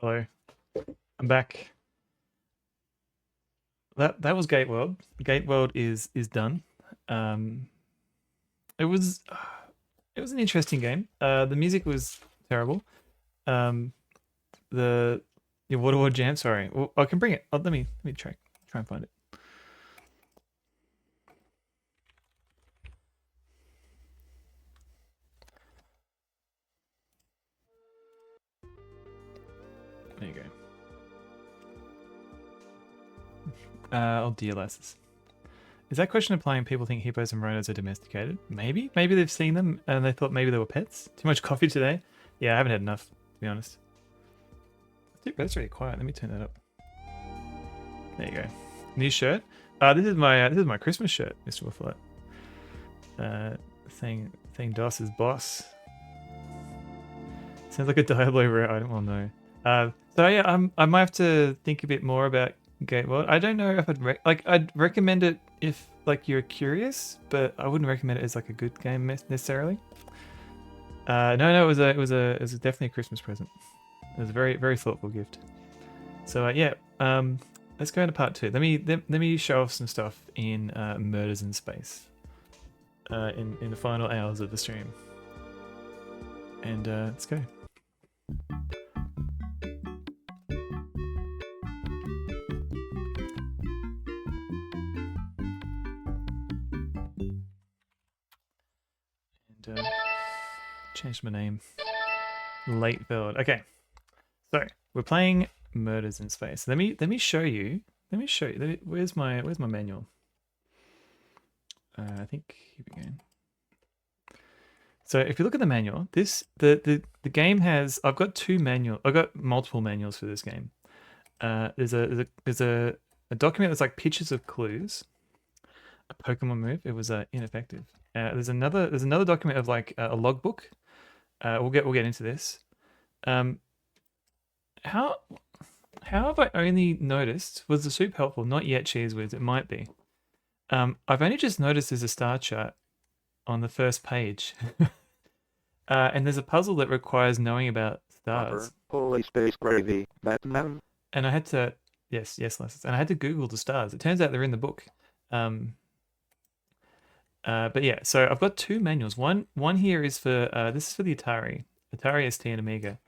Hello, I'm back. That was Gate World. Gate World is done. Um, it was it was an interesting game. The music was terrible. Um, the Waterworld Jam. Sorry, well, I can bring it. Oh, let me try and find it. There you go. Oh dear, lasses. Is that question implying people think hippos and rhinos are domesticated? Maybe they've seen them and they thought maybe they were pets. Too much coffee today? Yeah, I haven't had enough, to be honest. That's really quiet. Let me turn that up. There you go. New shirt. This is my Christmas shirt, Mr. Wafflet. Saying DOS is boss. Sounds like a Diablo rare item. Well, no. So yeah, I might have to think a bit more about Gatewell. I don't know if I'd recommend it if like you're curious, but I wouldn't recommend it as like a good game necessarily. No, it was definitely a Christmas present. It was a very thoughtful gift. So yeah, let's go into part two. Let me show off some stuff in Murders in Space. In the final hours of the stream, and let's go. And change my name. Late build. Okay, so we're playing Murders in Space. Let me show you. Where's my manual? I think here we go. So if you look at the manual, the game has I've got multiple manuals for this game. There's a document that's like pictures of clues. A Pokemon move. It was ineffective. There's another document of like a logbook. We'll get into this. Um, how how have I only noticed? Was the soup helpful? Not yet, Cheese Whiz. It might be. I've only just noticed there's a star chart on the first page, and there's a puzzle that requires knowing about stars. Holy space gravy, Batman. And I had to yes, Les. And I had to Google the stars. It turns out they're in the book. Um, but yeah, so I've got two manuals. One here is for this is for the Atari ST and Amiga.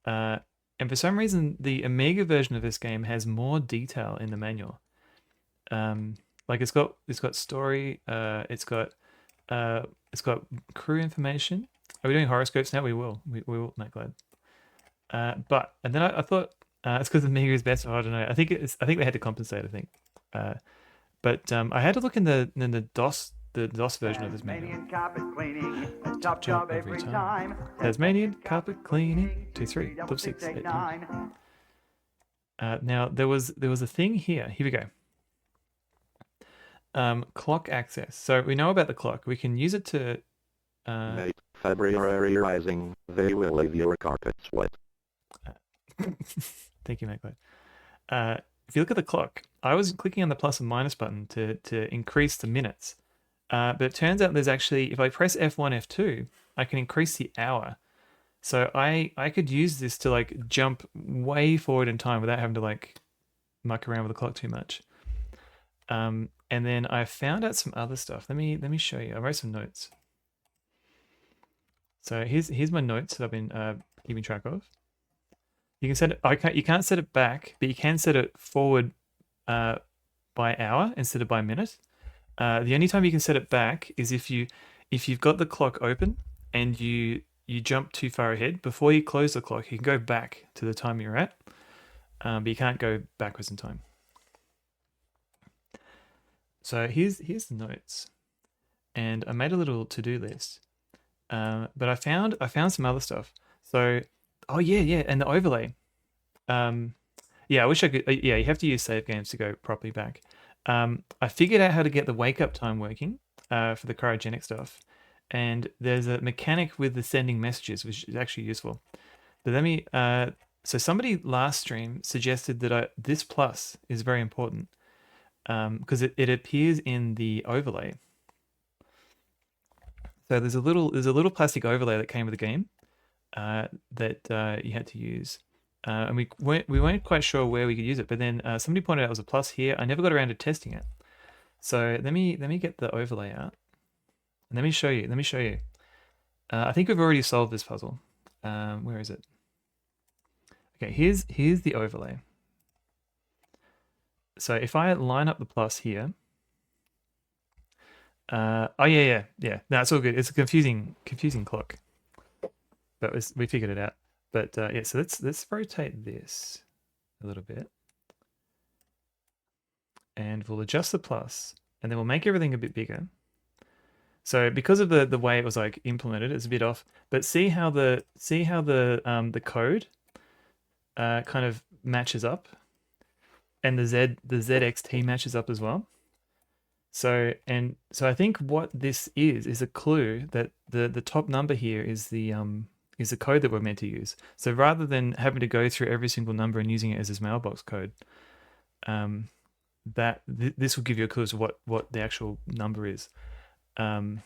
Uh, and for some reason, the Amiga version of this game has more detail in the manual. Like it's got story. It's got crew information. Are we doing horoscopes now? We will. We will. No, glad. But and then I thought it's because Amiga is best. Oh, I don't know. I think they had to compensate. I think. But I had to look in the DOS version of this manual. Tasmanian carpet cleaning, a top Job job every time. Tasmanian carpet cleaning. 2 3 double 6 8 9. Now there was a thing here. Here we go. Clock access. So we know about the clock. We can use it to. Mate, February rising, they will leave your carpets wet. Thank you, mate. If you look at the clock, I was clicking on the plus and minus button to increase the minutes. But it turns out there's actually, if I press F1, F2, I can increase the hour. So I could use this to like jump way forward in time without having to like muck around with the clock too much. And then I found out some other stuff. Let me show you. I wrote some notes. So here's my notes that I've been keeping track of. You can set it. You can't set it back, but you can set it forward by hour instead of by minute. The only time you can set it back is if you've got the clock open and you jump too far ahead. Before you close the clock, you can go back to the time you're at, but you can't go backwards in time. So here's the notes, and I made a little to-do list. But I found some other stuff. So, oh yeah, and the overlay. Yeah, I wish I could. Yeah, you have to use save games to go properly back. I figured out how to get the wake up time working for the cryogenic stuff, and there's a mechanic with the sending messages, which is actually useful. But let me. So somebody last stream suggested that this plus is very important because it appears in the overlay. So there's a little plastic overlay that came with the game that you had to use. and we weren't quite sure where we could use it. But then somebody pointed out it was a plus here. I never got around to testing it. So let me get the overlay out. And let me show you. I think we've already solved this puzzle. Where is it? Okay, here's the overlay. So if I line up the plus here, oh yeah. No, it's all good. It's a confusing clock, but we figured it out. But yeah, so let's rotate this a little bit, and we'll adjust the plus, and then we'll make everything a bit bigger. So because of the way it was like implemented, it's a bit off. But see how the code kind of matches up, and the ZXT matches up as well. So I think what this is a clue that the top number here is the code that we're meant to use. So rather than having to go through every single number and using it as this mailbox code, this will give you a clue as to what the actual number is. Now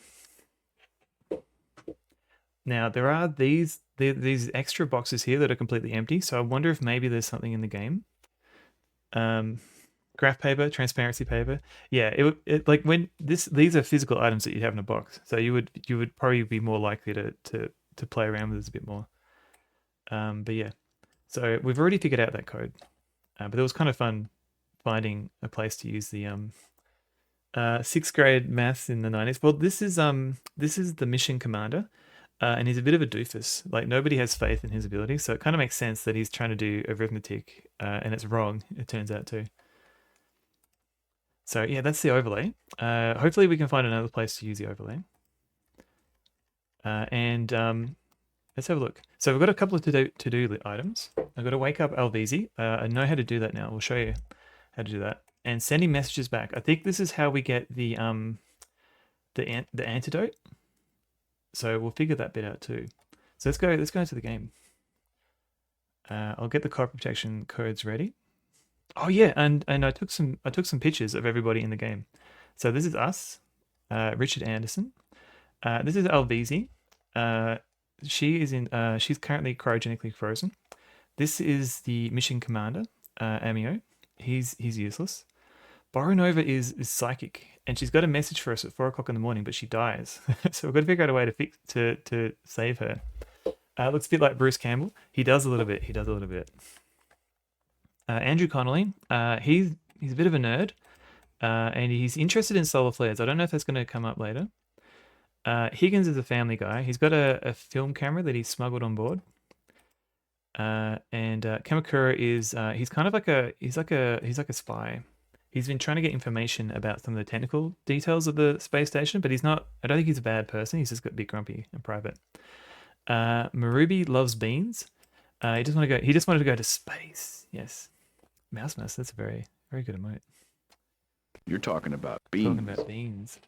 there are these extra boxes here that are completely empty. So I wonder if maybe there's something in the game. Graph paper, transparency paper. Yeah, it like when these are physical items that you have in a box. So you would probably be more likely to play around with this a bit more. But yeah, so we've already figured out that code. But it was kind of fun finding a place to use the 6th grade maths in the 90s. Well, this is the mission commander, and he's a bit of a doofus. Like nobody has faith in his ability, so it kind of makes sense that he's trying to do arithmetic, and it's wrong. It turns out too. So yeah, that's the overlay. Hopefully we can find another place to use the overlay. And let's have a look. So we've got a couple of to-do items. I've got to wake up Alvisi. I know how to do that now. We'll show you how to do that. And sending messages back. I think this is how we get the antidote. So we'll figure that bit out too. So let's go into the game. I'll get the copy protection codes ready. Oh yeah, and I took some pictures of everybody in the game. So this is us, Richard Anderson. This is Alvisi. She's currently cryogenically frozen. This is the mission commander, Amio. He's useless. Boronova is psychic, and she's got a message for us at 4 o'clock in the morning, but she dies. So we've got to figure out a way to save her. Looks a bit like Bruce Campbell. He does a little bit. Andrew Connolly, he's a bit of a nerd, and he's interested in solar flares. I don't know if that's going to come up later. Higgins is a family guy. He's got a film camera that he smuggled on board. And Kamakura is he's kind of like a spy. He's been trying to get information about some of the technical details of the space station, but I don't think he's a bad person. He's just got a bit grumpy and private. Marubi loves beans. He just wanted to go to space. Yes. Mouse, that's a very, very good emote. You're talking about beans.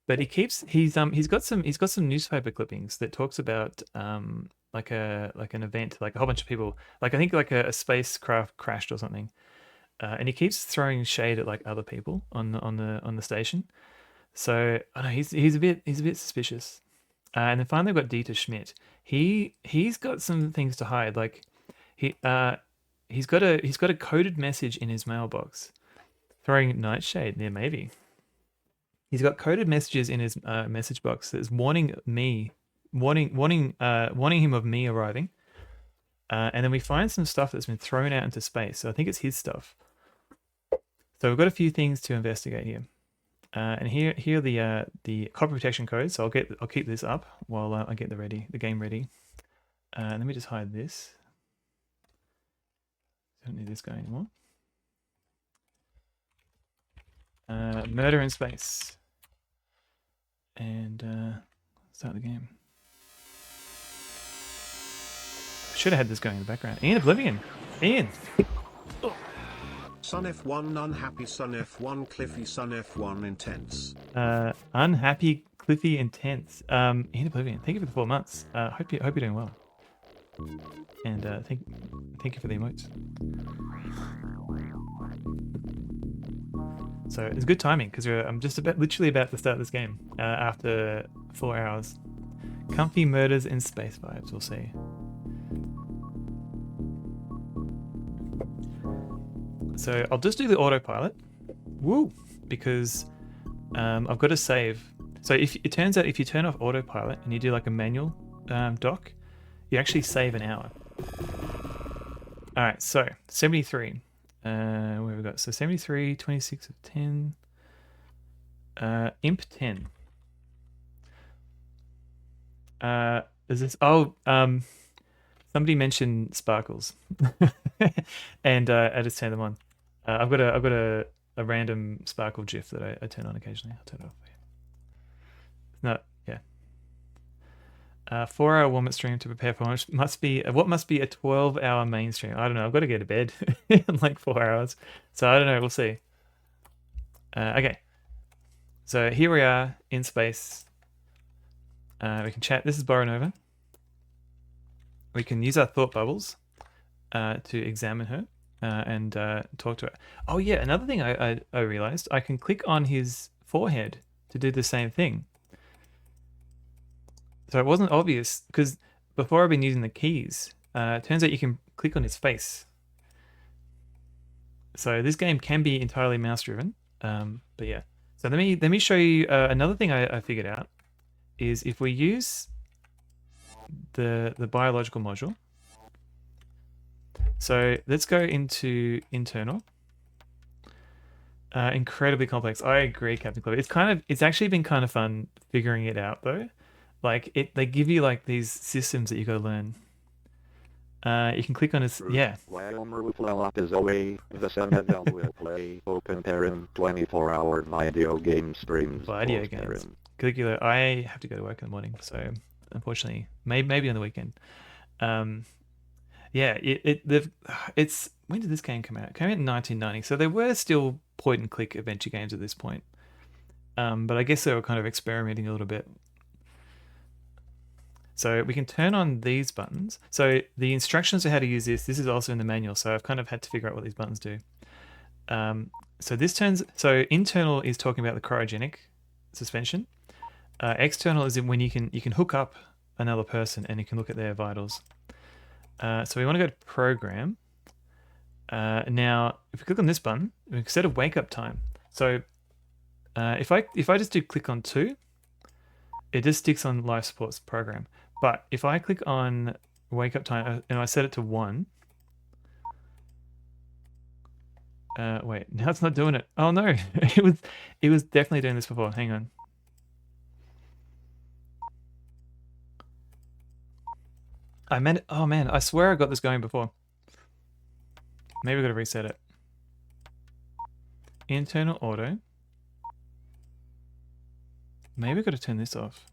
But he's got some newspaper clippings that talks about like an event, like a whole bunch of people, like I think like a spacecraft crashed or something, and he keeps throwing shade at like other people on the station. So I know he's a bit suspicious. And then finally we've got Dieter Schmidt. He's got some things to hide. Like he's got a coded message in his mailbox, throwing nightshade. Yeah, maybe. He's got coded messages in his message box that's warning him of me arriving. And then we find some stuff that's been thrown out into space. So I think it's his stuff. So we've got a few things to investigate here. And here are the copy protection codes. So I'll keep this up while I get the game ready. Let me just hide this. Don't need this guy anymore. Murder in space. And start the game. Should have had this going in the background. Ian Oblivion. Ian. Son F1 unhappy, Son F1 Cliffy, Son F1 intense. Unhappy, Cliffy, intense. Ian Oblivion. Thank you for the 4 months. Hope you're doing well. And thank you for the emotes. So it's good timing because I'm just literally about to start this game after 4 hours. Comfy murders and space vibes. We'll see. So I'll just do the autopilot. Woo! Because I've got to save. So it turns out if you turn off autopilot and you do like a manual dock, you actually save an hour. All right, so 73. Where have we got? So 73, 26 of 10. Imp 10. Is this? Oh, somebody mentioned sparkles, and I just turned them on. I've got a random sparkle GIF that I turn on occasionally. I'll turn it off. No, yeah. 4-hour warm-up stream to prepare for what must be a 12-hour main stream. I don't know. I've got to go to bed in like 4 hours, so I don't know. We'll see. Okay. So here we are in space. We can chat. This is Boronova. We can use our thought bubbles to examine her and talk to her. Oh yeah, another thing I realized, I can click on his forehead to do the same thing. So it wasn't obvious because before I've been using the keys. It turns out you can click on his face. So this game can be entirely mouse driven. But yeah. So let me show you another thing I figured out is if we use the biological module. So let's go into internal. Incredibly complex. I agree, Captain Clever. It's actually been kind of fun figuring it out though. Like they give you like these systems that you got to learn. You can click on his While Maruflala is away, the Sentinel will play open parent 24-hour video game streams. Video games. Caligula, I have to go to work in the morning, so unfortunately, maybe on the weekend. Yeah, it's when did this game come out? It came out in 1990, so there were still point-and-click adventure games at this point. But I guess they were kind of experimenting a little bit. So we can turn on these buttons. So the instructions on how to use this is also in the manual. So I've kind of had to figure out what these buttons do. So internal is talking about the cryogenic suspension. External is when you can hook up another person and you can look at their vitals. So we want to go to program. Now, if we click on this button, we can set a wake up time. So if I just do click on 2, it just sticks on life support's program. But if I click on wake up time and I set it to 1, wait, now it's not doing it. Oh no, it was definitely doing this before. Hang on. Oh man, I swear I got this going before. Maybe I got to reset it. Internal auto. Maybe I got to turn this off.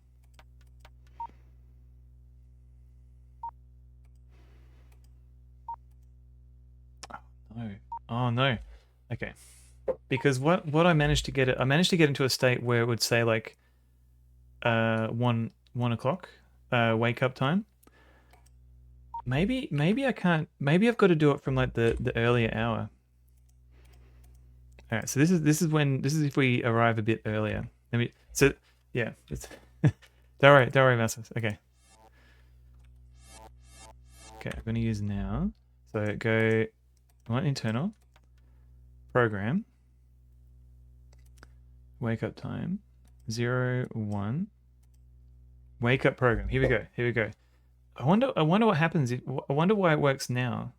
No. Oh no. Okay. Because what I managed to get into a state where it would say like 1 o'clock wake up time. Maybe I can't. Maybe I've got to do it from like the earlier hour. All right. So this is if we arrive a bit earlier. Yeah. It's don't worry, Masters. Okay. Okay. I'm gonna use now. So go. I want internal. Program. Wake up time. 0, 1. Wake up program. Here we go. I wonder what happens. I wonder why it works now.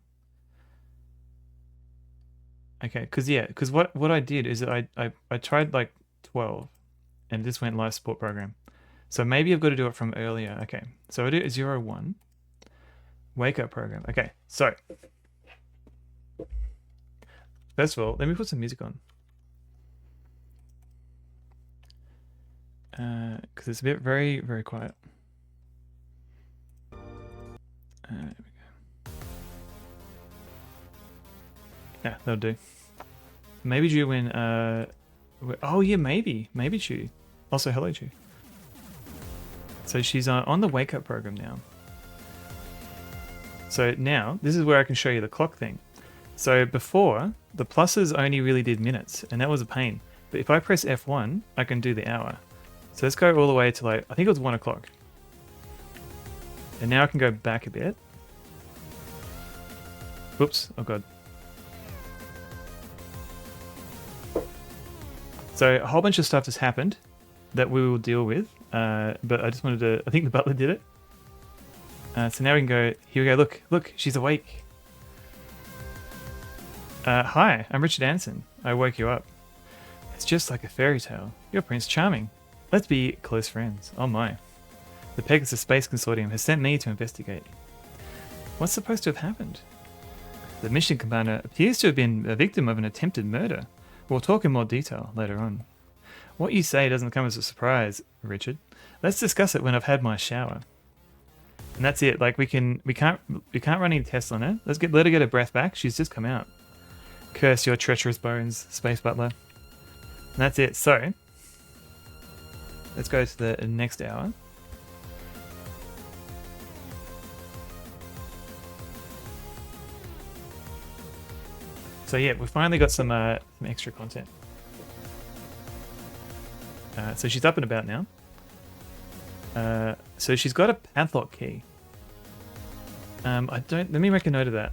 Okay, because what I did is that I tried like 12, and this went life support program. So maybe I've got to do it from earlier. Okay, so I do it 0, 1. Wake up program. Okay, so first of all, let me put some music on. Because it's a bit very, very quiet. There we go. Yeah, that'll do. Maybe Ju when oh yeah, maybe Chu. Also hello Chu. So she's on the wake up program now. So now this is where I can show you the clock thing. So before the pluses only really did minutes, and that was a pain. But if I press F1, I can do the hour. So let's go all the way to like I think it was 1 o'clock. And now I can go back a bit. Whoops, oh god. So a whole bunch of stuff has happened that we will deal with. But I just wanted to... I think the butler did it. So now we can go... Here we go. Look, she's awake. Hi, I'm Richard Anderson. I woke you up. It's just like a fairy tale. You're Prince Charming. Let's be close friends. Oh my. The Pegasus Space Consortium has sent me to investigate. What's supposed to have happened? The mission commander appears to have been a victim of an attempted murder. We'll talk in more detail later on. What you say doesn't come as a surprise, Richard. Let's discuss it when I've had my shower. And that's it. Like we can't run any tests on her. Let her get her breath back. She's just come out. Curse your treacherous bones, Space Butler. And that's it. So let's go to the next hour. So yeah, we've finally got some extra content. So she's up and about now. So she's got a padlock key. Let me make a note of that.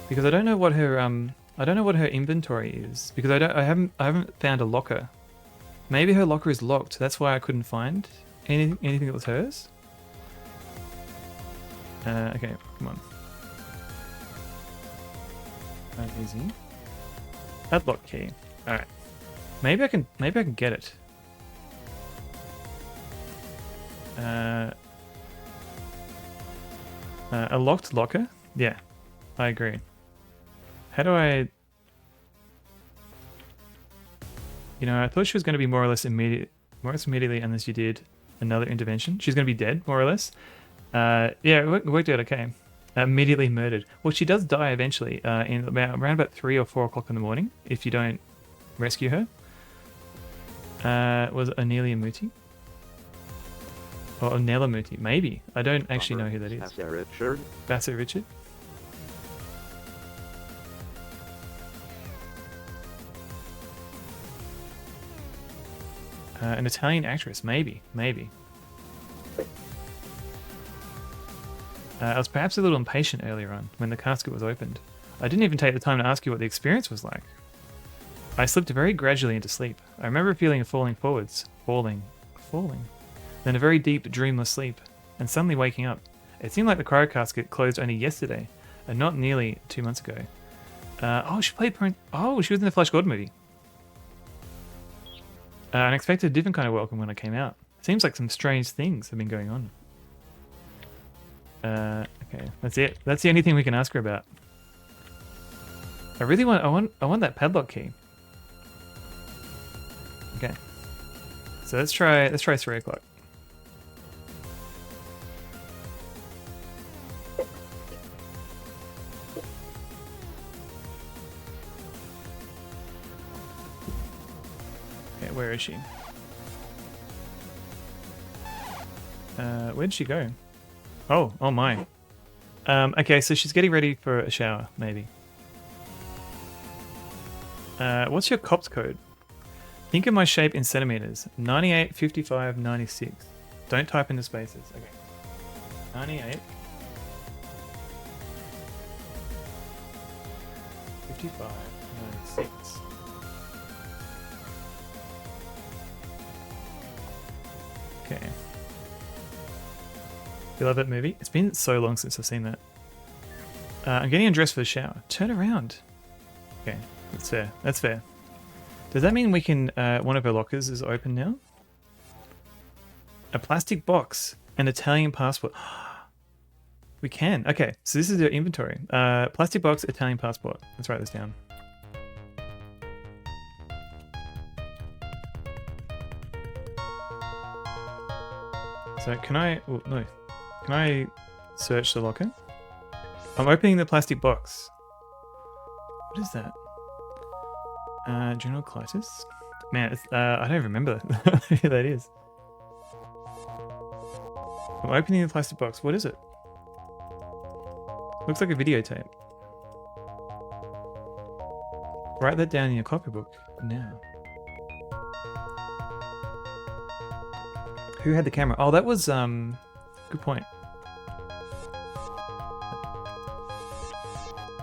Because I don't know what her inventory is, because I haven't found a locker. Maybe her locker is locked. That's why I couldn't find anything that was hers. Okay, come on. Easy. Padlock key. All right. Maybe I can get it. A locked locker? Yeah, I agree. How do I... You know, I thought she was going to be more or less immediately unless you did another intervention. She's going to be dead, more or less. Yeah, it worked out okay. Immediately murdered. Well, she does die eventually in around about 3 or 4 o'clock in the morning if you don't rescue her. Was it Anelia Muti? Or Onella Muti? Maybe. I don't actually know who that is. Bassett Richard. Bassett Richard? An Italian actress, maybe. I was perhaps a little impatient earlier on when the casket was opened. I didn't even take the time to ask you what the experience was like. I slipped very gradually into sleep. I remember feeling of falling forwards. Falling. Then a very deep, dreamless sleep, and suddenly waking up. It seemed like the cryo casket closed only yesterday, and not nearly 2 months ago. She was in the Flash Gordon movie. And I expected a different kind of welcome when I came out. Seems like some strange things have been going on. Okay, that's it. That's the only thing we can ask her about. I want that padlock key. Okay. So let's try 3 o'clock. Okay, where is she? Where'd she go? Oh my. Okay, so she's getting ready for a shower, maybe. What's your COPS code? Think of my shape in centimeters. 98, 55, 96. Don't type in the spaces. Okay. 98. 55, 96. Okay. You love that movie? It's been so long since I've seen that. I'm getting undressed for the shower. Turn around. Okay, that's fair. That's fair. Does that mean we can... one of our lockers is open now? A plastic box. An Italian passport. We can. Okay, so this is your inventory. Plastic box, Italian passport. Let's write this down. So can I... Oh, no. Can I search the locker? I'm opening the plastic box. What is that? General colitis? Man, it's, I don't remember who that is. I'm opening the plastic box. What is it? Looks like a videotape. Write that down in your copybook now. Who had the camera? Oh, that was, good point.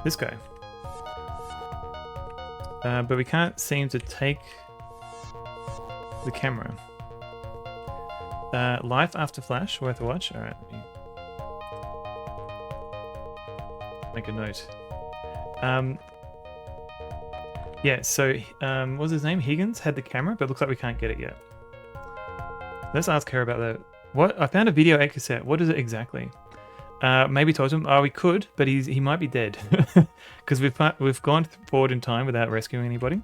This guy. but we can't seem to take the camera. Life After Flash, worth a watch. All right, make a note. Yeah, so what was his name? Higgins had the camera, but looks like we can't get it yet. Let's ask her about that. What? I found a video 8 cassette. What is it exactly? Maybe talk to him. Oh, we could, but he might be dead because we've gone forward in time without rescuing anybody.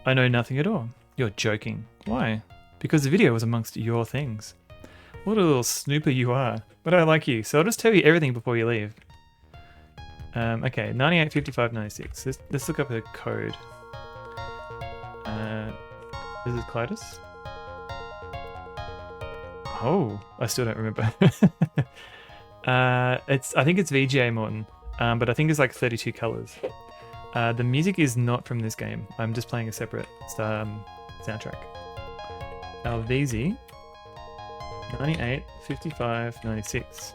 I know nothing at all. You're joking. Why? Because the video was amongst your things. What a little snooper you are. But I like you, so I'll just tell you everything before you leave. Okay, 98, 55, 96. Let's look up a code. Is it Clytus? Oh, I still don't remember. I think it's VGA Morton, but I think it's like 32 colors. The music is not from this game. I'm just playing a separate soundtrack. LVZ 98, 55, 96.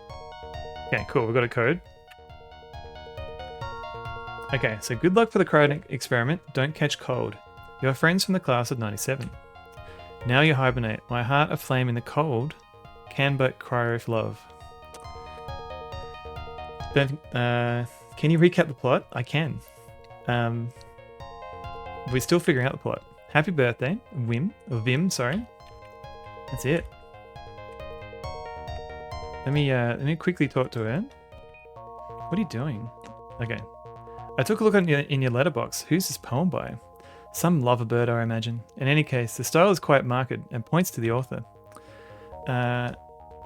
Okay, cool. We've got a code. Okay, so good luck for the cryonic experiment. Don't catch cold. You're friends from the class of 97. Now you hibernate. My heart aflame in the cold can but cry with love. Then, can you recap the plot? I can. We're still figuring out the plot. Happy birthday, Vim, sorry. That's it. Let me quickly talk to her. What are you doing? Okay. I took a look in your letterbox. Who's this poem by? Some lover bird, I imagine. In any case, the style is quite marked and points to the author.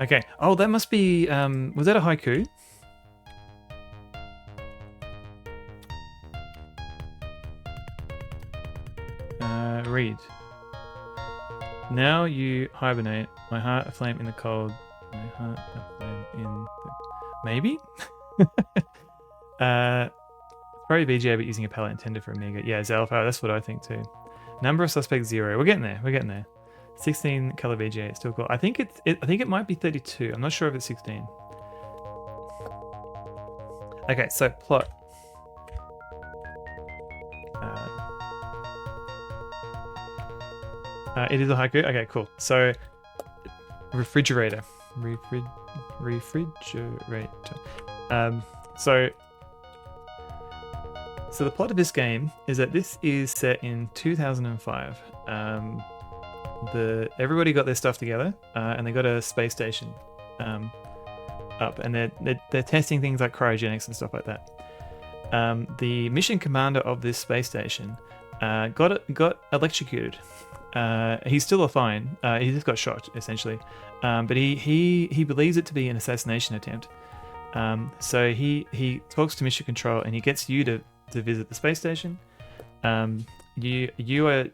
Okay. Oh, that must be. Was that a haiku? Read. Now you hibernate. My heart aflame in the cold. My heart aflame in the. Maybe? Probably VGA, but using a palette intended for Amiga. Yeah, Zalfar, that's what I think too. Number of suspects 0. We're getting there. We're getting there. 16 color VGA. It's still cool. I think it might be 32. I'm not sure if it's 16. Okay, so plot. It is a haiku. Okay, cool. So refrigerator. Refrigerator. So the plot of this game is that this is set in 2005. Everybody got their stuff together, and they got a space station up, and they're testing things like cryogenics and stuff like that. The mission commander of this space station got electrocuted. He's still fine. He just got shot essentially, but he believes it to be an assassination attempt. So he talks to Mission Control and he gets you to visit the space station. You are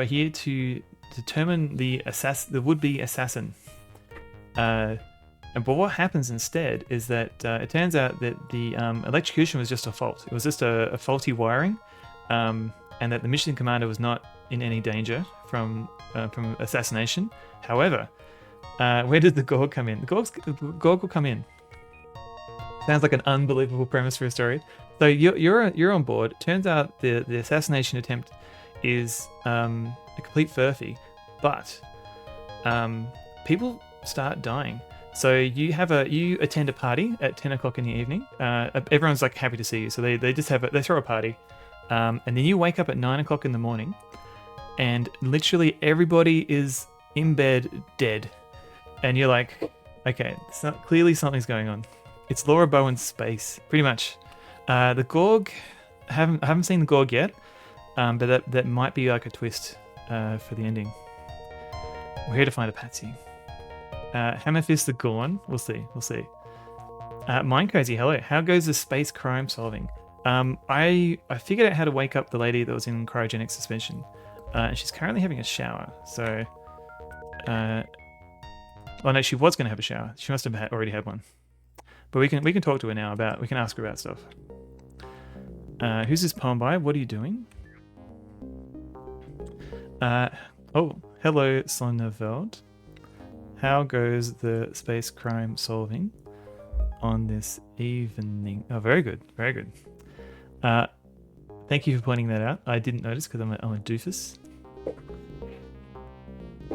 here to determine the would-be assassin. But what happens instead is that it turns out that the electrocution was just a fault. It was just a faulty wiring, and that the mission commander was not in any danger from assassination. However, where did the Gorg come in? The Gorg will come in. Sounds like an unbelievable premise for a story. So you're on board. Turns out the assassination attempt is a complete furphy, but people start dying. So you attend a party at 10 o'clock in the evening. Everyone's like happy to see you, so they just they throw a party, and then you wake up at 9 o'clock in the morning, and literally everybody is in bed dead, and you're like, okay, clearly something's going on. It's Laura Bowen's space, pretty much. The Gorg, I haven't seen the Gorg yet, but that might be like a twist for the ending. We're here to find a patsy. Hammerfist the Gorn, we'll see. Mind Crazy, hello. How goes the space crime solving? I figured out how to wake up the lady that was in cryogenic suspension, and she's currently having a shower. So, oh no, she was going to have a shower. She must have already had one. But we can talk to her now we can ask her about stuff. Who's this poem by? What are you doing? Oh, hello, Sonneveld. How goes the space crime solving on this evening? Oh, very good, very good. Thank you for pointing that out. I didn't notice because I'm a doofus.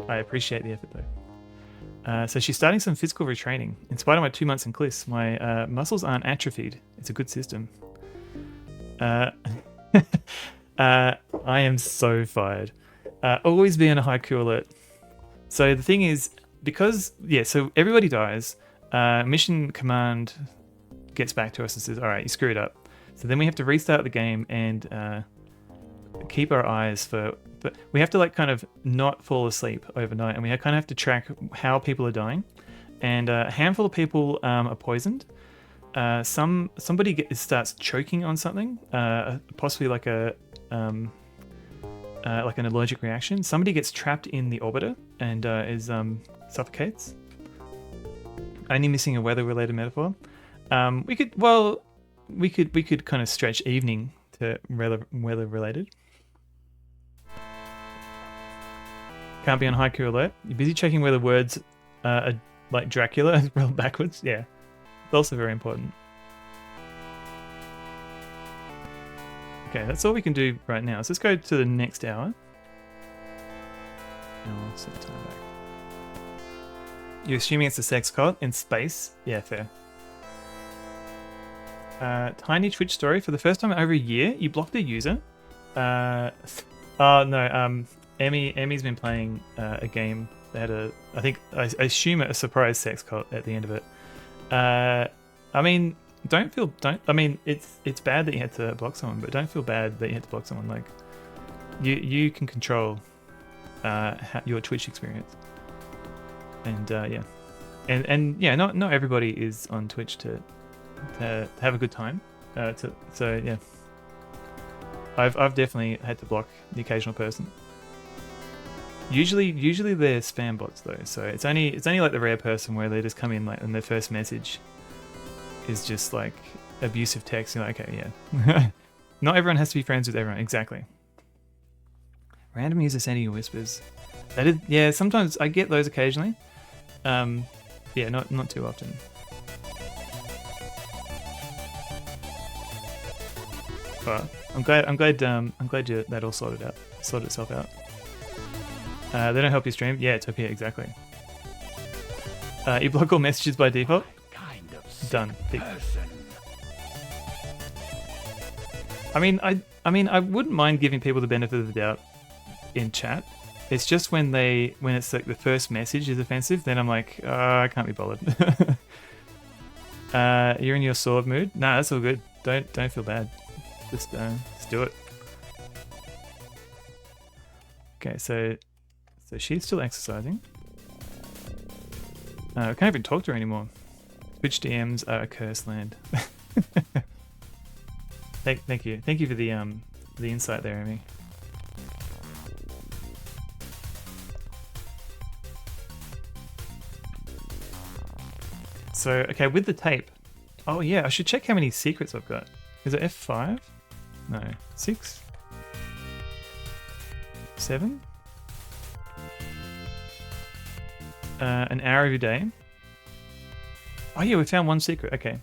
I appreciate the effort though. So she's starting some physical retraining. In spite of my 2 months in Cliss, my muscles aren't atrophied. It's a good system. I am so fired. Always be on a haiku alert. So the thing is, because, so everybody dies. Mission command gets back to us and says, all right, you screwed up. So then we have to restart the game and keep our eyes for... But we have to like kind of not fall asleep overnight, and we kind of have to track how people are dying. And a handful of people are poisoned. Somebody starts choking on something, possibly like an allergic reaction. Somebody gets trapped in the orbiter and suffocates. Only missing a weather-related metaphor. We could kind of stretch evening to weather-related. Can't be on haiku alert. You're busy checking whether words are like Dracula rolled backwards. Yeah, it's also very important. Okay, that's all we can do right now. So let's go to the next hour. I'll set the time back. You're assuming it's a sex cult in space? Yeah, fair. Tiny Twitch story. For the first time in over a year, you blocked a user. Oh no. Emmy's been playing a game that had I assume a surprise sex cult at the end of it. I mean, it's bad that you had to block someone, but don't feel bad that you had to block someone. Like, you can control your Twitch experience, and not everybody is on Twitch to have a good time. So yeah, I've definitely had to block the occasional person. Usually they're spam bots though, so it's only like the rare person where they just come in like and their first message is just like abusive text. You're like, okay, yeah. Not everyone has to be friends with everyone. Exactly. Random user sending you whispers. That is, yeah. Sometimes I get those occasionally. Yeah, not too often. But I'm glad that all sorted itself out. They don't help you stream. Yeah, Topia, exactly. You block all messages by default. Done. I mean, I wouldn't mind giving people the benefit of the doubt in chat. It's just when it's like the first message is offensive, then I'm like, I can't be bothered. You're in your sword mood? Nah, that's all good. Don't feel bad. Just do it. Okay, so she's still exercising. I can't even talk to her anymore. Twitch DMs are a cursed land. Thank you for the insight there, Amy. So okay, with the tape. Oh yeah, I should check how many secrets I've got. Is it F5? No, 6, 7. An hour every day. Oh yeah, we found one secret. Okay,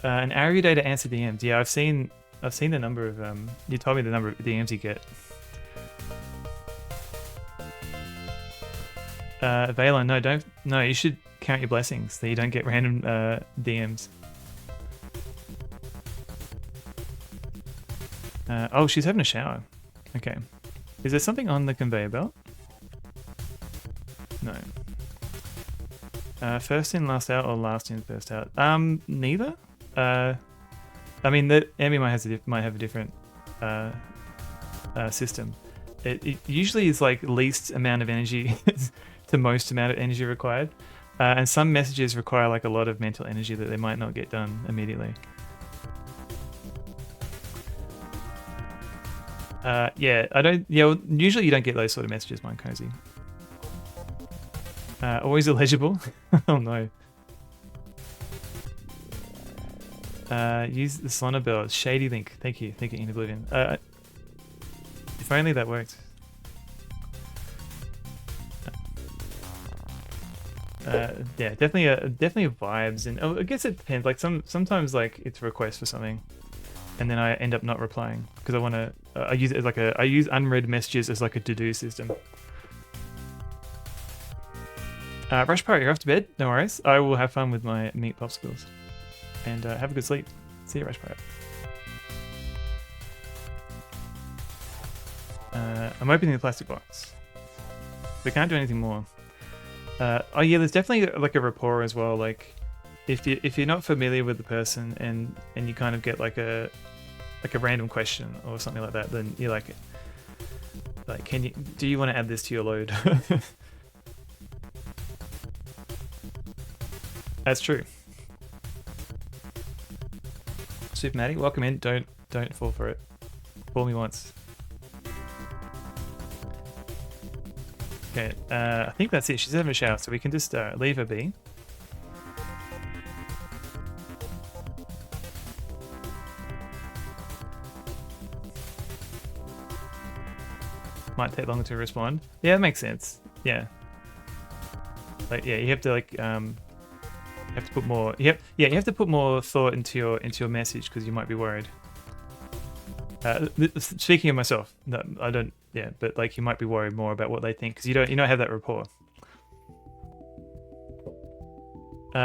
an hour every day to answer DMs. Yeah, I've seen the number of you told me the number of DMs you get. Valen, no, you should count your blessings that you don't get random DMs. Oh, she's having a shower. Okay, is there something on the conveyor belt? No. First in, last out, or last in, first out? Neither. I mean, Emmy might have a different system. It usually is like least amount of energy to most amount of energy required, and some messages require like a lot of mental energy that they might not get done immediately. Yeah, I don't. Yeah, well, usually you don't get those sort of messages, Mine Cozy. Always illegible. Oh no. Use the Solana bell. Shady link. Thank you, In Oblivion. If only that worked. Yeah, definitely vibes, and I guess it depends. Like sometimes like it's a request for something, and then I end up not replying because I want to. I use it as like I use unread messages as like a to-do system. Rush Pirate, you're off to bed. No worries. I will have fun with my meat popsicles, and have a good sleep. See you, Rush Pirate. I'm opening the plastic box. We can't do anything more. Oh yeah, there's definitely like a rapport as well. Like, if you're not familiar with the person and you kind of get like a random question or something like that, then you're like do you want to add this to your load? That's true. Super Maddie, welcome in. Don't fall for it. Fool me once. Okay, I think that's it. She's having a shower, so we can just leave her be. Might take longer to respond. Yeah, that makes sense. Yeah. Like, yeah, you have to like you have to put more. You have to put more thought into your message because you might be worried. Speaking of myself, no, I don't. Yeah, but like you might be worried more about what they think because you don't have that rapport.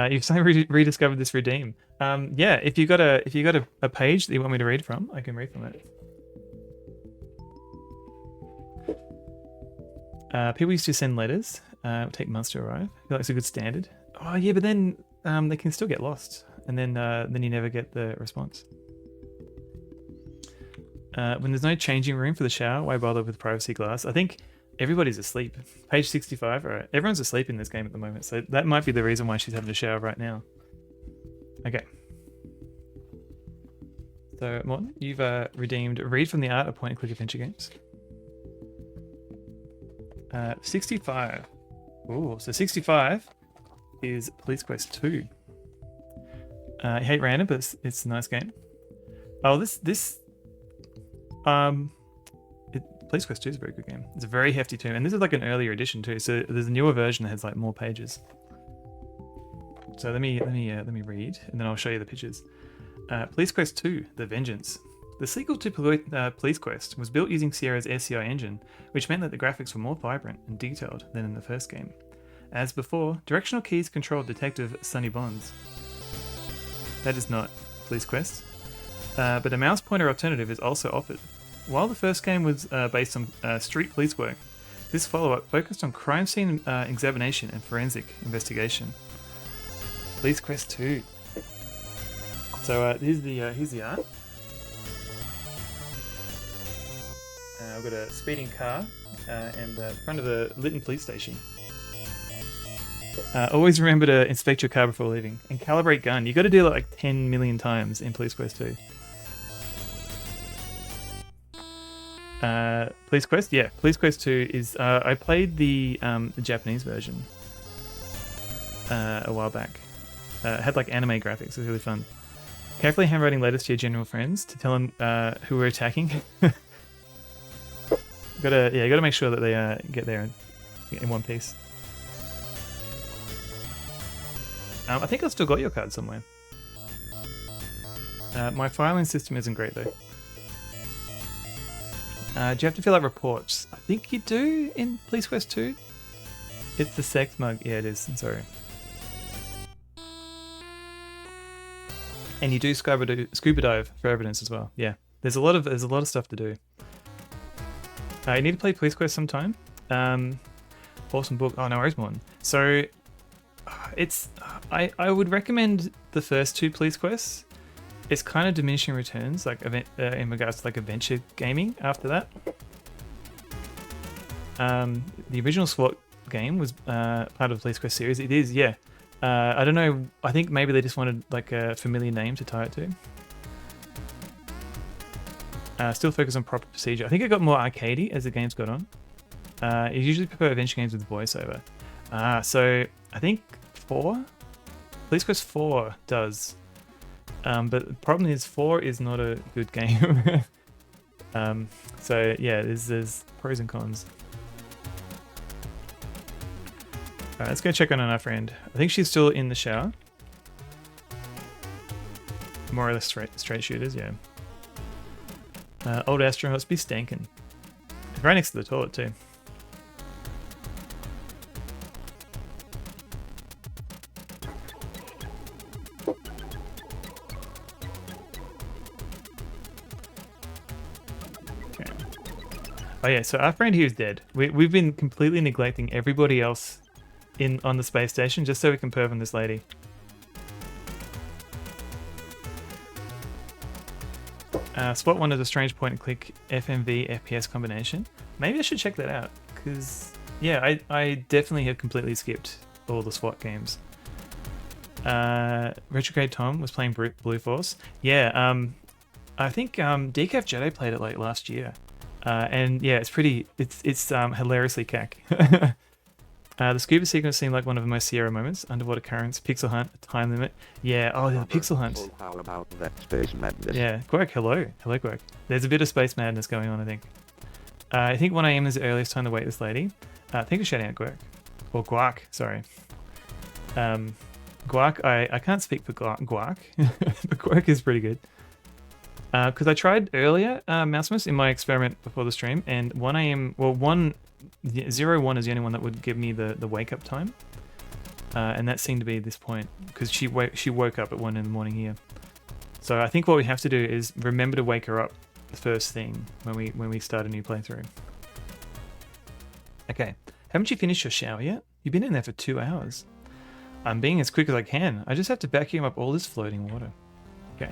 You've suddenly rediscovered this redeem. Yeah, if you got a page that you want me to read from, I can read from it. People used to send letters. It would take months to arrive. I feel like it's a good standard. Oh yeah, but then they can still get lost, and then you never get the response. When there's no changing room for the shower, why bother with privacy glass? I think everybody's asleep. Page 65, all right. Everyone's asleep in this game at the moment, so that might be the reason why she's having a shower right now. Okay. So, Morton, you've redeemed Read from the Art of point-and-click adventure games. 65. Ooh, so 65 is Police Quest 2. I hate random, but it's a nice game. Oh, Police Quest 2 is a very good game. It's a very hefty too, and this is like an earlier edition too. So there's a newer version that has like more pages. So let me read, and then I'll show you the pictures. Police Quest 2: The Vengeance. The sequel to Police Quest was built using Sierra's SCI engine, which meant that the graphics were more vibrant and detailed than in the first game. As before, directional keys control Detective Sonny Bonds. That is not Police Quest, but a mouse pointer alternative is also offered. While the first game was based on street police work, this follow-up focused on crime scene examination and forensic investigation. Police Quest 2. So here's the art. I've got a speeding car and front of a Lytton police station. Always remember to inspect your car before leaving and calibrate gun. You got to do it like 10 million times in Police Quest 2. Police Quest, yeah. Police Quest 2 is. I played the Japanese version a while back. It had like anime graphics. It was really fun. Carefully handwriting letters to your general friends to tell them who we're attacking. You gotta make sure that they get there in one piece. I think I've still got your card somewhere. My filing system isn't great though. Do you have to fill out reports? I think you do in Police Quest 2. It's the sex mug. Yeah, it is. I'm sorry. And you do scuba dive for evidence as well. Yeah, there's a lot of stuff to do. You need to play Police Quest sometime. Awesome book. Oh no worries, Morton. So it's I would recommend the first two Police Quests. It's kind of diminishing returns, like in regards to like adventure gaming. After that, the original SWAT game was part of the Police Quest series. It is, yeah. I don't know. I think maybe they just wanted like a familiar name to tie it to. Still focus on proper procedure. I think it got more arcadey as the games got on. You usually prefer adventure games with voiceover. So I think 4? Police Quest 4 does. But the problem is 4 is not a good game. So yeah, there's pros and cons. Alright, let's go check on our friend. I think she's still in the shower. More or less straight shooters, yeah. Old astronauts be stankin'. Right next to the toilet too. Okay. Oh yeah, so our friend here is dead. We've been completely neglecting everybody else on the space station just so we can perv on this lady. Spot 1 is a strange point and click FMV FPS combination. Maybe I should check that out, because yeah, I definitely have completely skipped all the SWAT games. Retrograde Tom was playing Blue Force. Yeah, I think Decaf Jedi played it like last year. And yeah, it's hilariously cack. The scuba sequence seemed like one of the most Sierra moments. Underwater currents, pixel hunt, time limit. Yeah, oh, the pixel hunt. So how about that space madness? Yeah, Quirk, hello. Hello, Quirk. There's a bit of space madness going on, I think. I think 1 AM is the earliest time to wait this lady. Thank you for shouting out Quirk. Or Guac, sorry. Guac, I can't speak for Guac, but Quirk is pretty good. Because I tried earlier, Mousemus, in my experiment before the stream, and 1 AM, well, 01 is the only one that would give me the wake up time. And that seemed to be this point, because she woke up at 1 in the morning here. So I think what we have to do is remember to wake her up the first thing when we start a new playthrough. Okay, haven't you finished your shower yet? You've been in there for 2 hours. I'm being as quick as I can. I just have to vacuum up all this floating water. Okay.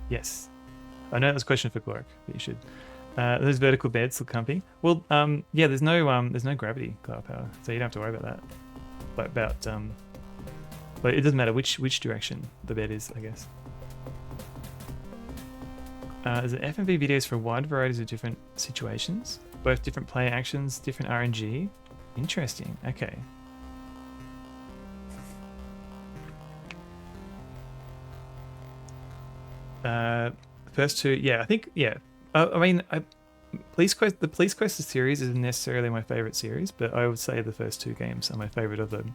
Yes. I know that's a question for Clark, but you should. Those vertical beds look comfy. Well, yeah, there's no gravity cloud power, so you don't have to worry about that. But it doesn't matter which direction the bed is, I guess. There's an FMV videos for a wide variety of different situations, both different player actions, different RNG. Interesting. Okay. First two, yeah, I think, yeah. I mean, the Police Quest series isn't necessarily my favorite series, but I would say the first 2 games are my favorite of them.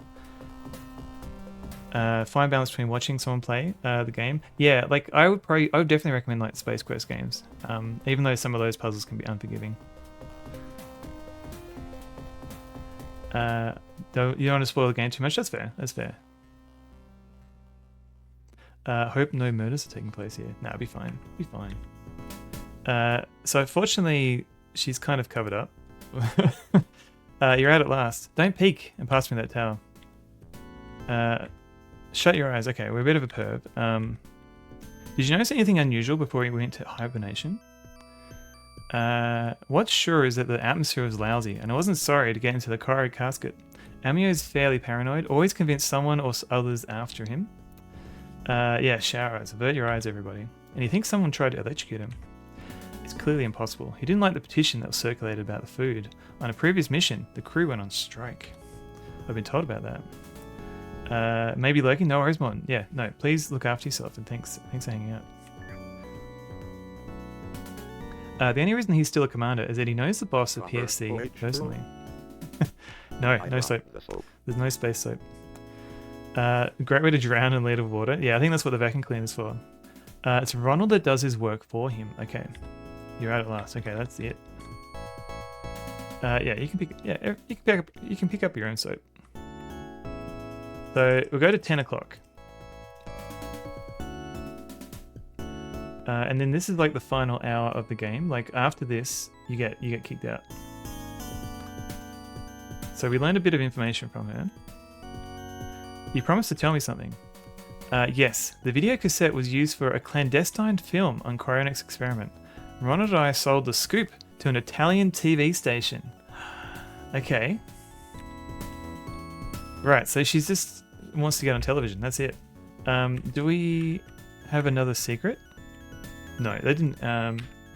Fine balance between watching someone play the game. Yeah, like I would definitely recommend like Space Quest games, even though some of those puzzles can be unforgiving. Though you don't want to spoil the game too much. That's fair. That's fair. Hope no murders are taking place here. Nah, it'll be fine. It'll be fine. So fortunately, she's kind of covered up. You're out at last. Don't peek and pass me that towel. Shut your eyes. Okay, we're a bit of a perv. Did you notice anything unusual before we went to hibernation? What's sure is that the atmosphere was lousy, and I wasn't sorry to get into the cryo casket. Amio is fairly paranoid, always convinced someone or others after him. Yeah, shower eyes. Avert your eyes, everybody. And he thinks someone tried to electrocute him. It's clearly impossible. He didn't like the petition that was circulated about the food. On a previous mission, the crew went on strike. I've been told about that. Maybe lurking? No worries, Mon. Yeah, no, please look after yourself, and thanks for hanging out. The only reason he's still a commander is that he knows the boss of PSC personally. No soap. There's no space soap. Great way to drown in a liter of water. Yeah, I think that's what the vacuum cleaner's for. It's Ronald that does his work for him. Okay, you're out at last. Okay, that's it. Yeah, you can pick up your own soap. So we'll go to 10 o'clock. And then this is like the final hour of the game. Like after this, you get kicked out. So we learned a bit of information from her. You promised to tell me something. Yes, the video cassette was used for a clandestine film on Cryonex's experiment. Ronald and I sold the scoop to an Italian TV station. Okay. Right, so she just wants to get on television. That's it. Do we have another secret? No, they didn't.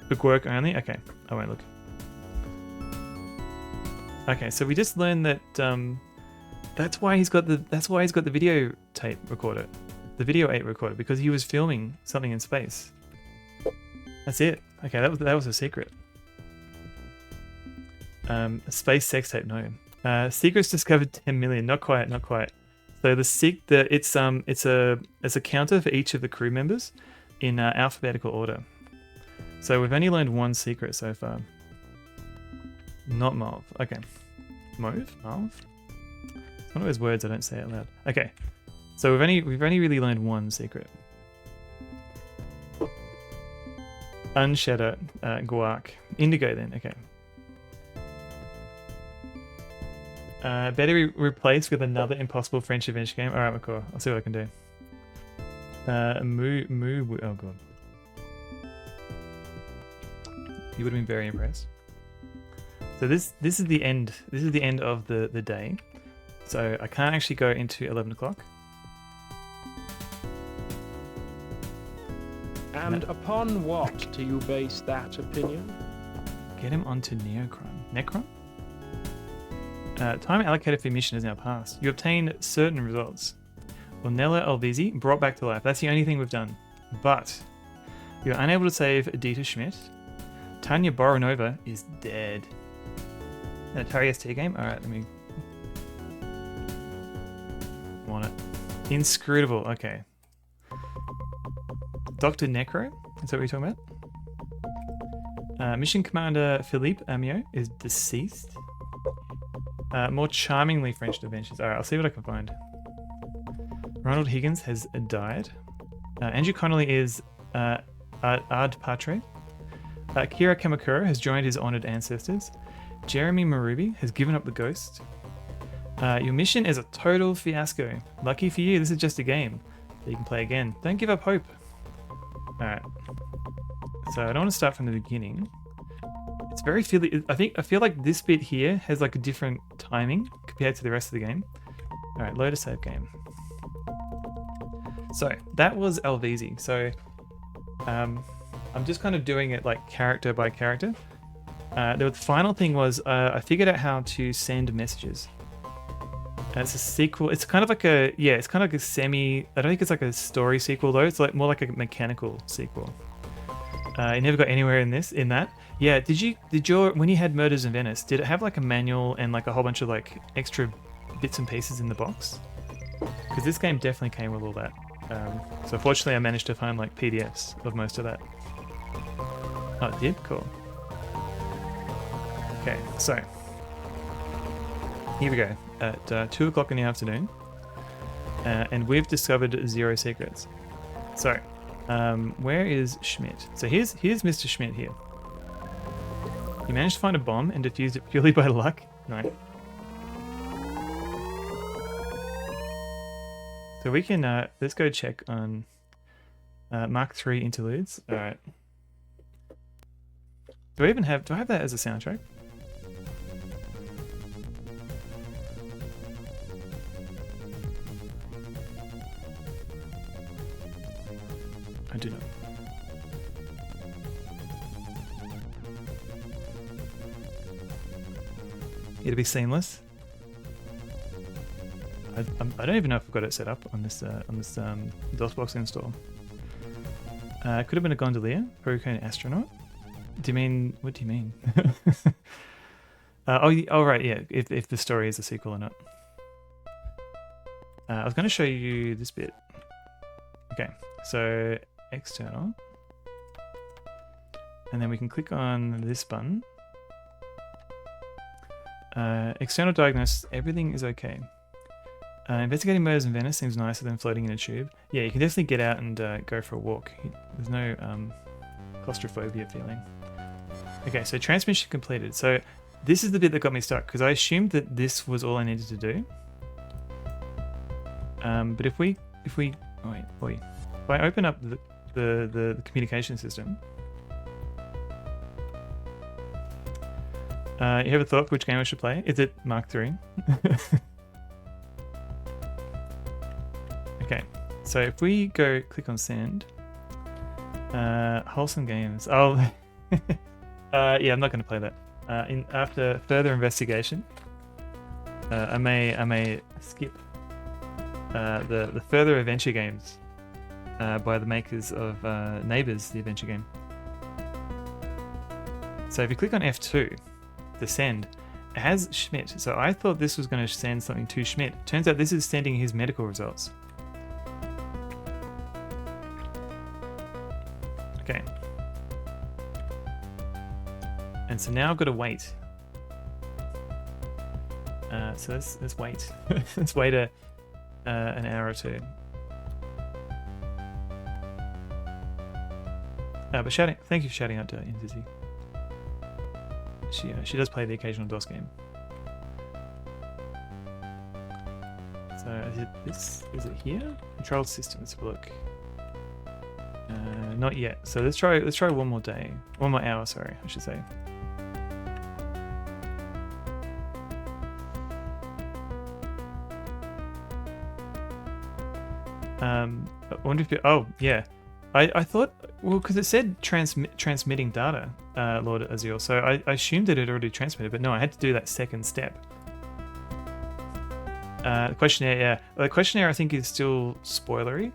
Book work only? Okay, I won't look. Okay, so we just learned that that's why he's got the video tape recorder, the video 8 recorder, because he was filming something in space. That's it. Okay, that was a secret. A space sex tape, no. Secrets discovered 10 million. Not quite. So it's a counter for each of the crew members. in alphabetical order. So we've only learned one secret so far. Not mauve. Okay. Mauve? Mauve? It's one of those words I don't say out loud. Okay. So we've only really learned one secret. Unshatter, guac. Indigo then, okay. Better be replaced with another impossible French adventure game. Alright, McCaw. I'll see what I can do. Oh god. You would have been very impressed. So this is the end. This is the end of the day. So I can't actually go into 11 o'clock. And upon what do you base that opinion? Get him onto Neocron. Necron? Time allocated for your mission has now passed. You obtained certain results. Ornella Alvizi brought back to life. That's the only thing we've done. But you're unable to save Dieter Schmidt. Tanya Boronova is dead. An Atari ST game? Alright, let me... want it. Inscrutable, okay. Dr. Necro? Is that what you're talking about? Mission Commander Philippe Amiot is deceased. More charmingly French adventures. Alright, I'll see what I can find. Ronald Higgins has died. Andrew Connolly is Ad Patre. Kira Kamakura has joined his honoured ancestors. Jeremy Marubi has given up the ghost. Your mission is a total fiasco. Lucky for you, this is just a game that you can play again. Don't give up hope. Alright. So I don't want to start from the beginning. It's very feely. I feel like this bit here has like a different timing compared to the rest of the game. Alright, load a save game. So that was Alvizi. So I'm just kind of doing it like character by character. The final thing was I figured out how to send messages. It's a sequel. It's kind of like a it's kind of like a semi. I don't think it's like a story sequel though. It's like more like a mechanical sequel. You never got anywhere in that. Yeah. Did your when you had Murders in Venice? Did it have like a manual and like a whole bunch of like extra bits and pieces in the box? Because this game definitely came with all that. So fortunately, I managed to find like PDFs of most of that. Oh, it did? Cool. Okay, so here we go at 2 o'clock in the afternoon, and we've discovered 0 secrets. So, where is Schmidt? So here's Mr. Schmidt here. He managed to find a bomb and defused it purely by luck. No. So we can let's go check on Mark III interludes. All right. Do I have that as a soundtrack? I do not. It'll be seamless. I don't even know if I've got it set up on this DOSBox install. Could have been a gondolier, Procone astronaut. Do you mean? What do you mean? Oh right, yeah. If the story is a sequel or not. I was going to show you this bit. Okay, so external, and then we can click on this button. External diagnosis. Everything is okay. Investigating murders in Venice seems nicer than floating in a tube. Yeah, you can definitely get out and go for a walk. There's no claustrophobia feeling. Okay, so transmission completed. So this is the bit that got me stuck because I assumed that this was all I needed to do. But if I open up the communication system, you have a thought which game I should play? Is it Mark III? Okay, so if we go click on send, wholesome games. Oh, yeah, I'm not going to play that. After further investigation, I may skip the further adventure games by the makers of Neighbours, the adventure game. So if you click on F2 to send, it has Schmidt. So I thought this was going to send something to Schmidt. Turns out this is sending his medical results. And so now I've got to wait. So let's wait. Let's wait an hour or two. But shouting, thank you for shouting out to Intizzy. She does play the occasional DOS game. So is it here? Control system. Let's have a look. Not yet. So let's try one more day. One more hour, sorry, I should say. I wonder if oh yeah. I thought, well, because it said transmitting data, Lord Azil, so I assumed that it already transmitted, but no, I had to do that second step. The questionnaire, yeah. The questionnaire I think is still spoilery.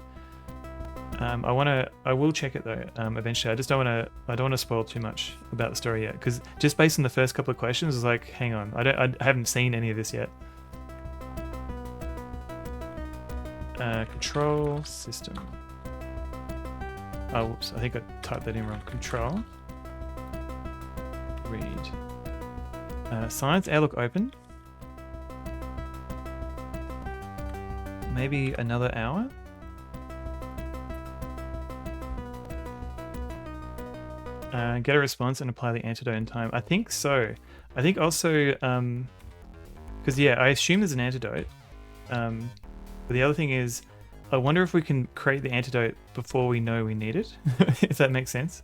I will check it though, eventually. I don't want to spoil too much about the story yet, because just based on the first couple of questions, it's like, hang on, I haven't seen any of this yet. Control system. Oh, whoops, I think I typed that in wrong. Control. Read. Science Outlook open. Maybe another hour? Get a response and apply the antidote in time. I think so. I think also, because yeah, I assume there's an antidote. But the other thing is, I wonder if we can create the antidote before we know we need it, if that makes sense.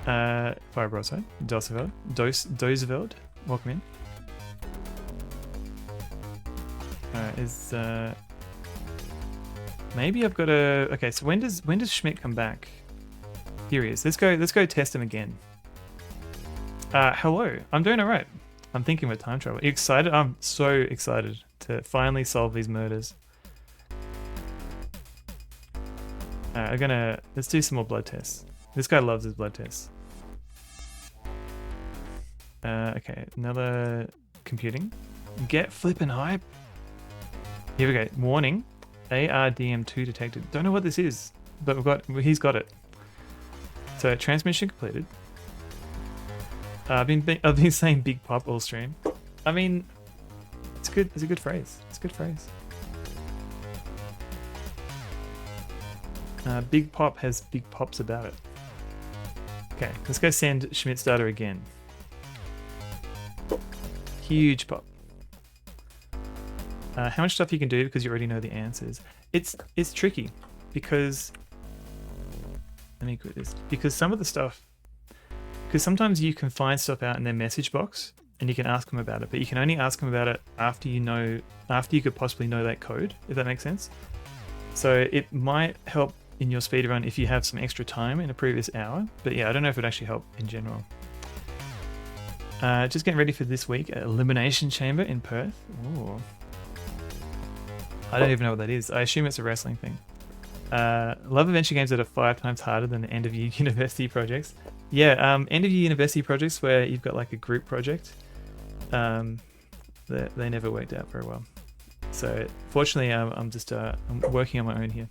Fire broadside. Doseveld. Welcome in. Is maybe I've got to. Okay, so when does Schmidt come back? Here he is. Let's go test him again. Hello. I'm doing alright. I'm thinking about time travel. Are you excited? I'm so excited to finally solve these murders. Let's do some more blood tests. This guy loves his blood tests. Okay, another computing. Get flippin' hype. Here we go. Warning. ARDM2 detected. Don't know what this is, but he's got it. So transmission completed. I've been saying Big Pop all stream. I mean, it's good. It's a good phrase. It's a good phrase. Big Pop has big pops about it. Okay, let's go send Schmidt's data again. Huge pop. How much stuff you can do because you already know the answers. It's tricky because let me quit this. Because some of the stuff. Because sometimes you can find stuff out in their message box and you can ask them about it, but you can only ask them about it after you could possibly know that code, if that makes sense. So it might help in your speedrun if you have some extra time in a previous hour, but yeah, I don't know if it would actually help in general. Just getting ready for this week at Elimination Chamber in Perth. Ooh. I don't even know what that is. I assume it's a wrestling thing. Love adventure games that are 5 times harder than the end of year university projects. Yeah, end of year university projects where you've got like a group project. They never worked out very well. So fortunately, I'm working on my own here.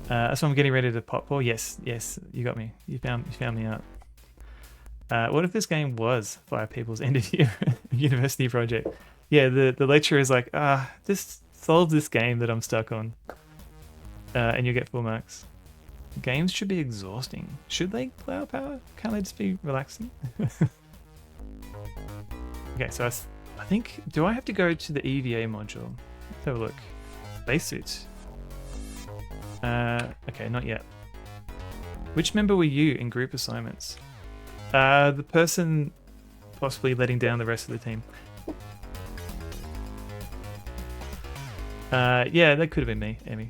So I'm getting ready to pop. Oh yes, you got me. You found me out. What if this game was 5 people's end of year university project? Yeah, the lecturer is like, just solve this game that I'm stuck on, and you'll get full marks. Games should be exhausting. Should they, Cloud Power? Can't they just be relaxing? Okay, so I think, do I have to go to the EVA module? Let's have a look. Spacesuits. Okay, not yet. Which member were you in group assignments? The person possibly letting down the rest of the team. Yeah, that could have been me, Emmy.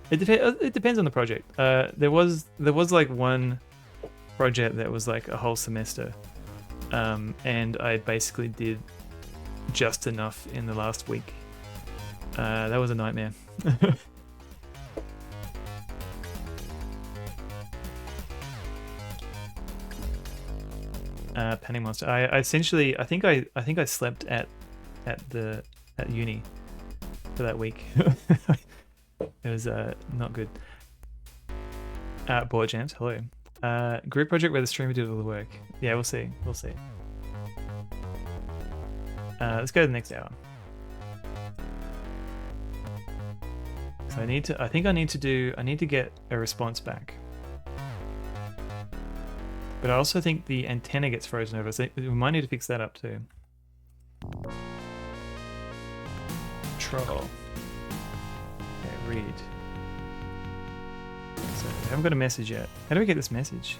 It depends on the project. There was like one project that was like a whole semester, and I basically did just enough in the last week. That was a nightmare. Panic Monster. I think I slept at uni for that week. It was not good. Board Jams, hello. Group project where the streamer did all the work. Yeah, we'll see. We'll see. Let's go to the next hour. So I need to get a response back. But I also think the antenna gets frozen over, so we might need to fix that up too. Troll. Okay, read. So we haven't got a message yet. How do we get this message?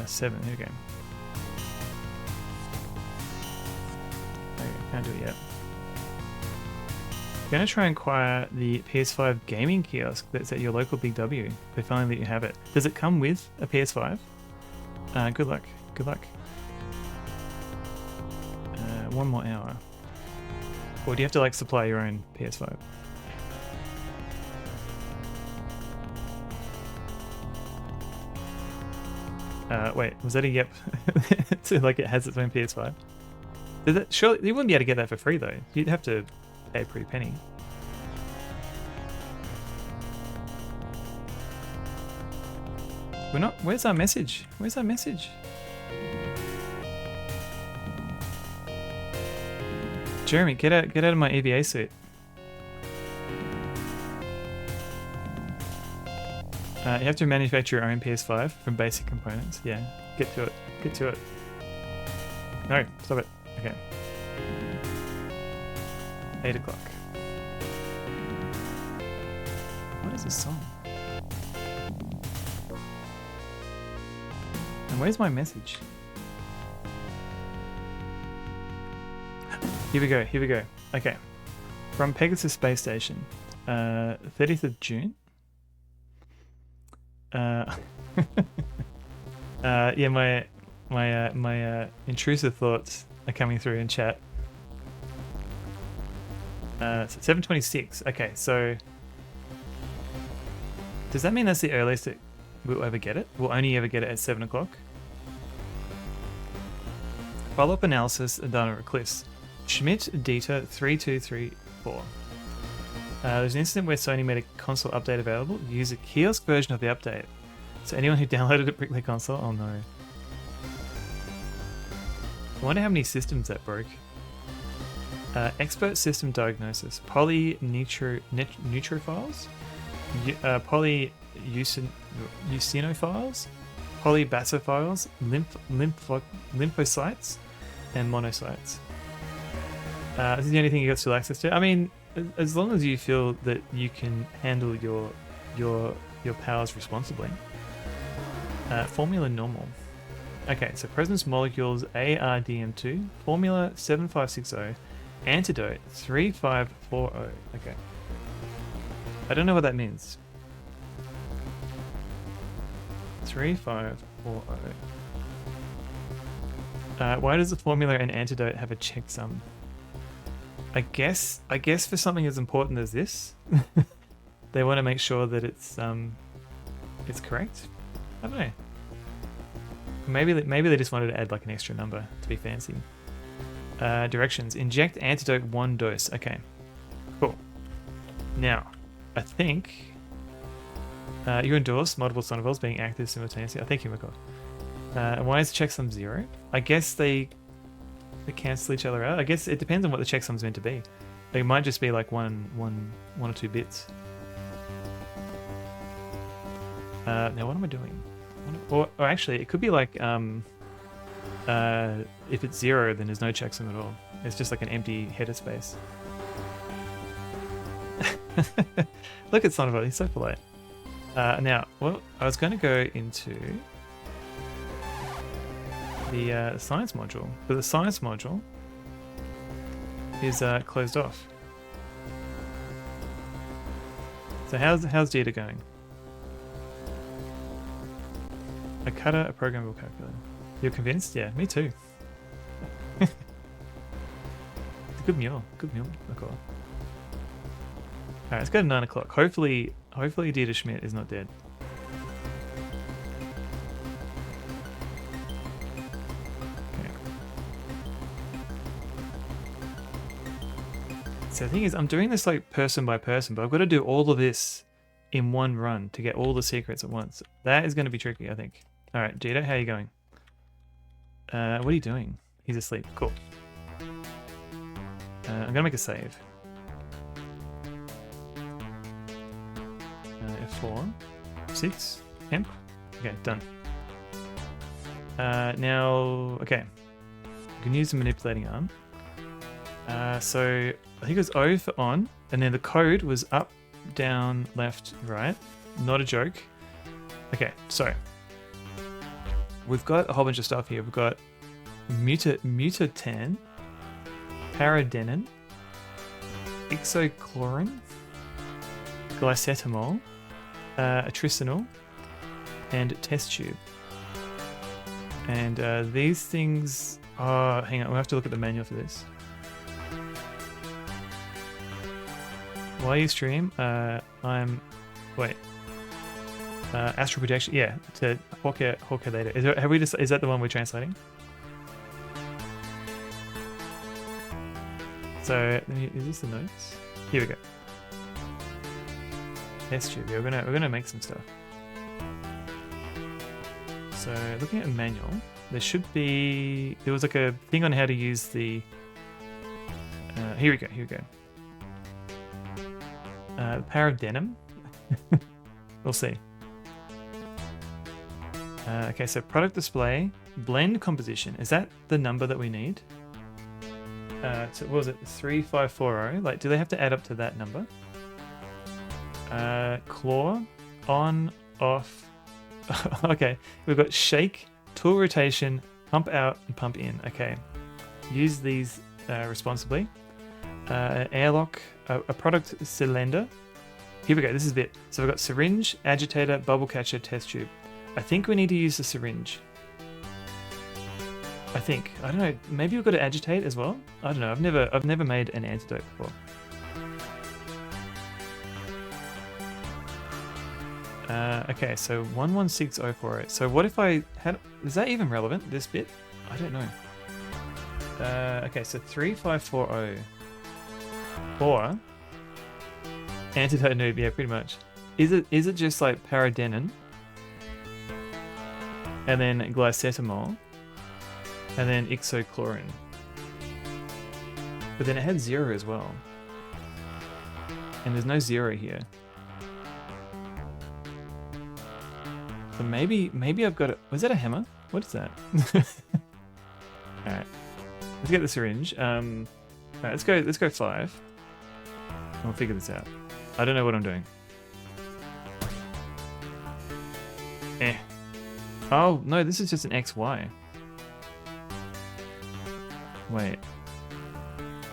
Seven, here we go. Okay, can't do it yet. I'm gonna try and acquire the PS5 gaming kiosk that's at your local Big W. They finally let you have it. Does it come with a PS5? Good luck. Good luck. One more hour. Or do you have to like supply your own PS5? Wait, was that a yep? So like it has its own PS5? Did that, surely you wouldn't be able to get that for free though. You'd have to pay a pretty penny. We're not. Where's our message? Where's our message? Jeremy, get out of my EVA suit. You have to manufacture your own PS5 from basic components. Yeah, get to it. Get to it. No, stop it. Okay. 8 o'clock. What is this song? And where's my message? Here we go, here we go. Okay. From Pegasus Space Station. 30th of June. Yeah, my intrusive thoughts are coming through in chat. So 7:26. Okay, so does that mean that's the earliest that we'll ever get it? We'll only ever get it at 7 o'clock. Follow-up analysis done at Eclipse. Schmidt Dieter 3234. There's an incident where Sony made a console update available. Use a kiosk version of the update. So anyone who downloaded a Brickley console, oh no. I wonder how many systems that broke. Expert system diagnosis. Polyneurophiles? Polyusinophiles? Polybasophiles? Lymphocytes? And monocytes. This is the only thing you got still access to. I mean, as long as you feel that you can handle your powers responsibly. Formula normal. Okay, so presence molecules ARDM2, formula 7560, antidote 3540. Okay. I don't know what that means. 3540. Why does the formula and antidote have a checksum? I guess for something as important as this, they want to make sure that it's correct. I don't know. Maybe they just wanted to add like an extra number to be fancy. Directions: inject antidote 1 dose. Okay, cool. Now, I think you endorse multiple sonovols being active simultaneously. I think you McCall. And why is the checksum 0? I guess they cancel each other out. I guess it depends on what the checksum's meant to be. It might just be like one or two bits. Now what am I doing? Or actually, it could be like if it's 0, then there's no checksum at all. It's just like an empty header space. Look at Sonovol, he's so polite. Now, well, I was going to go into the science module, but the science module is closed off. So how's Data going? A cutter, a programmable calculator. You're convinced? Yeah, me too. It's a good meal. Good meal. Okay. Alright, let's go to 9 o'clock. Hopefully Dieter Schmidt is not dead. Okay. So the thing is, I'm doing this like person by person, but I've got to do all of this in one run to get all the secrets at once. That is going to be tricky, I think. All right, Gito, how are you going? What are you doing? He's asleep. Cool. I'm going to make a save. F4, 6, hemp. Okay, done. Now, okay. You can use the manipulating arm. So I think it was O for on, and then the code was up, down, left, right. Not a joke. Okay, so we've got a whole bunch of stuff here. We've got mutatan, paradenin, ixochloroin, glycetamol, atricinal, and test tube. And these things. Oh, hang on. We'll have to look at the manual for this. While you stream, wait. Astral projection. Yeah, to Hawker later. Is that the one we're translating? So, is this the notes? Here we go. Test tube. Yeah, we're gonna make some stuff. So, looking at a manual, there was like a thing on how to use the. Here we go. Paradenim. We'll see. Okay, so product display, blend composition. Is that the number that we need? So what was it? 3540. Like, do they have to add up to that number? Claw, on, off. Okay, we've got shake, tool rotation, pump out, and pump in. Okay, use these responsibly. Airlock, a product cylinder. Here we go. This is a bit. So we've got syringe, agitator, bubble catcher, test tube. I think we need to use the syringe. I think. I don't know. Maybe we've got to agitate as well. I don't know. I've never made an antidote before. Okay, so 116048. So what if I had? Is that even relevant? This bit? I don't know. Okay, so 3540. Or antidote noob, yeah, pretty much. Is it just like paradenin, and then glycetamol, and then ixochloroin? But then it had 0 as well, and there's no 0 here. So maybe I've got it. Was that a hammer? What is that? All right, let's get the syringe. All right, let's go 5. We'll figure this out. I don't know what I'm doing. Oh, no, this is just an XY. Wait.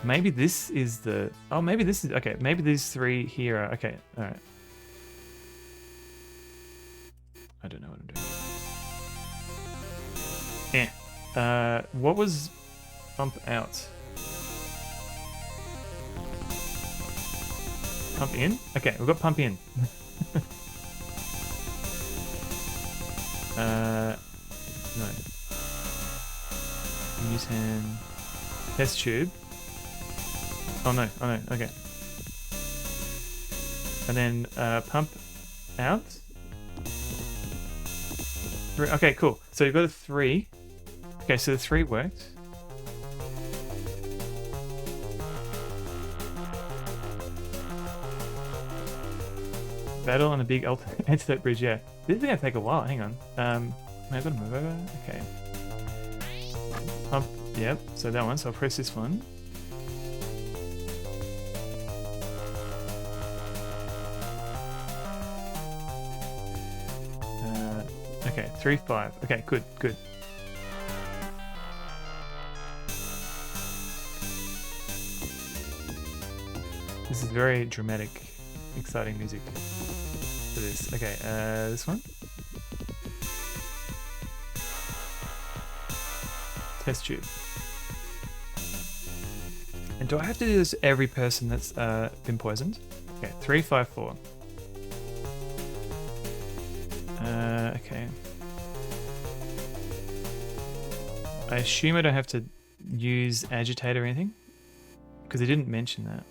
Maybe this is the... Oh, maybe this is... Okay, maybe these 3 here are... Okay, alright. I don't know what I'm doing. What was pump out? Pump in? Okay, we've got pump in. No. Mutan. Test tube. Oh no, okay. And then pump out. Okay, cool. So you've got a 3. Okay, so the 3 worked. Battle on a big antidote bridge, yeah. This is gonna take a while, hang on. I've got to move over. Okay. Pump, yep, so that one, so I'll press this one. Okay, 3, 5. Okay, good. This is very dramatic, exciting music for this. Okay, this one. Test tube. And do I have to do this to every person that's been poisoned? Okay, 3, 5, 4. Okay. I assume I don't have to use agitator or anything, because they didn't mention that.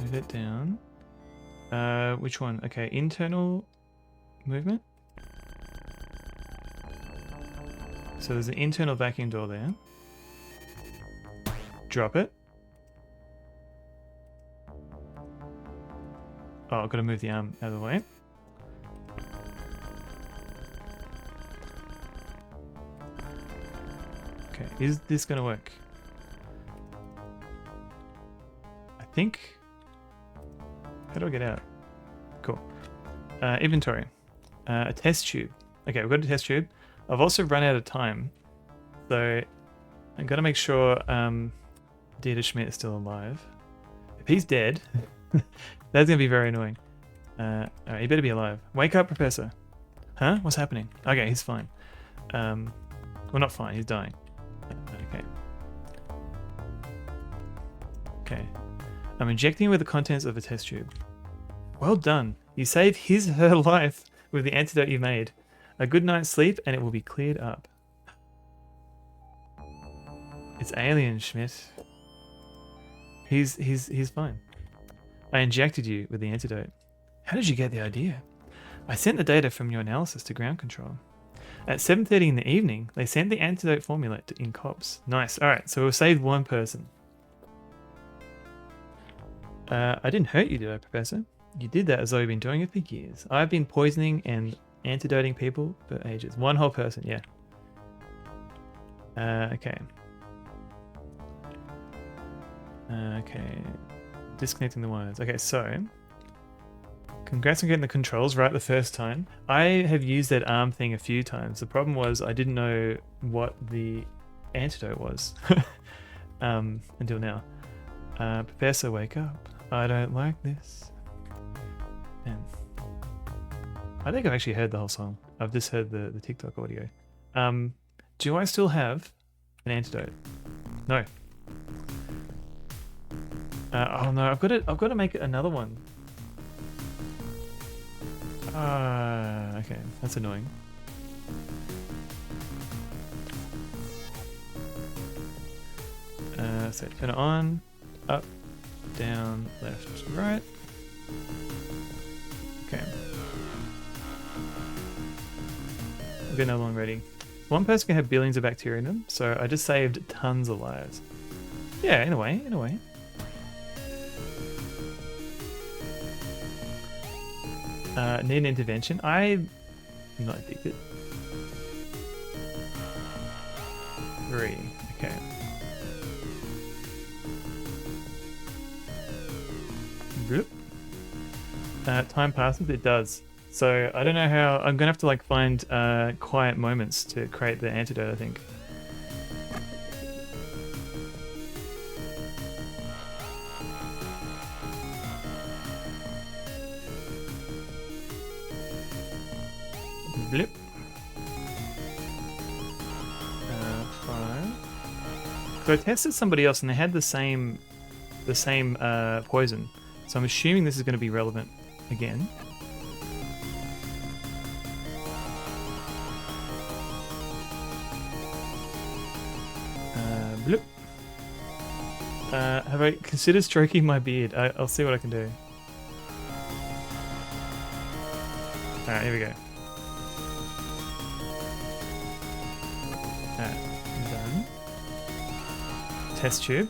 Move it down. Which one? Okay, internal movement. So there's an internal vacuum door there. Drop it. Oh, I've got to move the arm out of the way. Okay, is this going to work? I think... How do I get out? Cool. Inventory. A test tube. Okay, we've got a test tube. I've also run out of time. So, I've got to make sure Dieter Schmidt is still alive. If he's dead, that's going to be very annoying. Alright, he better be alive. Wake up, Professor. Huh? What's happening? Okay, he's fine. Well, not fine, he's dying. Okay. Okay. I'm injecting with the contents of a test tube. Well done. You saved her life with the antidote you made. A good night's sleep and it will be cleared up. It's alien, Schmidt. He's fine. I injected you with the antidote. How did you get the idea? I sent the data from your analysis to ground control. At 7:30 in the evening, they sent the antidote formula in COPS. Nice. Alright, so we've saved one person. I didn't hurt you, did I, Professor? You did that as though you've been doing it for years. I've been poisoning and antidoting people for ages. One whole person, yeah. Okay. Okay. Disconnecting the wires. Okay, so... Congrats on getting the controls right the first time. I have used that arm thing a few times. The problem was I didn't know what the antidote was. Until now. Professor, wake up. I don't like this. Man. I think I've actually heard the whole song. I've just heard the TikTok audio. Do I still have an antidote? No. Oh no, I've got to make another one. Okay, that's annoying. So turn it on, up, down, left, right. Okay. We'll get another one ready. One person can have billions of bacteria in them, so I just saved tons of lives. Yeah, in a way, in a way. Need an intervention. I'm not addicted. 3. Okay. Bloop. Time passes. It does. So I don't know how. I'm gonna have to like find quiet moments to create the antidote, I think. Blip. 5. So I tested somebody else and they had the same poison. So I'm assuming this is going to be relevant again. Blip. Have I considered stroking my beard? I'll see what I can do. Alright, here we go. Done. Test tube.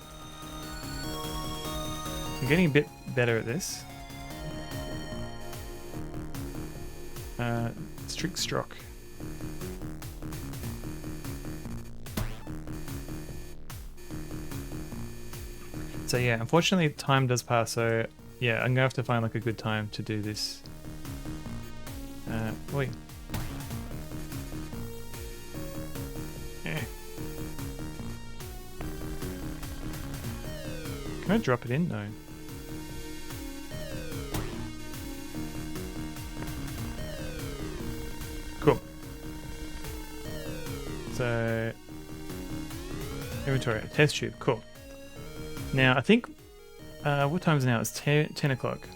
I'm getting a bit better at this. Strict stroke. So yeah, unfortunately time does pass, so yeah, I'm gonna have to find like a good time to do this. Wait. Can I drop it in? No. Cool. So, inventory, test tube, cool. Now, I think, what time is it now? It's 10 o'clock.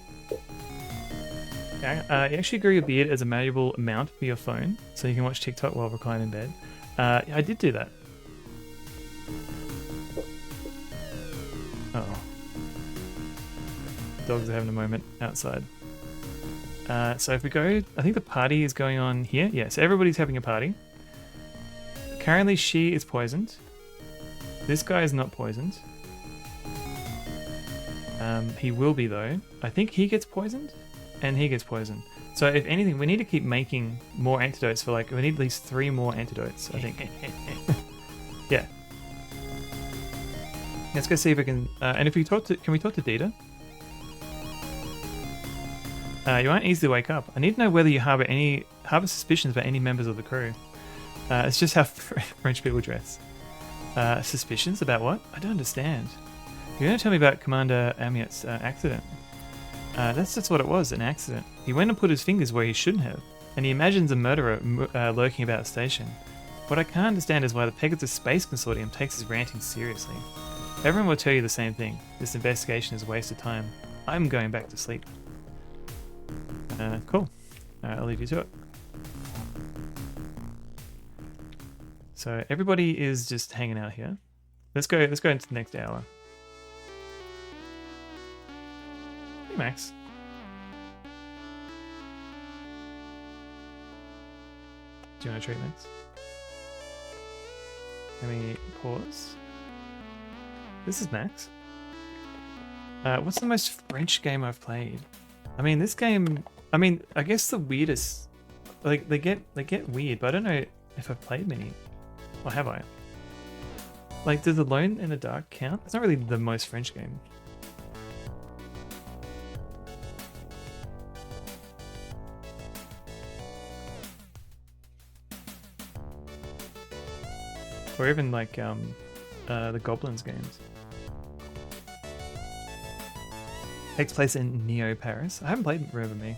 Okay, you actually grow your beard as a malleable mount for your phone, so you can watch TikTok while reclining in bed. I did do that. Oh. dogs are having a moment outside. So if we go, I think the party is going on here. Yeah, so everybody's having a party. Currently, she is poisoned. This guy is not poisoned. He will be though. I think he gets poisoned, and he gets poisoned. So if anything, we need to keep making more antidotes for we need at least 3 more antidotes, I think. Yeah. Let's go see if we can, and if we talk to, can we talk to Dita? You aren't easy to wake up. I need to know whether you harbor suspicions about any members of the crew. It's just how French people dress. Suspicions about what? I don't understand. You're going to tell me about Commander Amiot's accident. That's just what it was, an accident. He went and put his fingers where he shouldn't have, and he imagines a murderer lurking about the station. What I can't understand is why the Pegasus Space Consortium takes his ranting seriously. Everyone will tell you the same thing. This investigation is a waste of time. I'm going back to sleep. Cool. I'll leave you to it. So everybody is just hanging out here. Let's go into the next hour. Hey, Max. Do you want to treat Max? Let me pause. This is Max. What's the most French game I've played? I mean, this game. I mean, I guess the weirdest. Like they get weird, but I don't know if I've played many. Or have I? Like, does Alone in the Dark count? It's not really the most French game. Or even like the Goblins games. Takes place in Neo Paris. I haven't played Remember Me.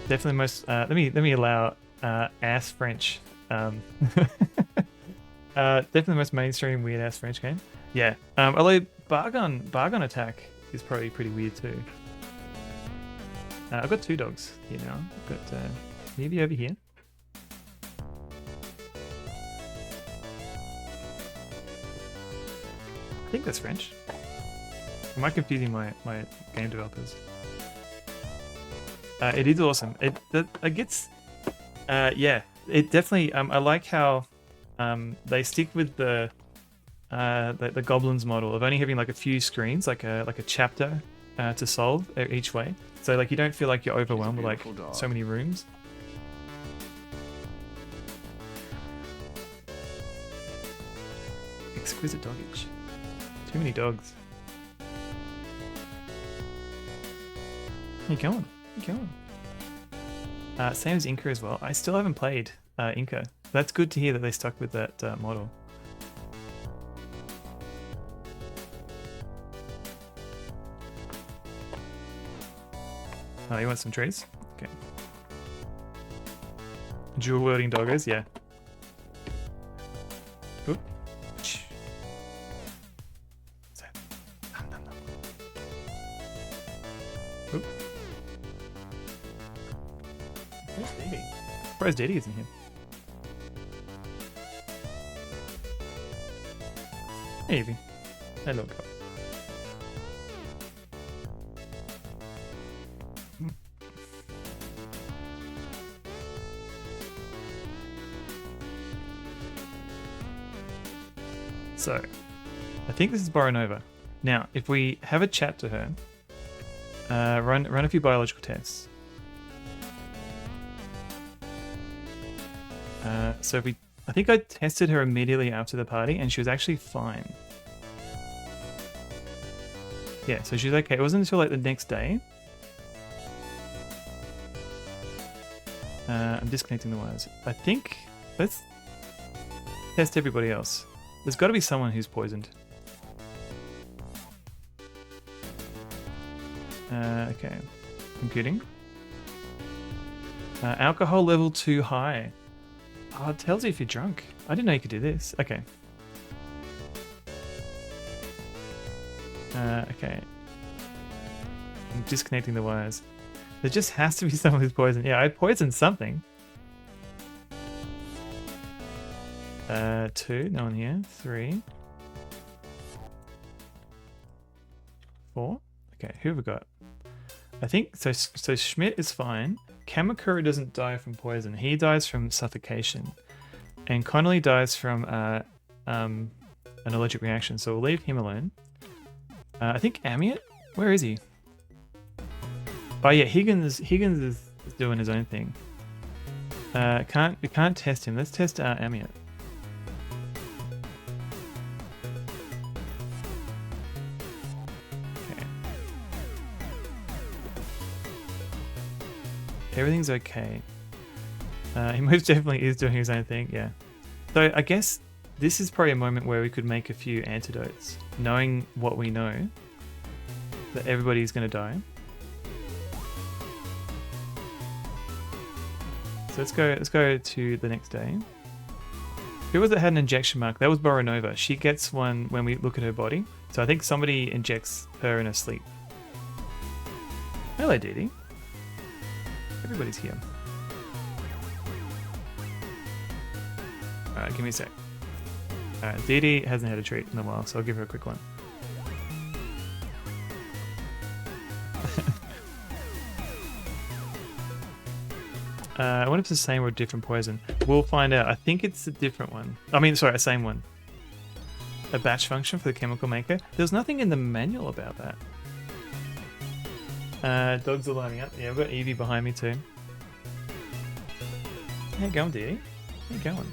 Definitely most. Let me allow ass French. Definitely the most mainstream weird ass French game. Yeah. Although Bargon Attack is probably pretty weird too. I've got 2 dogs here now. I've got maybe over here. I think that's French. Am I confusing my game developers? It is awesome. It gets, yeah. It definitely. I like how they stick with the goblins model of only having like a few screens, like a chapter to solve each way. So like you don't feel like you're overwhelmed with like so many rooms. Exquisite doggage. Too many dogs. How you going? How you going? Same as Inca as well. I still haven't played Inca. That's good to hear that they stuck with that model. Oh, you want some trees? Okay. Dual wielding doggos, yeah. Oop. Oop. Where's Didi? Surprised Didi isn't here. Hey, Evie. Hello, girl. So, I think this is Boronova. Now, if we have a chat to her, run a few biological tests. So if we, I think I tested her immediately after the party, and she was actually fine. Yeah, so she's okay. It wasn't until like the next day. I'm disconnecting the wires. I think let's test everybody else. There's got to be someone who's poisoned. Okay. Computing. Alcohol level too high. Oh, it tells you if you're drunk. I didn't know you could do this. Okay. Okay. I'm disconnecting the wires. There just has to be someone who's poisoned. Yeah, I poisoned something. 2, no one here. 3. 4. Okay, who have we got? I think so. So Schmidt is fine. Kamakura doesn't die from poison. He dies from suffocation, and Connolly dies from an allergic reaction. So we'll leave him alone. I think Amiot. Where is he? Oh yeah, Higgins is doing his own thing. We can't test him. Let's test Amiot. Okay. Everything's okay. He most definitely is doing his own thing. Yeah. So I guess this is probably a moment where we could make a few antidotes, knowing what we know, that everybody's going to die. So let's go to the next day. Who was it had an injection mark? That was Boronova. She gets one when we look at her body. So I think somebody injects her in her sleep. Hello, Didi. Everybody's here. Alright, give me a sec. Alright, Didi hasn't had a treat in a while, so I'll give her a quick one. I wonder if it's the same or a different poison. We'll find out. I think it's a different one. I mean, sorry, a same one. A batch function for the chemical maker. There's nothing in the manual about that. Dogs are lining up. Yeah, I've got Evie behind me too. How you going, Dee? How you going?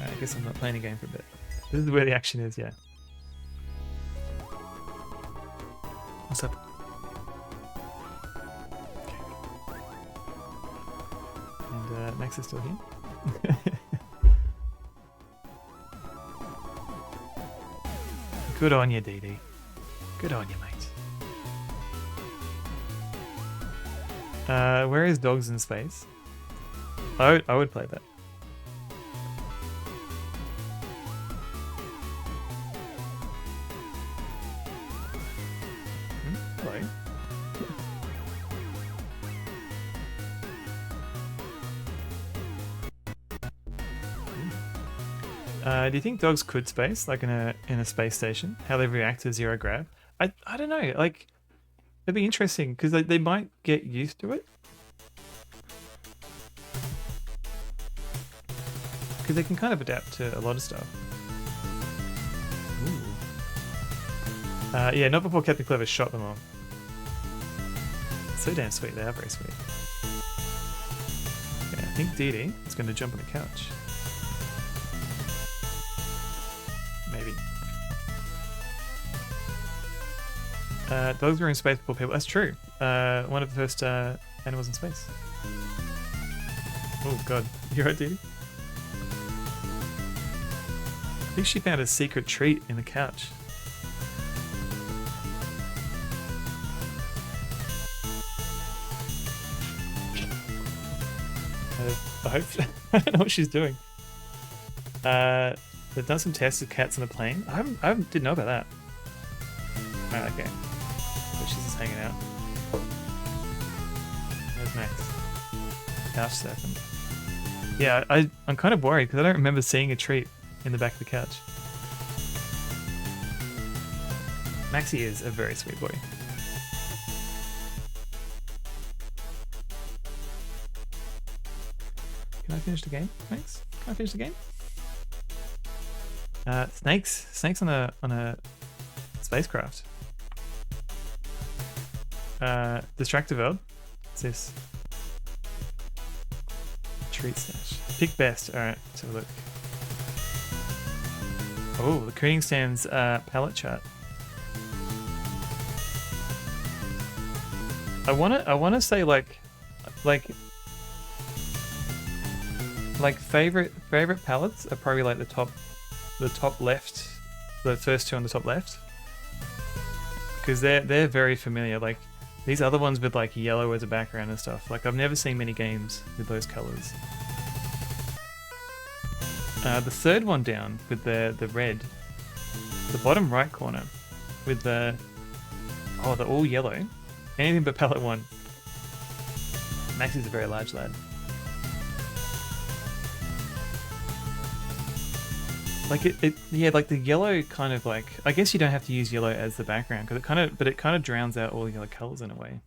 I guess I'm not playing a game for a bit. This is where the action is, yeah. What's up? Okay. And Max is still here. Good on you, Dee Dee. Good on you, mate. Where is Dogs in Space? I would play that. Do you think dogs could space, like in a space station? How they react to zero grav? I don't know. Like, it'd be interesting because they might get used to it. Because they can kind of adapt to a lot of stuff. Ooh. Yeah, not before Captain Clever shot them all. So damn sweet. They are very sweet. Okay, I think Dee Dee is going to jump on the couch. Maybe. Dogs were in space before people. That's true. One of the first animals in space. Oh god, you're right, Dee Dee? I think she found a secret treat in the couch. I hope I don't know what she's doing. They've done some tests with cats on a plane. I didn't know about that. Oh, okay. So she's just hanging out. There's Max. Couch surfing. Yeah, I'm kind of worried because I don't remember seeing a treat in the back of the couch. Maxie is a very sweet boy. Can I finish the game, Max? Can I finish the game? Snakes on a spacecraft. Distractive verb. What's this? Treat stash. Pick best. Alright, let's have a look. Oh, the Kooning Stand's palette chart. I wanna say like favorite palettes are probably like the top left, the first two on the top left, because they're very familiar. Like these other ones with like yellow as a background and stuff. Like I've never seen many games with those colors. The third one down with the red. The bottom right corner with the they're all yellow. Anything but palette 1. Max is a very large lad. Like like the yellow kind of like, I guess you don't have to use yellow as the background because it kind of drowns out all the other colors in a way.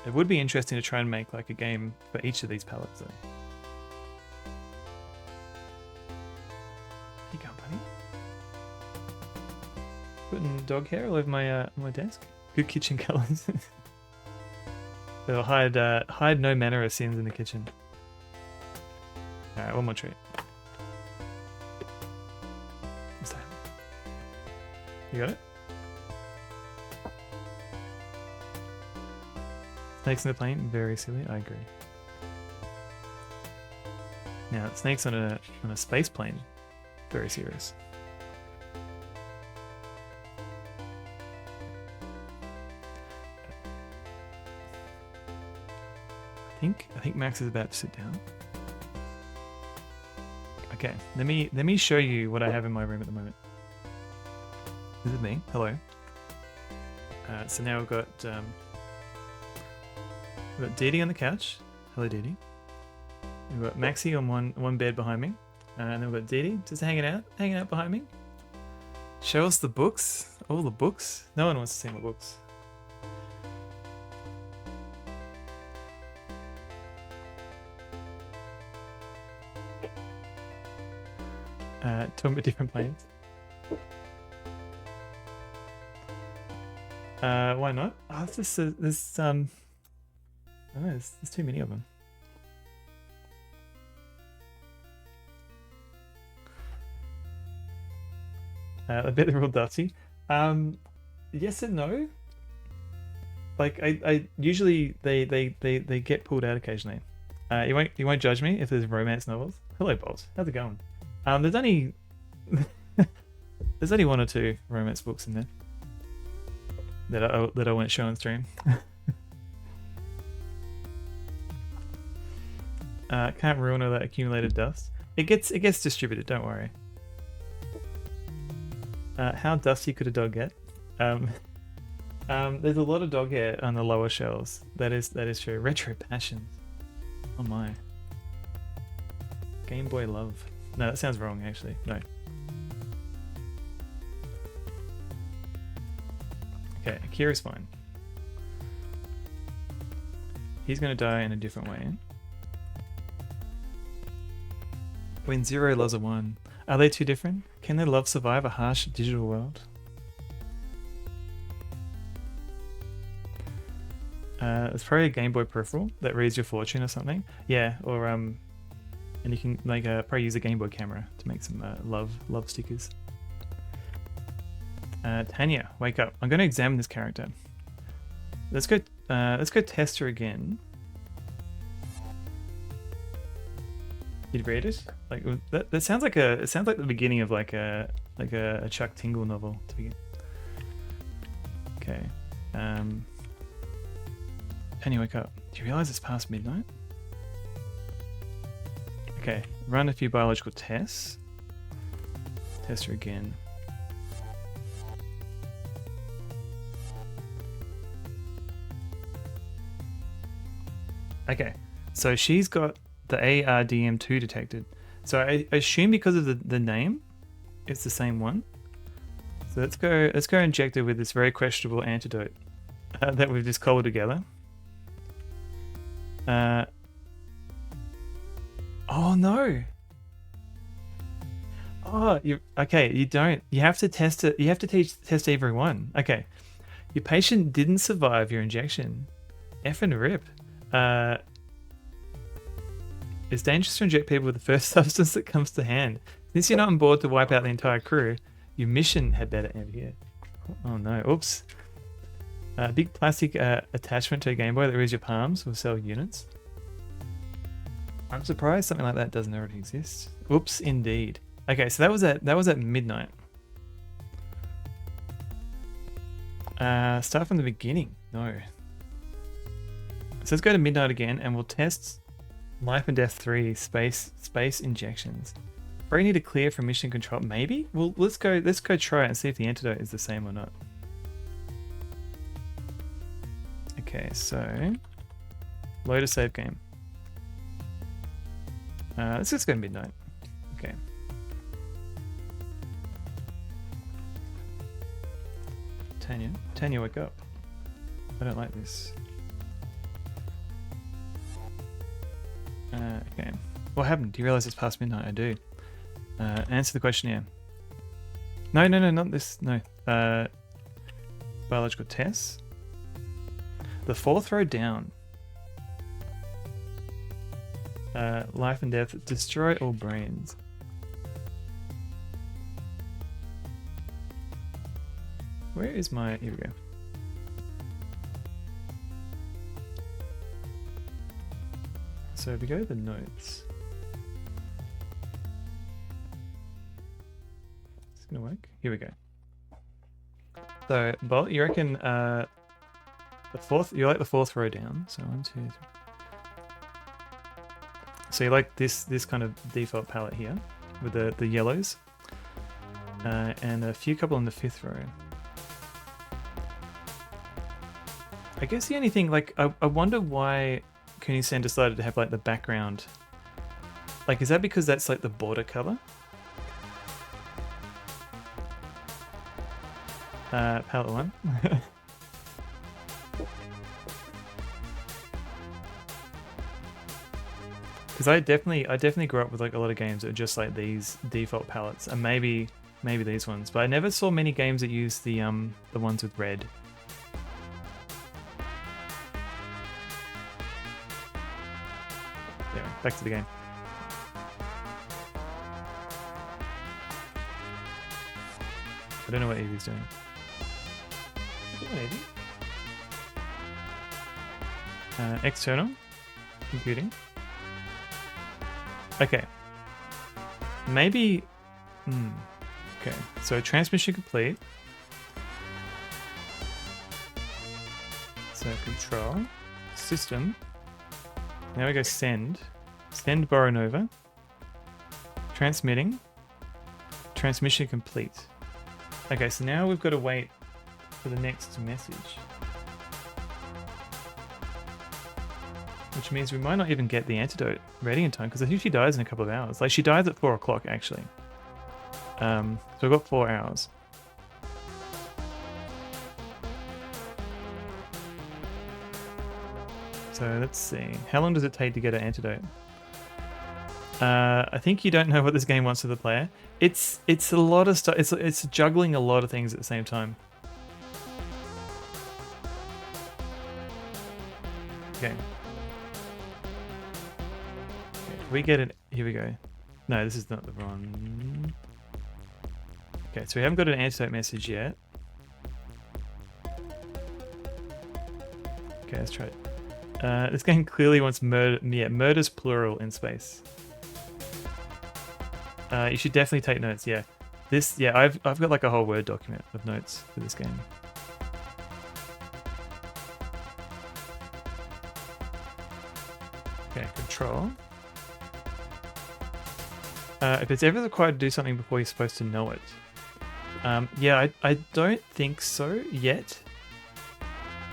It would be interesting to try and make like a game for each of these palettes though. Hey, company. Putting dog hair all over my my desk. Good kitchen colors. They'll hide no manner of sins in the kitchen. Alright, one more treat. What's that? You got it? Snakes in the plane? Very silly, I agree. Now, snakes on a space plane? Very serious. I think Max is about to sit down. Okay, let me show you what I have in my room at the moment. This is me. Hello. So now we've got Dee Dee on the couch. Hello, Dee Dee. We've got Maxie on one bed behind me, and then we've got Dee Dee just hanging out behind me. Show us the books. All the books. No one wants to see my books. Talking about different planes. Why not? Oh, it's just there's I don't know, there's too many of them. I bet they're all dusty. Yes and no. Like I usually they get pulled out occasionally. You won't judge me if there's romance novels. Hello, Bolt. How's it going? There's only there's only 1 or 2 romance books in there that I won't show on stream. Can't ruin all that accumulated dust. It gets distributed. Don't worry. How dusty could a dog get? There's a lot of dog hair on the lower shelves. That is true. Retro passions. Oh my. Game Boy love. No, that sounds wrong actually. No. Okay, Akira's fine. He's gonna die in a different way. When 0 loves a 1. Are they too different? Can their love survive a harsh digital world? It's probably a Game Boy peripheral that reads your fortune or something. Yeah, or and you can like probably use a Game Boy camera to make some love stickers. Tanya, wake up! I'm going to examine this character. Let's go test her again. You'd read it? Like that sounds like it sounds like the beginning of like a Chuck Tingle novel to begin. Okay. Tanya, wake up. Do you realize it's past midnight? Okay, run a few biological tests. Test her again. Okay, so she's got the ARDM2 detected. So I assume because of the name, it's the same one. So let's go inject her with this very questionable antidote that we've just cobbled together. Oh no! Oh, okay. You don't. You have to test it. You have to test every one. Okay, your patient didn't survive your injection. F and rip. It's dangerous to inject people with the first substance that comes to hand. Since you're not on board to wipe out the entire crew, your mission had better end here. Oh no! Oops. Big plastic attachment to a Game Boy that reads your palms will sell units. I'm surprised something like that doesn't already exist. Oops, indeed. Okay, so that was at midnight. Start from the beginning. No. So let's go to midnight again, and we'll test Life and Death 3 space injections. Probably need to clear from mission control. Maybe? Well, let's go try it and see if the antidote is the same or not. Okay, so load a save game. Let's just go midnight. Okay. Tanya, wake up. I don't like this. Okay. What happened? Do you realize it's past midnight? I do. Answer the questionnaire. No, not this. No. Biological tests. The fourth row down. Life and death. Destroy all brains. Where is my... Here we go. So if we go to the notes... It's gonna work. Here we go. So, Bolt, you reckon the fourth... You like the fourth row down. So 1, 2, 3... So you like this kind of default palette here with the yellows. And a few couple in the fifth row. I guess the only thing, like, I wonder why Kuni-san decided to have, like, the background. Like, is that because that's, like, the border color? Palette 1. Because I definitely grew up with, like, a lot of games that are just, like, these default palettes. And maybe these ones. But I never saw many games that use the ones with red. Back to the game. I don't know what Evie's doing. Maybe. External. Computing. Okay. Maybe... Okay, so transmission complete. So control. System. Now we go send. Send Boronova. Transmitting. Transmission complete. Okay, so now we've got to wait for the next message. Which means we might not even get the antidote ready in time, because I think she dies in a couple of hours. Like, she dies at 4 o'clock, actually. So we've got 4 hours. So let's see. How long does it take to get an antidote? I think you don't know what this game wants of the player. It's a lot of stuff. It's juggling a lot of things at the same time. Okay. We get it. Here we go. No, this is not the wrong. Okay, so we haven't got an antidote message yet. Okay, let's try it. This game clearly wants murder. Yeah, murders plural in space. You should definitely take notes. Yeah, this. Yeah, I've got like a whole Word document of notes for this game. Okay, control. If it's ever required to do something before you're supposed to know it. Yeah, I don't think so yet.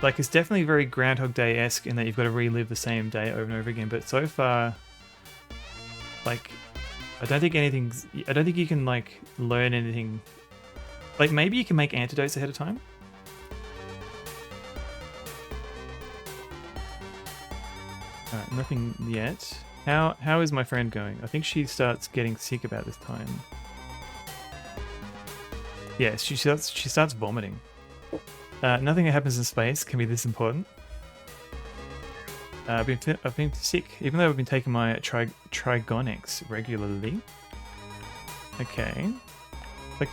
Like, it's definitely very Groundhog Day-esque in that you've got to relive the same day over and over again, but so far, like, I don't think you can, like, learn anything. Like, maybe you can make antidotes ahead of time? Alright, nothing yet. How is my friend going? I think she starts getting sick about this time. Yeah, she starts vomiting. Nothing that happens in space can be this important. I've been sick, even though I've been taking my Trigonics regularly. Okay. Like,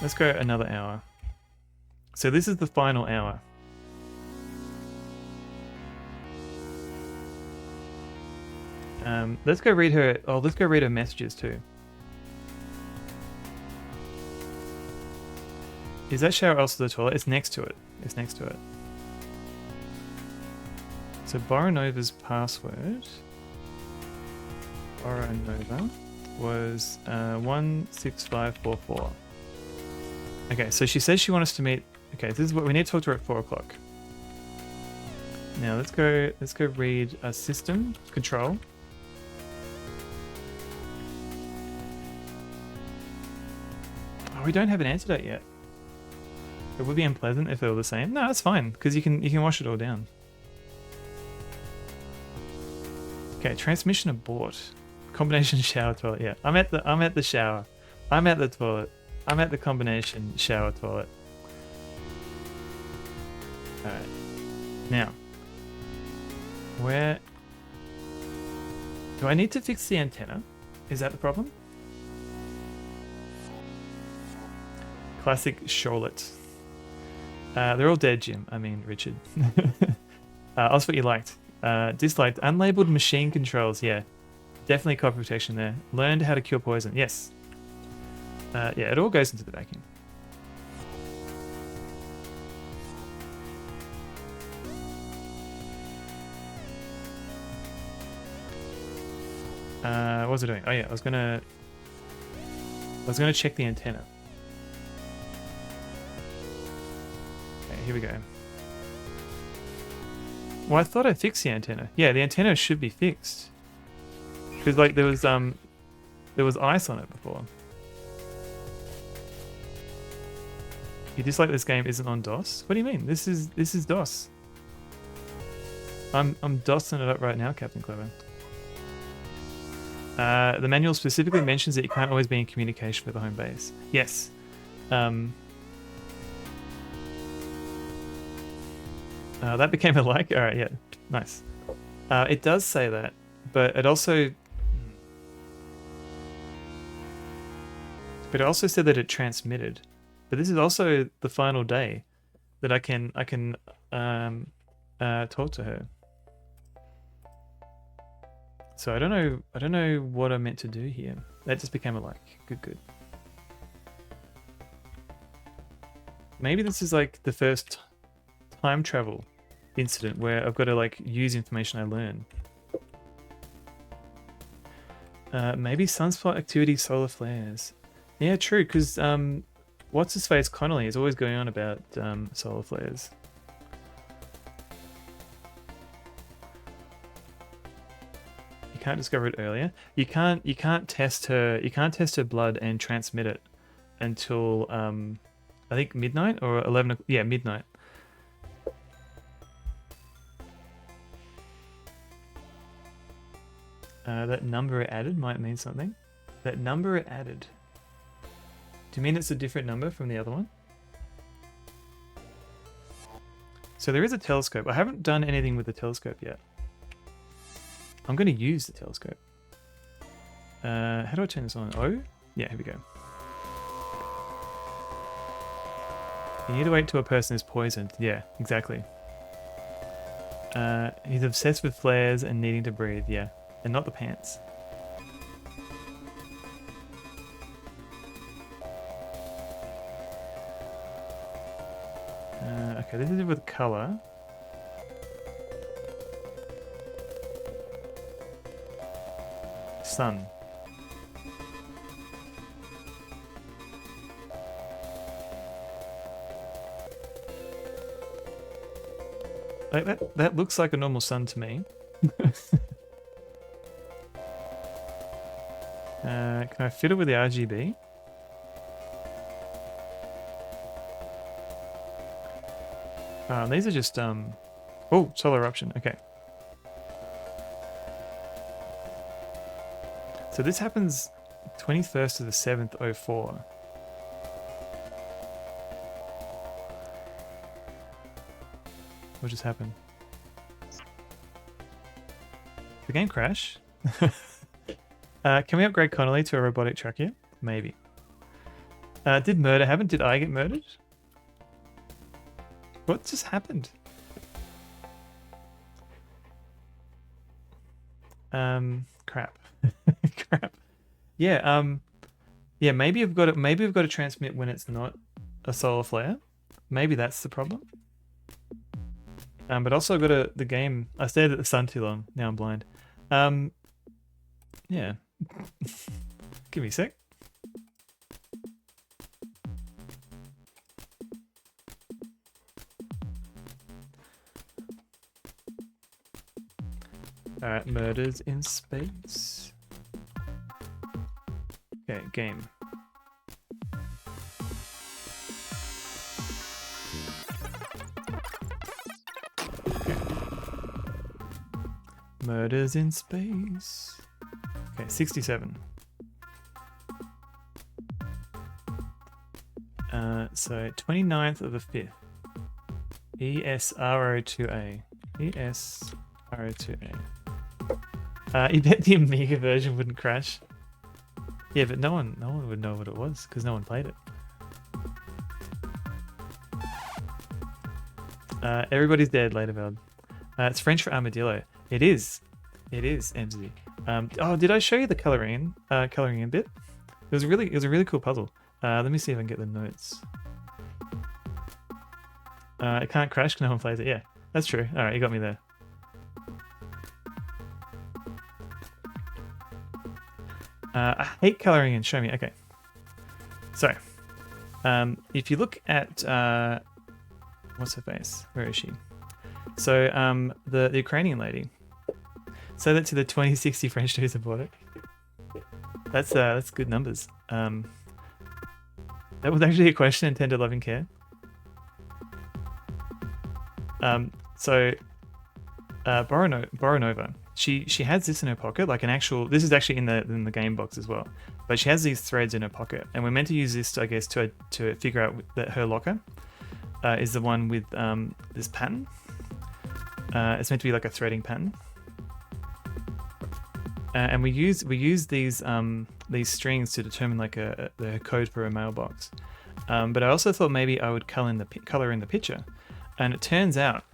let's go another hour. So this is the final hour. Let's go read her. Oh, let's go read her messages too. Is that shower also the toilet? It's next to it. It's next to it. So Borronova's password, Borronova, was 16544. Okay, so she says she wants us to meet. Okay, this is what we need to talk to her at 4 o'clock. Now let's go read a system control. Oh, we don't have an antidote yet. It would be unpleasant if they were the same. No, that's fine because you can wash it all down. Okay, transmission abort. Combination shower toilet. Yeah, I'm at the shower. I'm at the toilet. I'm at the combination shower toilet. All right. Now, where do I need to fix the antenna? Is that the problem? Classic Charlotte. They're all dead, Jim. I mean, Richard. Ask what you liked. Disliked. Unlabeled machine controls. Yeah. Definitely copy protection there. Learned how to cure poison. Yes. Yeah, it all goes into the vacuum. What was I doing? Oh yeah, I was gonna check the antenna. Okay, here we go. Well, I thought I fixed the antenna. Yeah, the antenna should be fixed. Because like there was ice on it before. You dislike this game isn't on DOS? What do you mean? This is DOS. I'm DOSing it up right now, Captain Clever. The manual specifically mentions that you can't always be in communication with the home base. Yes. That became a like. All right, yeah, nice. It does say that, but it also said that it transmitted. But this is also the final day that I can talk to her. So I don't know what I'm meant to do here. That just became a like. Good. Maybe this is like the first time travel incident where I've got to like use information I learn. Maybe sunspot activity, solar flares. Yeah, true. Because what's his face Connolly is always going on about solar flares. You can't discover it earlier. You can't test her. You can't test her blood and transmit it until I think midnight or 11. Yeah, midnight. That number it added might mean something. That number it added. Do you mean it's a different number from the other one? So there is a telescope. I haven't done anything with the telescope yet. I'm going to use the telescope. How do I turn this on? Oh? Yeah, here we go. You need to wait till a person is poisoned. Yeah, exactly. He's obsessed with flares and needing to breathe. Yeah, and not the pants. Okay, this is with color. Sun. Like that looks like a normal sun to me. Can I fit it with the RGB? These are just oh, solar eruption. Okay. So this happens 21st of the 7th, 04. What just happened? The game crash? Can we upgrade Connolly to a robotic truck here? Maybe. Did murder happen? Did I get murdered? What just happened? Crap. Crap. Yeah, yeah, maybe we've got to transmit when it's not a solar flare. Maybe that's the problem. But also I got the game. I stared at the sun too long. Now I'm blind. Yeah. Give me a sec. Alright, murders in space. Okay, game. Okay. Murders in space. Okay, 67. So 29th of the 5th. ESRO2A. ESRO2A. You bet the Amiga version wouldn't crash. Yeah, but no one would know what it was because no one played it. Everybody's dead, later, Veld. It's French for armadillo. It is, MZ. Oh, did I show you the coloring in bit? It was a really cool puzzle. Let me see if I can get the notes. It can't crash because no one plays it. Yeah, that's true. All right, you got me there. I hate coloring in. Show me. Okay. So, if you look at what's her face? Where is she? So, the Ukrainian lady. Say that to the 2060 French dudes that bought it. That's good numbers. That was actually a question intended loving care. Boronova, she has this in her pocket, like an actual. This is actually in the game box as well, but she has these threads in her pocket, and we're meant to use this, I guess, to figure out that her locker is the one with this pattern. It's meant to be like a threading pattern, and we use these strings to determine like the code for a mailbox. But I also thought maybe I would color in the picture. And it turns out,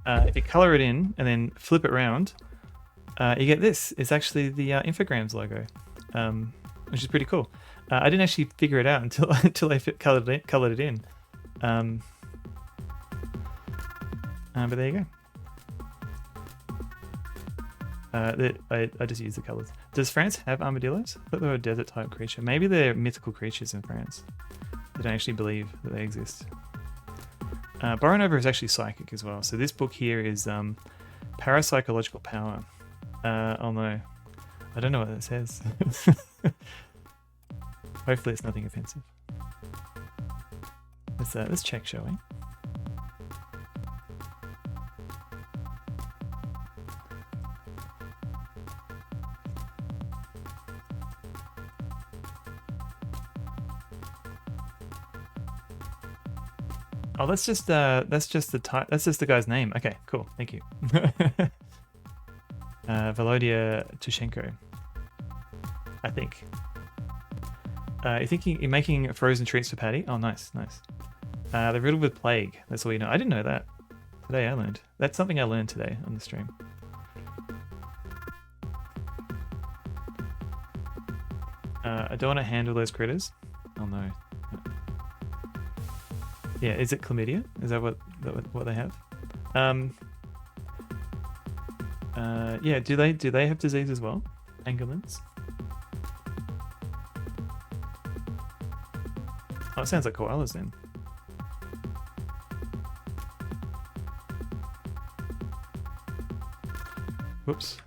if you color it in and then flip it around, you get this. It's actually the Infogrames logo, which is pretty cool. I didn't actually figure it out until I colored it in. But there you go. I just use the colors. Does France have armadillos? I thought they were a desert type creature. Maybe they're mythical creatures in France. They don't actually believe that they exist. Boronova is actually psychic as well. So this book here is Parapsychological Power. Oh no, I don't know what that says. Hopefully it's nothing offensive. Let's check, shall we? Oh, that's just the guy's name. Okay, cool. Thank you. Volodya Tushenko, I think. You're making frozen treats for Patty? Oh, nice. They're riddled with plague. That's all you know. I didn't know that. Today I learned. That's something I learned today on the stream. I don't want to handle those critters. Oh no. Yeah, is it chlamydia? Is that what they have? Yeah, do they have disease as well? Pangolins? Oh, it sounds like koalas then. Whoops.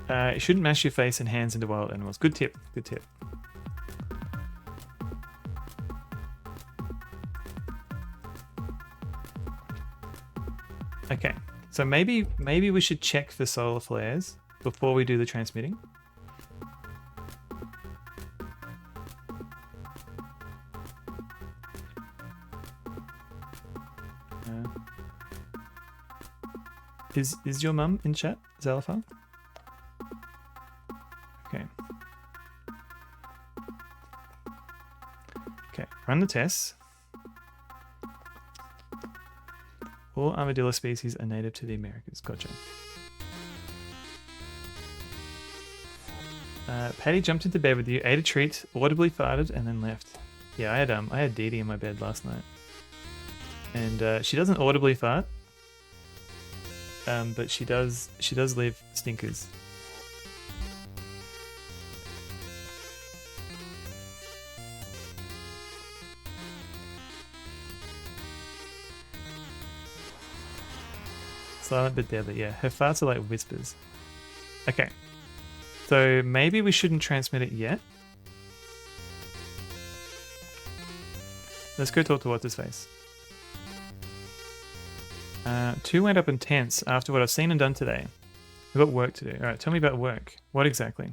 You shouldn't mash your face and hands into wild animals. Good tip. Okay, so maybe we should check for solar flares before we do the transmitting. Is your mum in chat, Zalafar? Okay, run the tests. All armadillo species are native to the Americas. Gotcha. Patty jumped into bed with you, ate a treat, audibly farted, and then left. Yeah, I had Dee Dee in my bed last night. And she doesn't audibly fart. But she does leave stinkers. Silent but deadly, yeah. Her farts are like whispers. Okay. So maybe we shouldn't transmit it yet. Let's go talk to what's-his-face. 2 went up in tense after what I've seen and done today. I've got work to do. Alright, tell me about work. What exactly?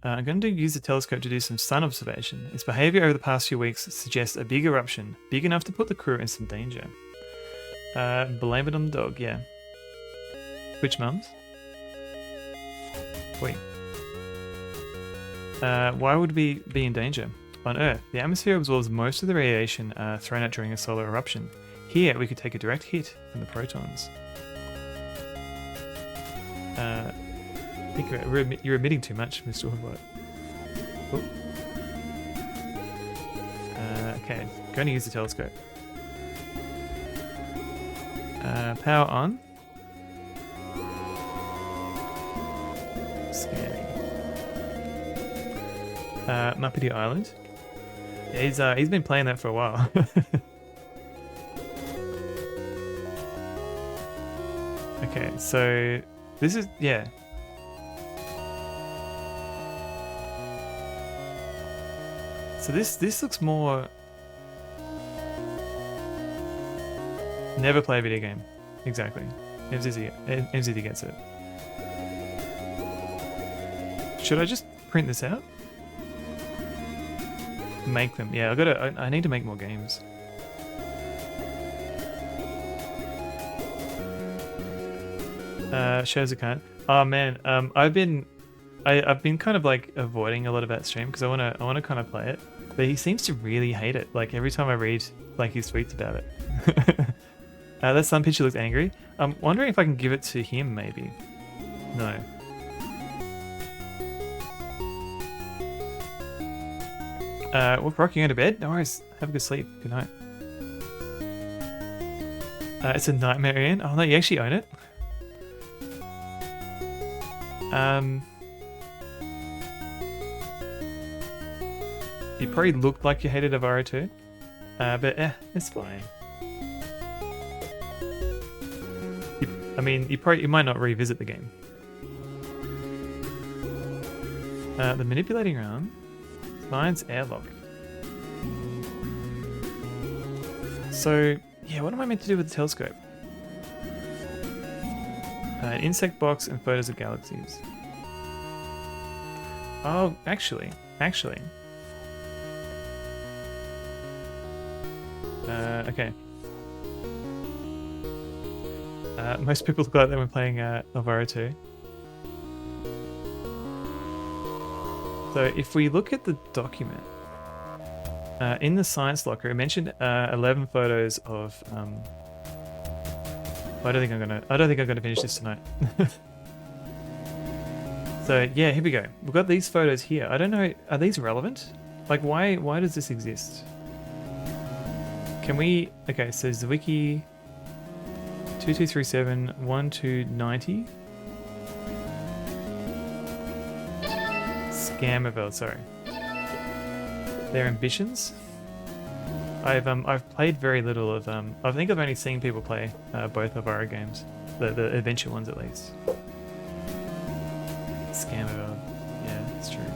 I'm going to use the telescope to do some sun observation. Its behavior over the past few weeks suggests a big eruption, big enough to put the crew in some danger. Blame it on the dog, yeah. Which mums? Wait. Why would we be in danger? On Earth, the atmosphere absorbs most of the radiation thrown out during a solar eruption. Here, we could take a direct hit from the protons. Think about it. You're emitting too much, Mr. Woodward. Okay, going to use the telescope. Power on. Scanning. Muppety Island. Yeah, he's been playing that for a while. Okay, so this is, yeah. So this looks more. Never play a video game. Exactly. MZD gets it. Should I just print this out? Make them. Yeah, I need to make more games. Shows a cunt. Oh man, I've been kind of like avoiding a lot of that stream because I wanna kind of play it, but he seems to really hate it. Like every time I read like his tweets about it. That sun picture looks angry. I'm wondering if I can give it to him maybe. No. Well, Brock, you going to bed? No worries. Have a good sleep. Good night. It's a nightmare, Ian. Oh no, you actually own it. You probably looked like you hated Avaro too, but it's fine. You might not revisit the game. The manipulating arm finds airlock. So yeah, what am I meant to do with the telescope? Insect box and photos of galaxies. Oh, actually. Okay. Most people look like they were playing Avaro 2. So if we look at the document, in the science locker, it mentioned 11 photos of. I don't think I'm gonna finish this tonight. So yeah, here we go. We've got these photos here. I don't know. Are these relevant? Like, why does this exist? Can we? Okay, so Zwicki 2237 1290. Scammerville, sorry. Their ambitions. I've played very little of I think I've only seen people play both of our games, the adventure ones at least. Scammerville, yeah, it's true.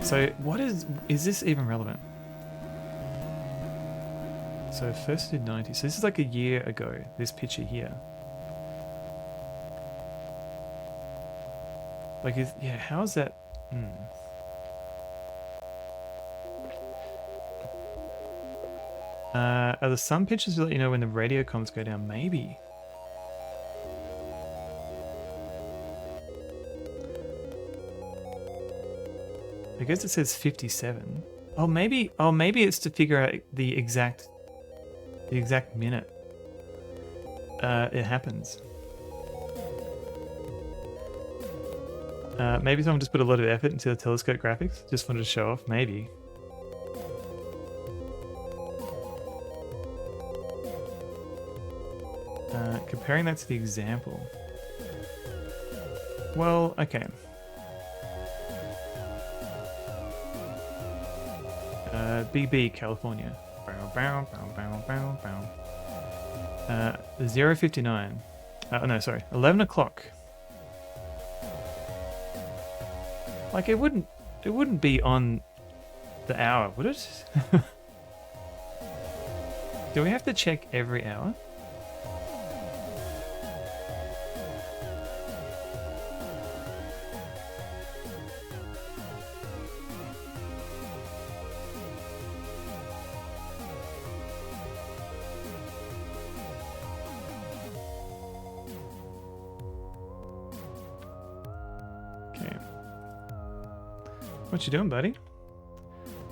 So what is this even relevant? So first did 90. So this is like a year ago. This picture here. Like, how is that? Are there some pictures that let you know when the radio comms go down? Maybe. I guess it says 57. Oh, maybe it's to figure out the exact minute it happens. Maybe someone just put a lot of effort into the telescope graphics. Just wanted to show off, maybe. Comparing that to the example. Well, okay. BB, California. 0:59. No, sorry, 11 o'clock. Like it wouldn't be on the hour, would it? Do we have to check every hour? What you doing, buddy?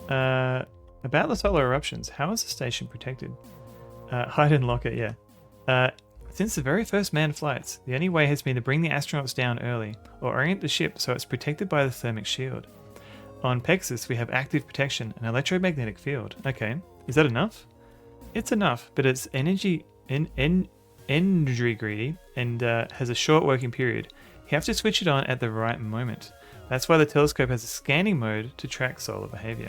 About the solar eruptions, how is the station protected? Hide and lock it, yeah. Since the very first manned flights, the only way has been to bring the astronauts down early, or orient the ship so it's protected by the thermic shield. On Pegasus, we have active protection, an electromagnetic field. Okay, is that enough? It's enough, but it's energy greedy and has a short working period. You have to switch it on at the right moment. That's why the telescope has a scanning mode to track solar behavior.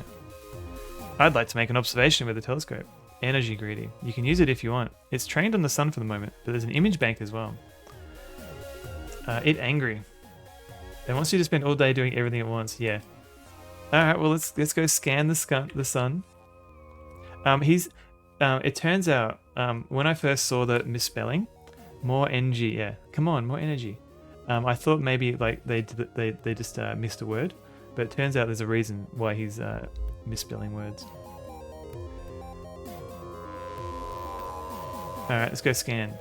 I'd like to make an observation with the telescope. Energy greedy. You can use it if you want. It's trained on the sun for the moment, but there's an image bank as well. It angry. It wants you to spend all day doing everything at once. Yeah. All right. Well, let's go scan the sun. It turns out when I first saw the misspelling, more energy. Yeah. Come on, more energy. I thought maybe like they just missed a word, but it turns out there's a reason why he's misspelling words. Alright, let's go scan.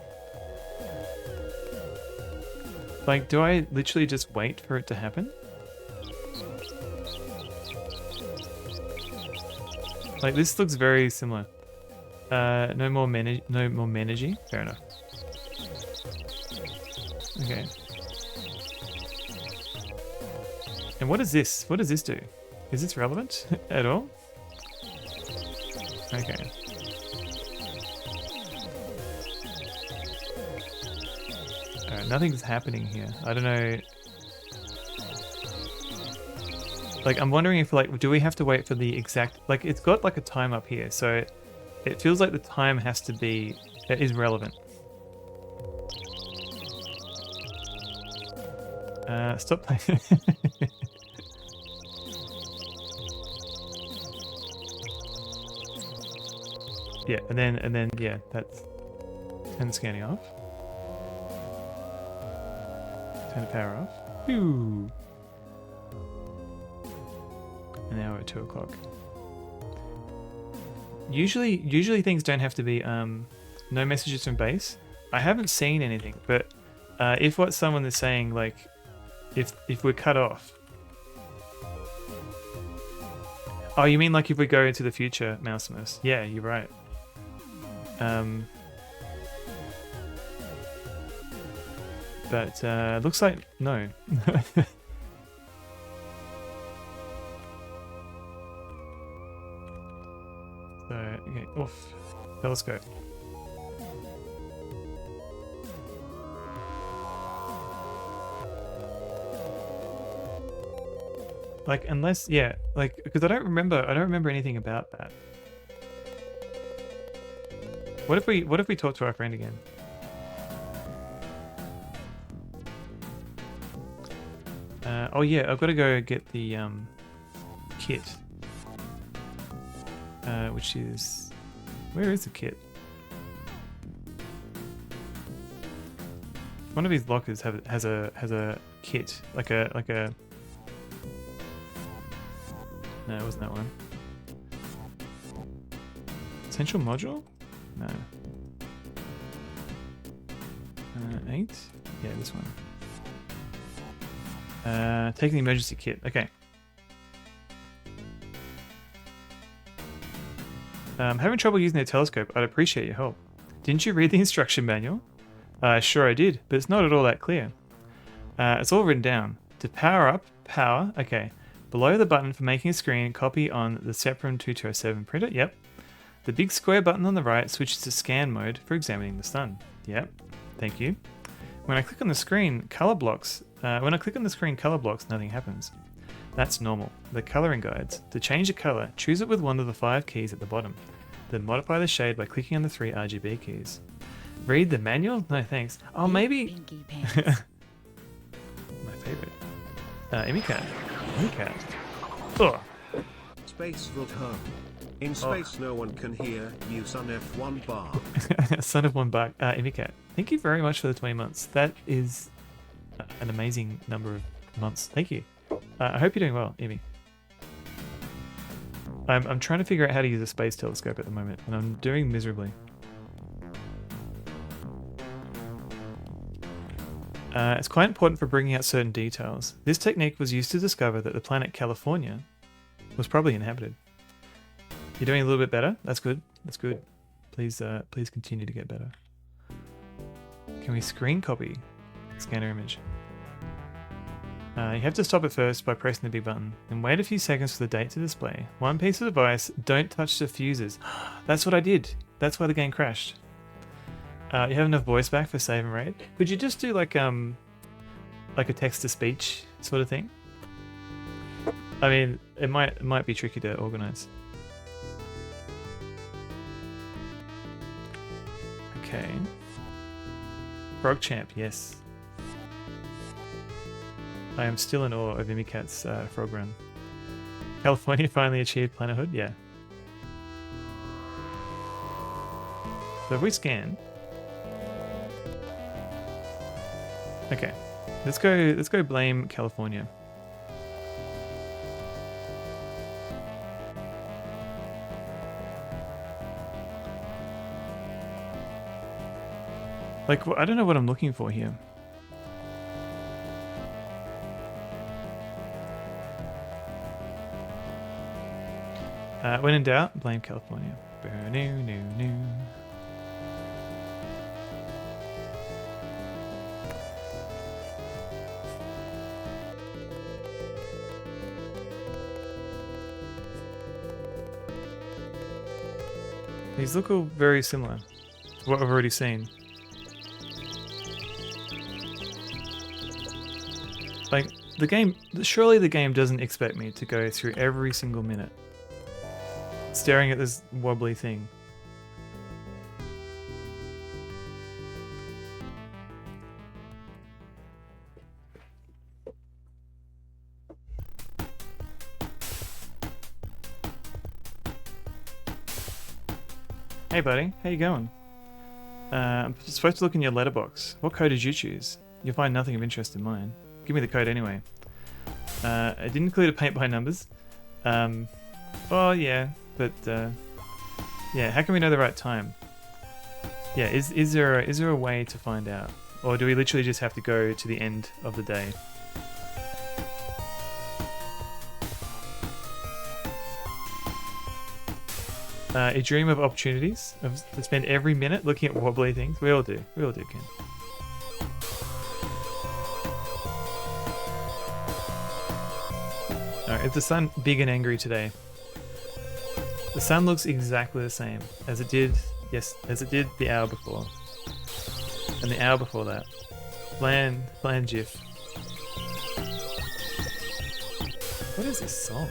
Like, do I literally just wait for it to happen? Like, this looks very similar. No more energy. Fair enough. Okay. And what is this? What does this do? Is this relevant at all? Okay. Alright, nothing's happening here. I don't know. Like, I'm wondering if, like, do we have to wait for the exact... Like, it's got, like, a time up here, so it feels like the time has to be... It is relevant. Stop playing. Yeah, and then yeah, that's turn the scanning off. Turn the power off. Ooh. And now we're at 2 o'clock. Usually things don't have to be no messages from base. I haven't seen anything, but if what someone is saying, like if we're cut off. Oh, you mean like if we go into the future, Mousimus? Yeah, you're right. But looks like no. So okay, off telescope. Like unless yeah, like because I don't remember anything about that. What if we talk to our friend again? Oh yeah, I've got to go get the kit. Which is where is the kit? One of these lockers has a kit, like a no, it wasn't that one. Essential module? No. 8? Yeah, this one. Taking the emergency kit. Okay. Having trouble using the telescope. I'd appreciate your help. Didn't you read the instruction manual? Sure I did, but it's not at all that clear. It's all written down. To power up, power. Okay. Below the button for making a screen, copy on the Seprum 2207 printer. Yep. The big square button on the right switches to scan mode for examining the sun. Yep. Thank you. When I click on the screen, color blocks. Nothing happens. That's normal. The coloring guides. To change a color, choose it with one of the 5 keys at the bottom. Then modify the shade by clicking on the 3 RGB keys. Read the manual? No thanks. Oh, maybe. Pinky pants. My favorite. Imicat. Imicat. Oh. Space Vote home. In space no one can hear you son F1 bar. Son of one buck. Imicat. Thank you very much for the 20 months. That is an amazing number of months. Thank you. I hope you're doing well, Imi. I'm trying to figure out how to use a space telescope at the moment, and I'm doing miserably. It's quite important for bringing out certain details. This technique was used to discover that the planet California was probably inhabited. You're doing a little bit better. That's good. That's good. Please continue to get better. Can we screen copy scanner image? You have to stop it first by pressing the big button, and wait a few seconds for the date to display. One piece of advice: don't touch the fuses. That's what I did. That's why the game crashed. You have enough voice back for save and raid. Could you just do like a text to speech sort of thing? I mean, it might be tricky to organize. Okay. Frog Champ, yes. I am still in awe of Imicat's frog run. California finally achieved planethood? Yeah. So if we scan... Okay. Let's go blame California. Like, I don't know what I'm looking for here. When in doubt, blame California. These look all very similar to what I've already seen. Like, the game, surely the game doesn't expect me to go through every single minute staring at this wobbly thing. Hey buddy, how you going? I'm supposed to look in your letterbox. What code did you choose? You'll find nothing of interest in mine. Give me the code anyway. I didn't include a paint by numbers. Well, yeah, but yeah. How can we know the right time? Yeah, is there a way to find out, or do we literally just have to go to the end of the day? A dream of opportunities, to spend every minute looking at wobbly things. We all do. We all do, Ken. Alright, is the sun big and angry today? The sun looks exactly the same as it did, yes, as it did the hour before. And the hour before that. Bland GIF. What is this song?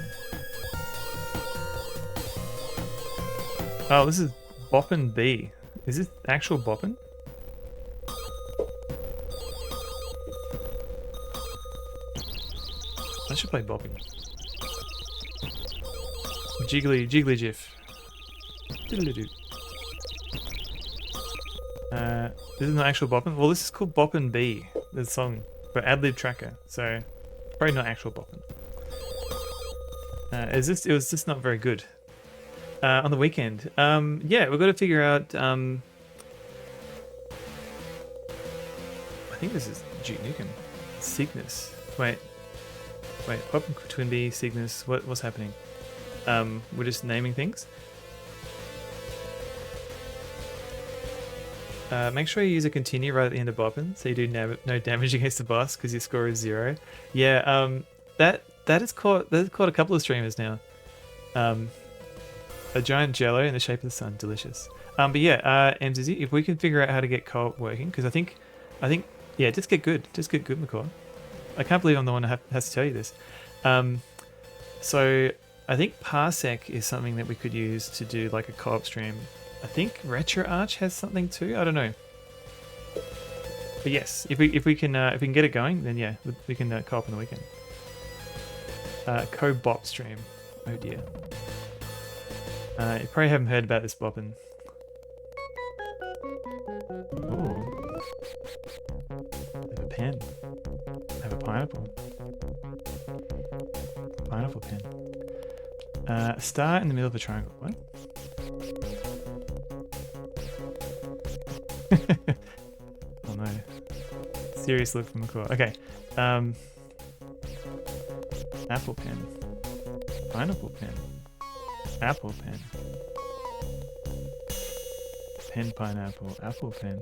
Oh, this is Boppin' B. Is this actual Boppin'? I should play Boppin'. Jiggly GIF. Diddle-doo. This is not actual Boppin'. Well, this is called Boppin' B, the song, for Adlib Tracker. So, probably not actual Boppin'. It was just not very good. On the weekend. Yeah, we've got to figure out, I think this is Duke Nukem. Cygnus. Wait, Boppin' Twin B, Cygnus, what's happening? We're just naming things. Make sure you use a continue right at the end of Boppin', so you do no damage against the boss because your score is 0. Yeah, that has caught a couple of streamers now. A giant jello in the shape of the sun, delicious. But yeah, MZZ, if we can figure out how to get co-op working, because I think, yeah, just get good, McCall. I can't believe I'm the one that has to tell you this. So I think Parsec is something that we could use to do like a co-op stream. I think RetroArch has something too. I don't know. But yes, if we can get it going, then yeah, we can co-op on the weekend. Co-bop stream. Oh dear. You probably haven't heard about this bopping. Ooh. I have a pen. I have a pineapple. Pineapple pen. A star in the middle of a triangle. What? Oh no. Serious look from the core. Okay. Apple pen. Pineapple pen. Apple pen. Pen, pineapple, apple pen.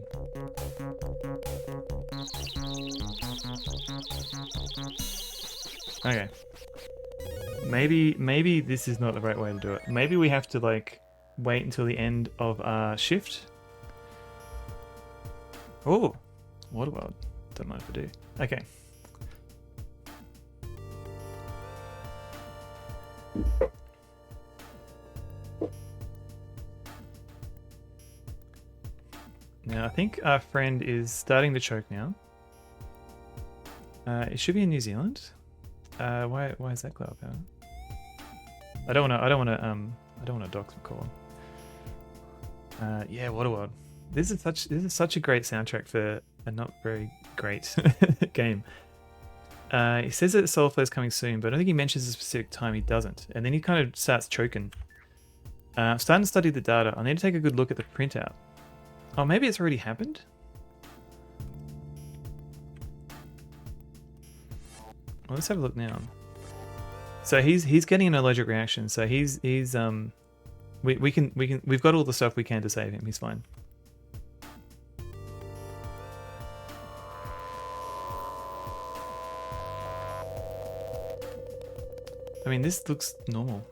Okay. Maybe this is not the right way to do it. Maybe we have to like wait until the end of our shift. Oh, Waterworld. Don't mind if I do. Okay. Now I think our friend is starting to choke now. It should be in New Zealand. Why is that cloud power? I don't want to dox McCall. Yeah, Waterworld. This is such a great soundtrack for a not very great game. He says that Solarflare is coming soon, but I don't think he mentions a specific time. He doesn't, and then he kind of starts choking. I'm starting to study the data. I need to take a good look at the printout. Oh, maybe it's already happened. Well, let's have a look now. So he's getting an allergic reaction. So we've got all the stuff we can to save him. He's fine. I mean, this looks normal.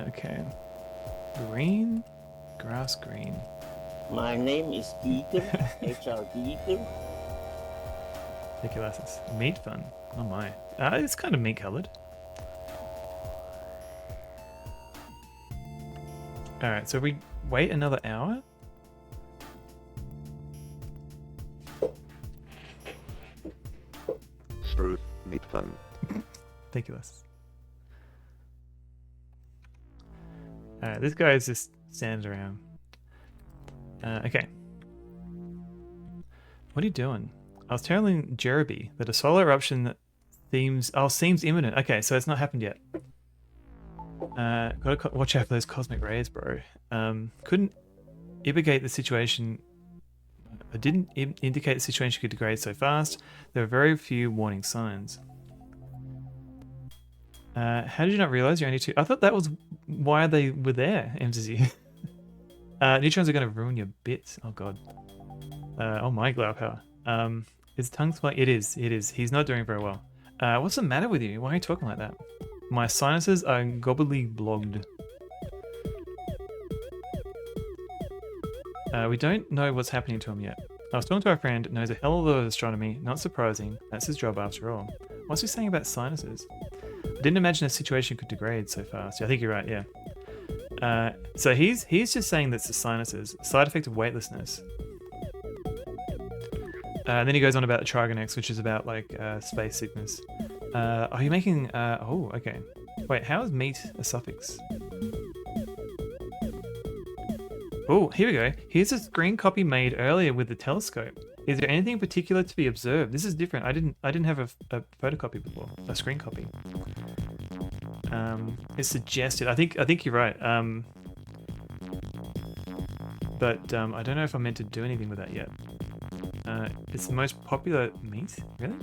Okay. Green? Grass green. My name is Deacon, HR Deacon. Take your glasses. Meat fun. Oh my. It's kind of meat colored. Alright, so we wait another hour? Spruce, meat fun. Thank you, Les. Alright, this guy is just standing around. Okay. What are you doing? I was telling Jeremy that a solar eruption seems imminent. Okay, so it's not happened yet. Gotta watch out for those cosmic rays, bro. Couldn't indicate the situation. I didn't indicate the situation could degrade so fast. There are very few warning signs. How did you not realize you're only two? I thought that was why they were there, MZZ. Neutrons are going to ruin your bits. Oh god. Oh my glow power. Is tongue swelling? It is. He's not doing very well. What's the matter with you? Why are you talking like that? My sinuses are gobbly blogged. We don't know what's happening to him yet. I was talking to our friend, knows a hell of a lot of astronomy. Not surprising. That's his job after all. What's he saying about sinuses? I didn't imagine a situation could degrade so fast. Yeah, I think you're right, yeah. So he's just saying that's the sinuses. Side effect of weightlessness. Then he goes on about the Trigonex, which is about like space sickness. Are you making... oh, okay. Wait, how is meat a suffix? Oh, here we go. Here's a screen copy made earlier with the telescope. Is there anything particular to be observed? This is different. I didn't have a photocopy before. A screen copy. It's suggested. I think you're right. But I don't know if I'm meant to do anything with that yet. It's the most popular meat. Really?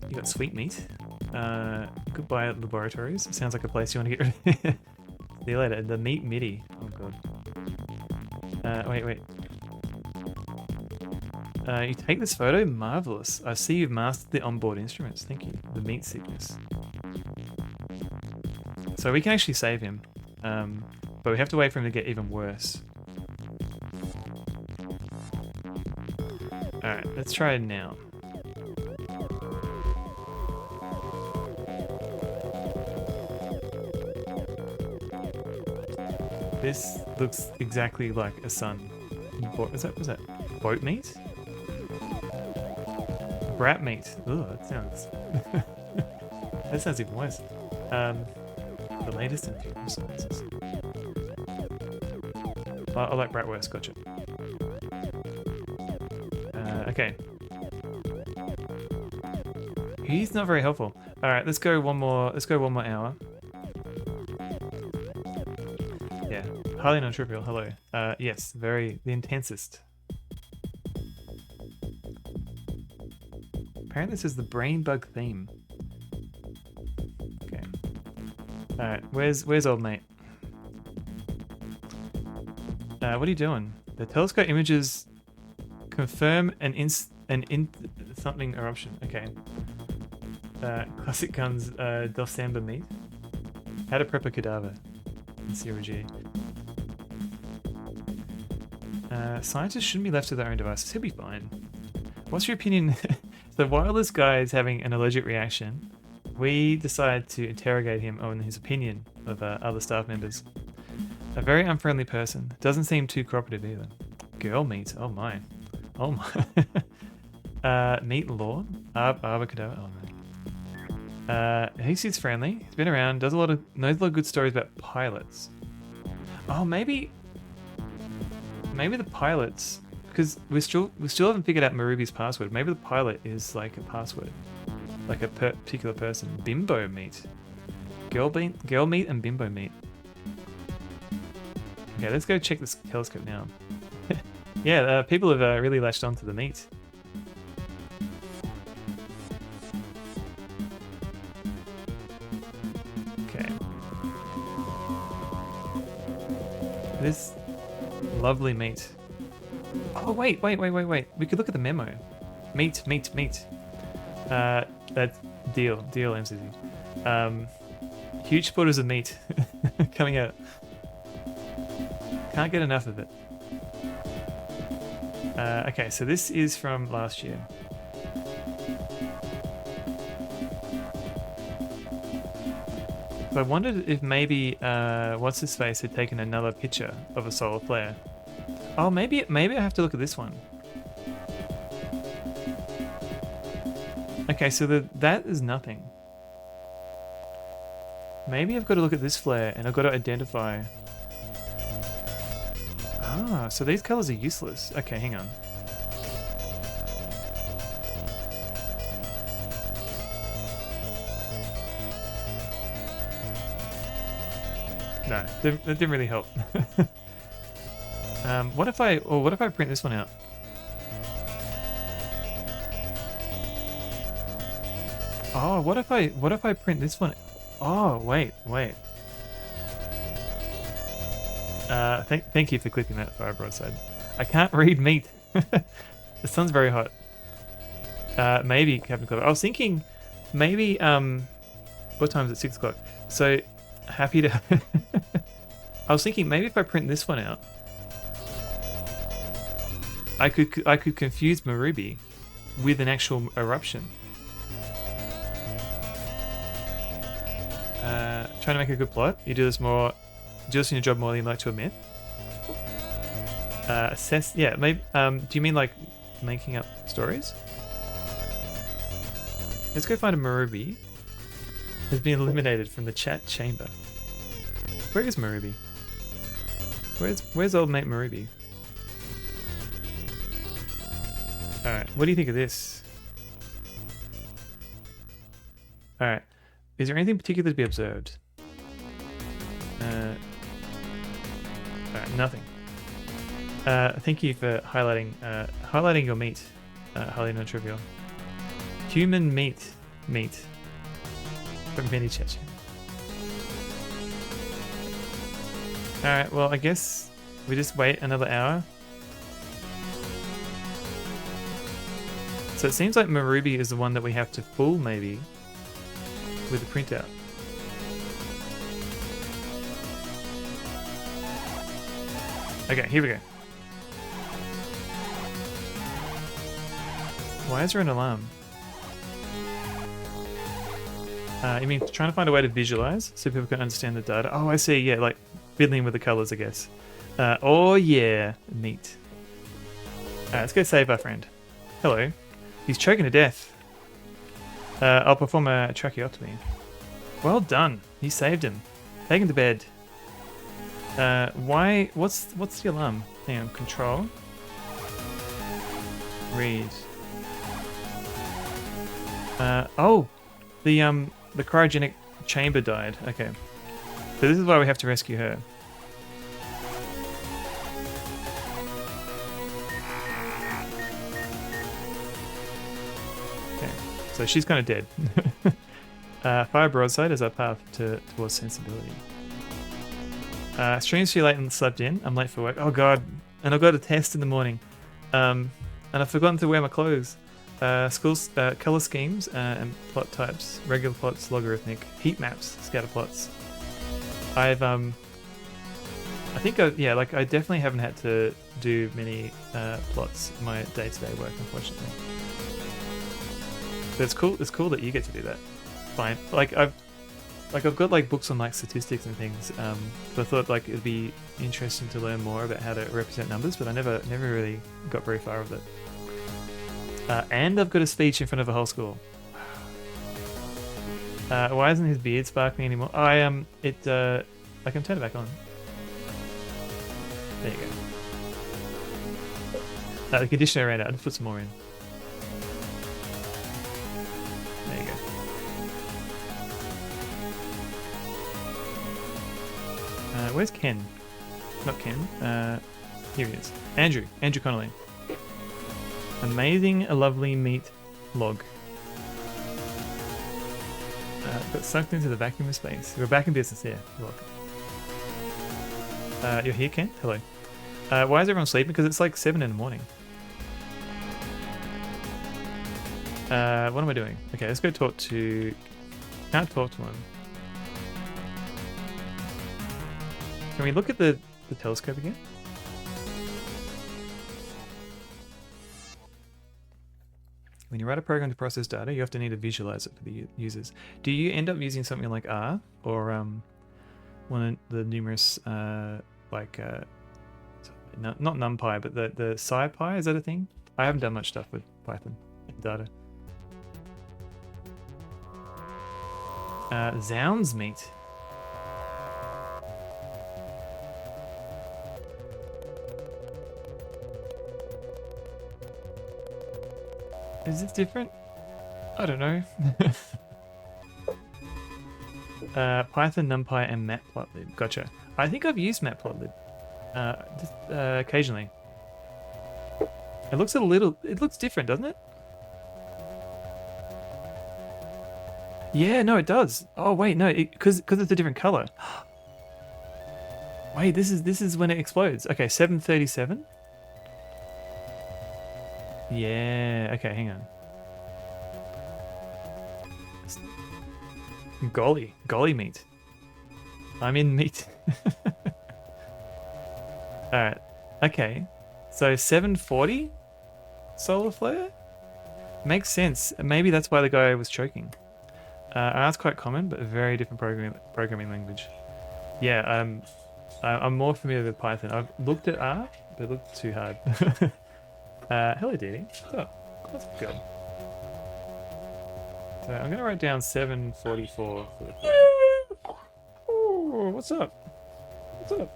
You got sweet meat. Goodbye laboratories. Sounds like a place you want to get rid of. See you later. The meat MIDI. Oh god. Wait. You take this photo? Marvelous. I see you've mastered the onboard instruments. Thank you. The meat sickness. So we can actually save him. But we have to wait for him to get even worse. Alright, let's try it now. This looks exactly like a sun. Was that boat meat? Brat meat. Ugh, that sounds... that sounds even worse. The latest in funeral sciences. I like bratwurst, gotcha. Okay. He's not very helpful. Alright, let's go one more hour. Yeah. Highly non-trivial, hello. Yes, the intensest. Apparently this is the brain bug theme. Okay. Alright, where's old mate? What are you doing? The telescope images confirm something eruption. Okay. Classic guns, Dosamba meat. How to prep a cadaver in Zero G. Scientists shouldn't be left to their own devices. He'll be fine. What's your opinion? The wireless guy is having an allergic reaction. We decide to interrogate him on his opinion of other staff members. A very unfriendly person. Doesn't seem too cooperative either. Girl meat. Oh my. Oh my. Meat lord. Avocado. Oh no. He seems friendly. He's been around. Knows a lot of good stories about pilots. Oh, maybe the pilots, because we still haven't figured out Marubi's password. Maybe the pilot is like a password, like a particular person. Bimbo meat. Girl meat and bimbo meat. Okay, let's go check this telescope now. Yeah, people have really latched onto the meat. Okay. This lovely meat. Oh, wait. We could look at the memo. Meat. That's deal, MCZ. Huge spotters of meat coming out. Can't get enough of it. Okay, so this is from last year. So I wondered if maybe what's his face had taken another picture of a solar flare. Oh, maybe I have to look at this one. Okay, so that is nothing. Maybe I've got to look at this flare and I've got to identify. Ah, so these colors are useless. Okay, hang on. No, that didn't really help. What if I print this one out? Oh, what if I print this one? Oh, wait. Thank you for clipping that fire broadside. I can't read meat. The sun's very hot. Maybe Captain Clever. I was thinking maybe what time is it? 6 o'clock. So happy to. I was thinking maybe if I print this one out, I could confuse Marubi with an actual eruption. Trying to make a good plot. You do this in your job more than you like to admit. Assess. Yeah, maybe. Do you mean like making up stories? Let's go find a Marubi. Has been eliminated from the chat chamber. Where is Marubi? Where's old mate Marubi? Alright, what do you think of this? Alright, is there anything particular to be observed? Alright, nothing. Thank you for highlighting your meat, highly non-trivial. Human meat from Benny Chechen. Alright, well I guess we just wait another hour. So it seems like Marubi is the one that we have to fool, maybe, with the printout. Okay, here we go. Why is there an alarm? You mean trying to find a way to visualize so people can understand the data? Oh, I see. Yeah, like fiddling with the colors, I guess. Oh, yeah. Neat. Alright, let's go save our friend. Hello. He's choking to death. I'll perform a tracheotomy. Well done. You saved him. Take him to bed. Why? What's the alarm? Hang on. Control. Read. Oh, the cryogenic chamber died. Okay, so this is why we have to rescue her. Okay, so she's kind of dead. Fire broadside is our path towards sensibility. Stream's too late and slept in. I'm late for work. Oh god, and I've got a test in the morning. And I've forgotten to wear my clothes. Schools, color schemes and plot types, regular plots, logarithmic, heat maps, scatter plots. I think I definitely haven't had to do many plots in my day-to-day work, unfortunately. But it's cool that you get to do that. Fine. I've got like books on like statistics and things. So I thought like it'd be interesting to learn more about how to represent numbers, but I never really got very far with it. And I've got a speech in front of a whole school. Why isn't his beard sparkling anymore? I can turn it back on. There you go. The conditioner ran out. I'll put some more in. There you go. Where's Ken? Not Ken. Here he is. Andrew Connolly. Amazing, a lovely meat log. Got sucked into the vacuum of space. We're back in business here. You're welcome. You're here, Ken? Hello. Why is everyone sleeping? Because it's like 7 in the morning. What am I doing? Okay, let's go talk to... Can't talk to him. Can we look at the telescope again? When you write a program to process data, you often need to visualize it for the users. Do you end up using something like R or one of the numerous not NumPy, but the SciPy? Is that a thing? I haven't done much stuff with Python data. Zounds meat. Is it different? I don't know. Python, NumPy, and Matplotlib. Gotcha. I think I've used Matplotlib. Just occasionally. It looks it looks different, doesn't it? Yeah, no, it does. Oh wait, no, because it's a different color. Wait, this is when it explodes. Okay, 737. Yeah, okay, hang on. Golly meat. I'm in meat. Alright, okay. So 740 solar flare? Makes sense. Maybe that's why the guy was choking. R's quite common, but a very different programming language. Yeah, I'm more familiar with Python. I've looked at R, but it looked too hard. Hello, Didi. Oh, that's good. So I'm going to write down 744 for the play. Oh, what's up? What's up?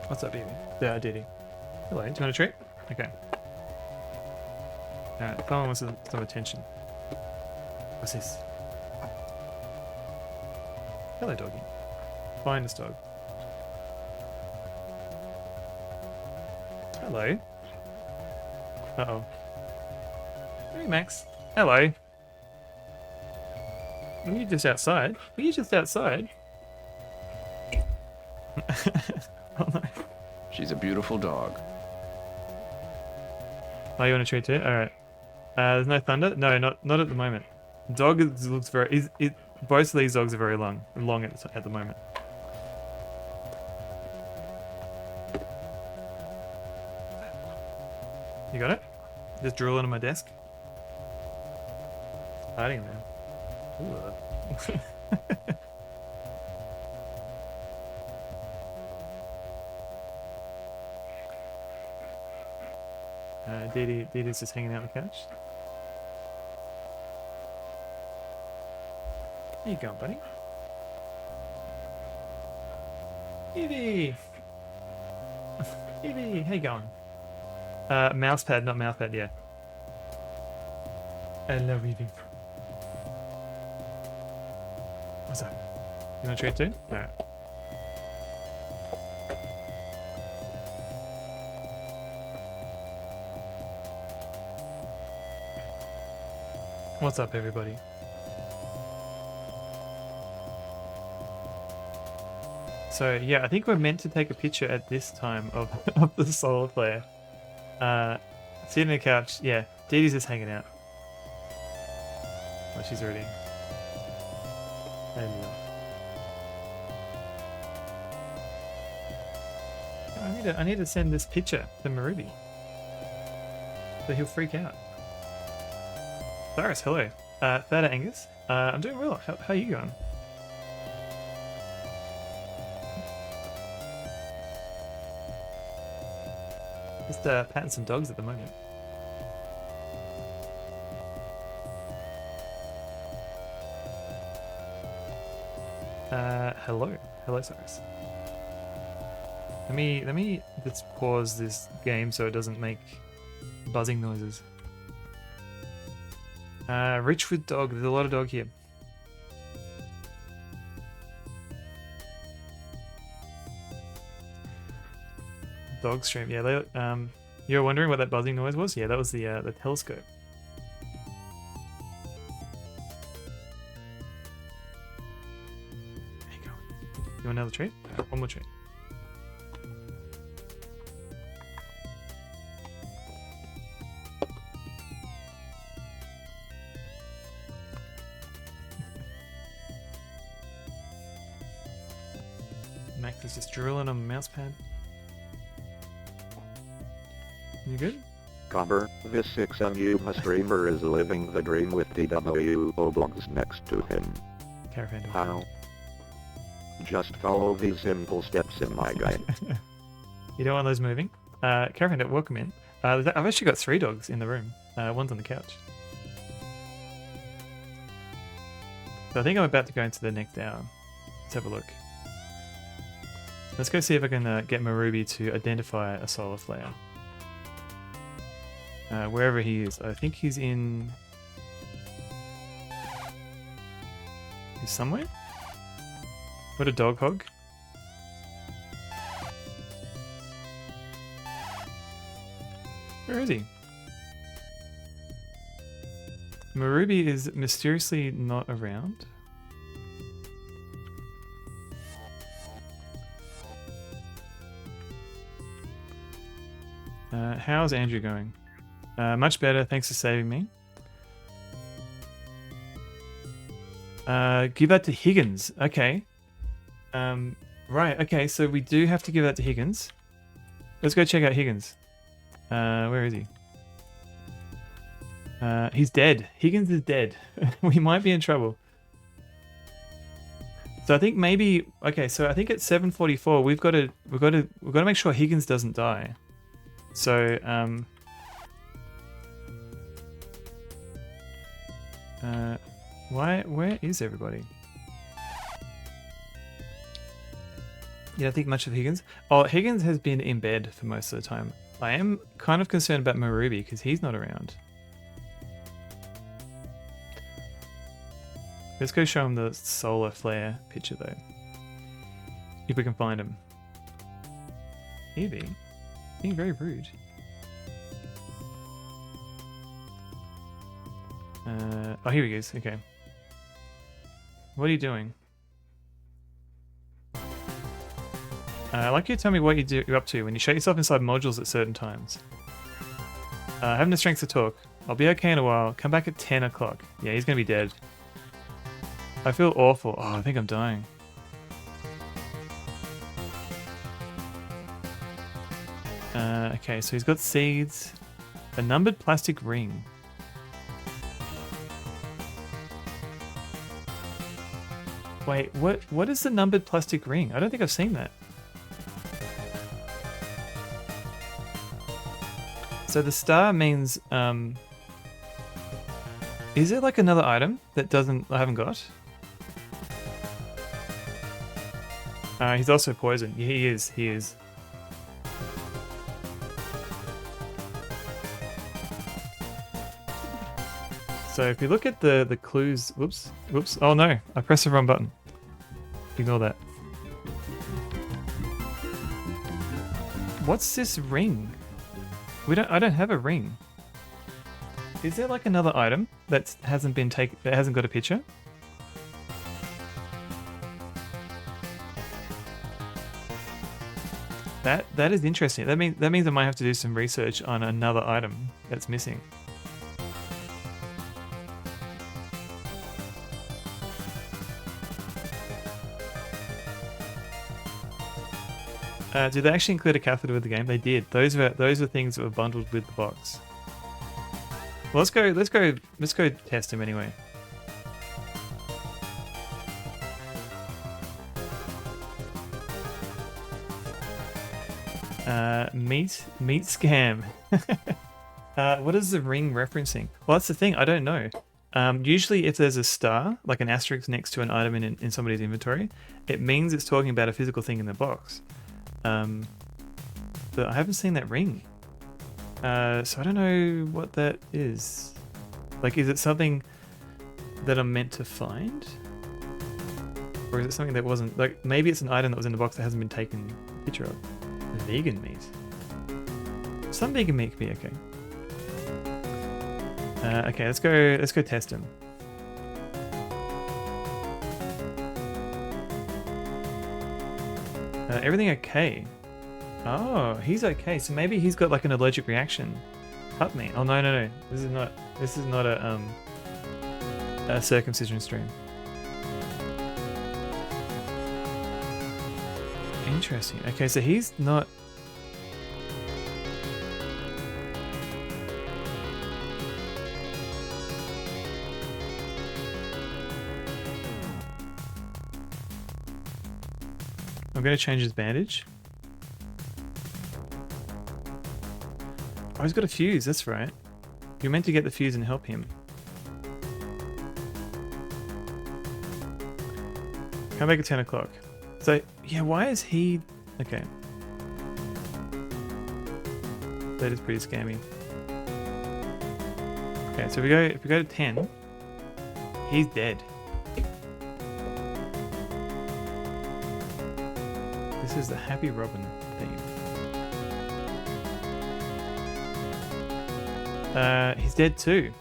What's up, baby? Yeah, Didi. Hello, do you want a treat? Okay. Alright, someone wants some attention. What's this? Hello, doggy. Finest dog. Hello. Uh-oh. Hey, Max. Hello. Were you just outside? Were you just outside? Oh no. She's a beautiful dog. Oh, you want to treat too? All right. There's no thunder. No, not at the moment. Dog looks very. Both of these dogs are very long at the moment. You got it? Just drooling on my desk. Hiding there. Ooh. Didi's just hanging out on the couch. How you going, buddy? Evie! Evie, how you going? Mousepad, not mouthpad, yeah. I love Evie. What's up? You want to trade too? Alright. What's up, everybody? So yeah, I think we're meant to take a picture at this time of, of the solar flare. Sitting on the couch, yeah. Didi's just hanging out. Oh, she's already. Hello. I need to send this picture to Marubi. So he'll freak out. Cyrus, hello. Thada Angus. I'm doing well. How are you going? Just patting some dogs at the moment. Hello. Hello, Cyrus. Let me just pause this game so it doesn't make buzzing noises. Rich with dog. There's a lot of dog here. Dog stream. Yeah, you were wondering what that buzzing noise was? Yeah, that was the telescope. There you go. You want another treat? One more treat. Max is just drooling on the mouse pad. You good? Cover, this 6MU streamer is living the dream with DWO blogs next to him. Caravan. How? Just follow these simple steps in my guide. You don't want those moving? Caravan, welcome in. I've actually got 3 dogs in the room. One's on the couch. So I think I'm about to go into the next hour. Let's have a look. Let's go see if I can get Marubi to identify a solar flare. Wherever he is. I think he's in... He's somewhere? What a dog hog. Where is he? Marubi is mysteriously not around. How's Andrew going? Much better, thanks for saving me. Give that to Higgins. Okay. Right, okay, so we do have to give that to Higgins. Let's go check out Higgins. Where is he? He's dead. Higgins is dead. We might be in trouble. So I think maybe okay, so I think at 7:44 we've got to make sure Higgins doesn't die. So where is everybody? You don't think much of Higgins? Oh, Higgins has been in bed for most of the time. I am kind of concerned about Marubi because he's not around. Let's go show him the solar flare picture though. If we can find him. Evie, being very rude. Oh, here he is. Okay. What are you doing? I'd like you to tell me what you're up to when you shut yourself inside modules at certain times. Having the strength to talk. I'll be okay in a while. Come back at 10 o'clock. Yeah, he's gonna be dead. I feel awful. Oh, I think I'm dying. Okay, so he's got seeds. A numbered plastic ring. Wait, what is the numbered plastic ring? I don't think I've seen that. So the star means, is it like another item that I haven't got? He's also poisoned. Yeah, he is. So if you look at the clues, whoops, oh no, I pressed the wrong button. Ignore that. What's this ring? I don't have a ring. Is there like another item that hasn't been taken, that hasn't got a picture? That is interesting. That means I might have to do some research on another item that's missing. Did they actually include a catheter with the game? They did. Those were things that were bundled with the box. Well, let's go test him anyway. Meat scam. What is the ring referencing? Well, that's the thing. I don't know. Usually if there's a star, like an asterisk next to an item in somebody's inventory, it means it's talking about a physical thing in the box. But I haven't seen that ring. So I don't know what that is. Like, is it something that I'm meant to find? Or is it something that wasn't, like, maybe it's an item that was in the box that hasn't been taken a picture of. Vegan meat. Some vegan meat could be okay. Okay, let's go test him. Everything okay? Oh, he's okay. So maybe he's got like an allergic reaction. Cut me. Oh no. This is not a circumcision stream. Interesting. Okay, so he's not. I'm going to change his bandage. Oh, he's got a fuse, that's right. You're meant to get the fuse and help him. Come back at 10 o'clock. So, yeah, why is he... Okay. That is pretty scammy. Okay, so if we go to 10, he's dead. This is the Happy Robin theme. He's dead too.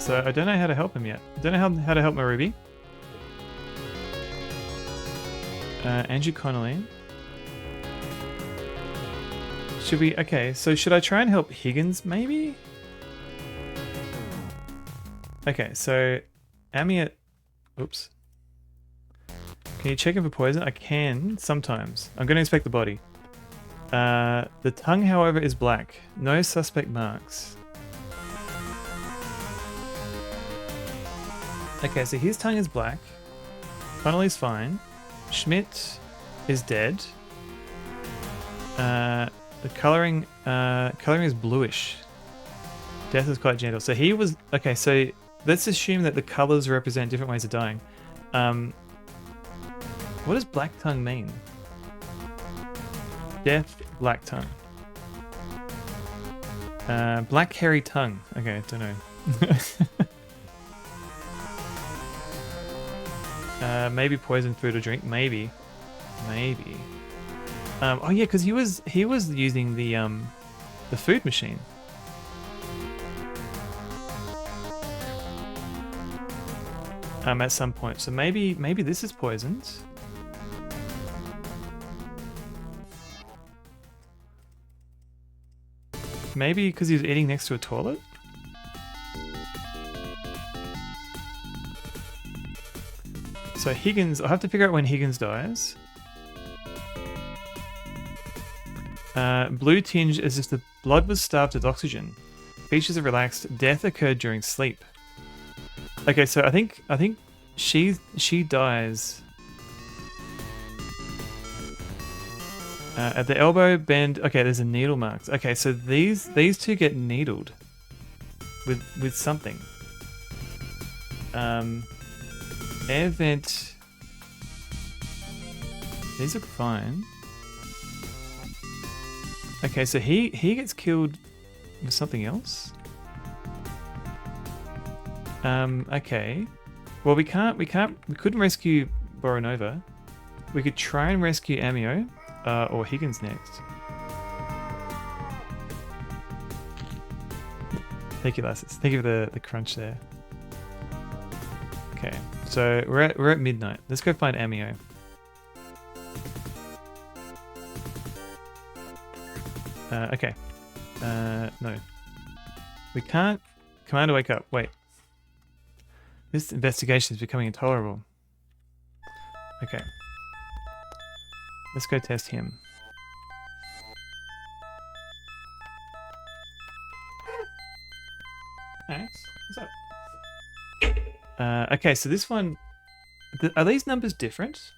So I don't know how to help him yet. I don't know how to help my Ruby. Andrew Connolly. Should we... Okay, so should I try and help Higgins maybe? Okay, so Amiat... Oops. Can you check him for poison? I can, sometimes. I'm going to inspect the body. The tongue, however, is black. No suspect marks. Okay, so his tongue is black. Connolly's fine. Schmidt is dead. The coloring is bluish. Death is quite gentle. So he was... Okay, so let's assume that the colors represent different ways of dying. What does black tongue mean? Death, black tongue. Black hairy tongue. Okay, I don't know. Maybe poison food or drink. Maybe. Oh yeah, because he was using the food machine. at some point. So maybe this is poisoned. Maybe because he was eating next to a toilet? So Higgins, I'll have to figure out when Higgins dies. Blue tinge is if the blood was starved of oxygen. Features are relaxed. Death occurred during sleep. Okay, so I think she dies at the elbow bend. Okay, there's a needle marks. Okay, so these two get needled with something. Air vent. These look fine. Okay, so he gets killed with something else. Okay. Well, we couldn't rescue Boronova. We could try and rescue Amio, or Higgins next. Thank you, Lasses. Thank you for the crunch there. Okay, so we're at midnight. Let's go find Amio. Okay. No. We can't. Commander, wake up. Wait. This investigation is becoming intolerable. Okay. Let's go test him. Max, what's up? Okay, so this one... Are these numbers different?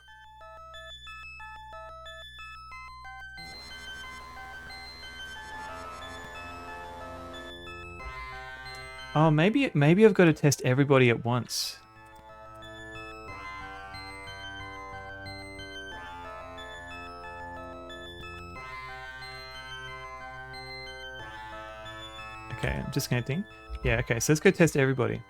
Oh, maybe I've got to test everybody at once. Okay, I'm disconnecting. Yeah, okay, so let's go test everybody.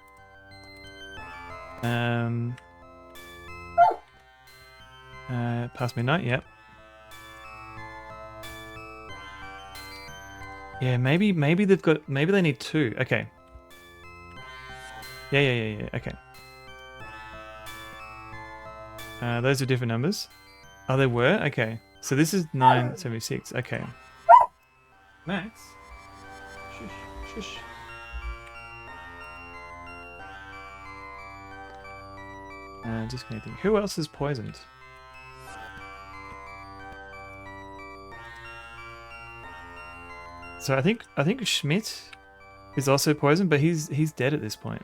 Past midnight, yep. Yeah, maybe they need 2. Okay. Yeah. Okay. Those are different numbers. Oh, they were? Okay. So this is 976. Okay. Max? Shush. Disconnecting. Who else is poisoned? So I think Schmidt is also poisoned, but he's dead at this point.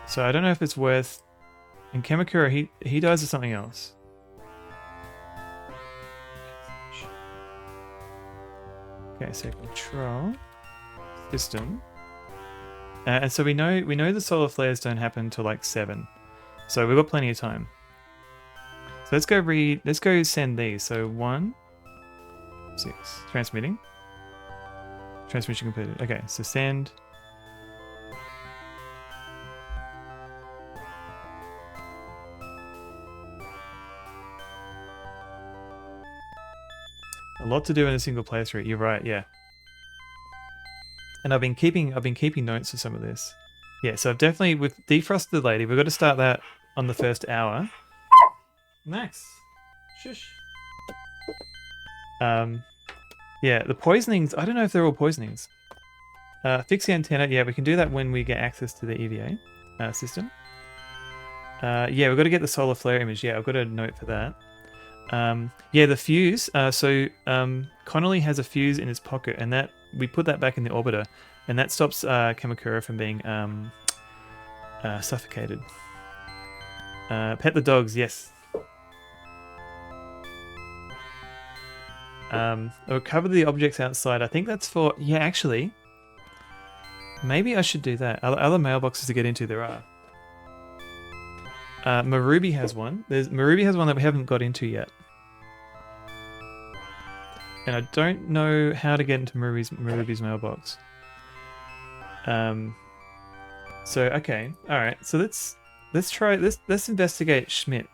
So I don't know if it's worth. And Kamakura, he dies of something else. Okay, so control system, and so we know the solar flares don't happen till like 7, so we've got plenty of time. So let's go send these. So 1, 6, transmitting. Transmission completed. Okay, so send. A lot to do in a single playthrough. You're right, yeah. And I've been keeping notes of some of this. Yeah, so we've defrosted the lady. We've got to start that on the first hour. Max, shush. Yeah, the poisonings. I don't know if they're all poisonings. Fix the antenna. Yeah, we can do that when we get access to the EVA system. Yeah, we've got to get the solar flare image. Yeah, I've got a note for that. Yeah, the fuse. So Connolly has a fuse in his pocket, and that we put that back in the orbiter, and that stops Kamakura from being suffocated. Pet the dogs, yes. Recover the objects outside. I think that's for... Yeah, actually, maybe I should do that. Other mailboxes to get into there are. Marubi has one. Marubi has one that we haven't got into yet. And I don't know how to get into Marubi's mailbox. So okay, all right. So let's try. Let's investigate Schmidt.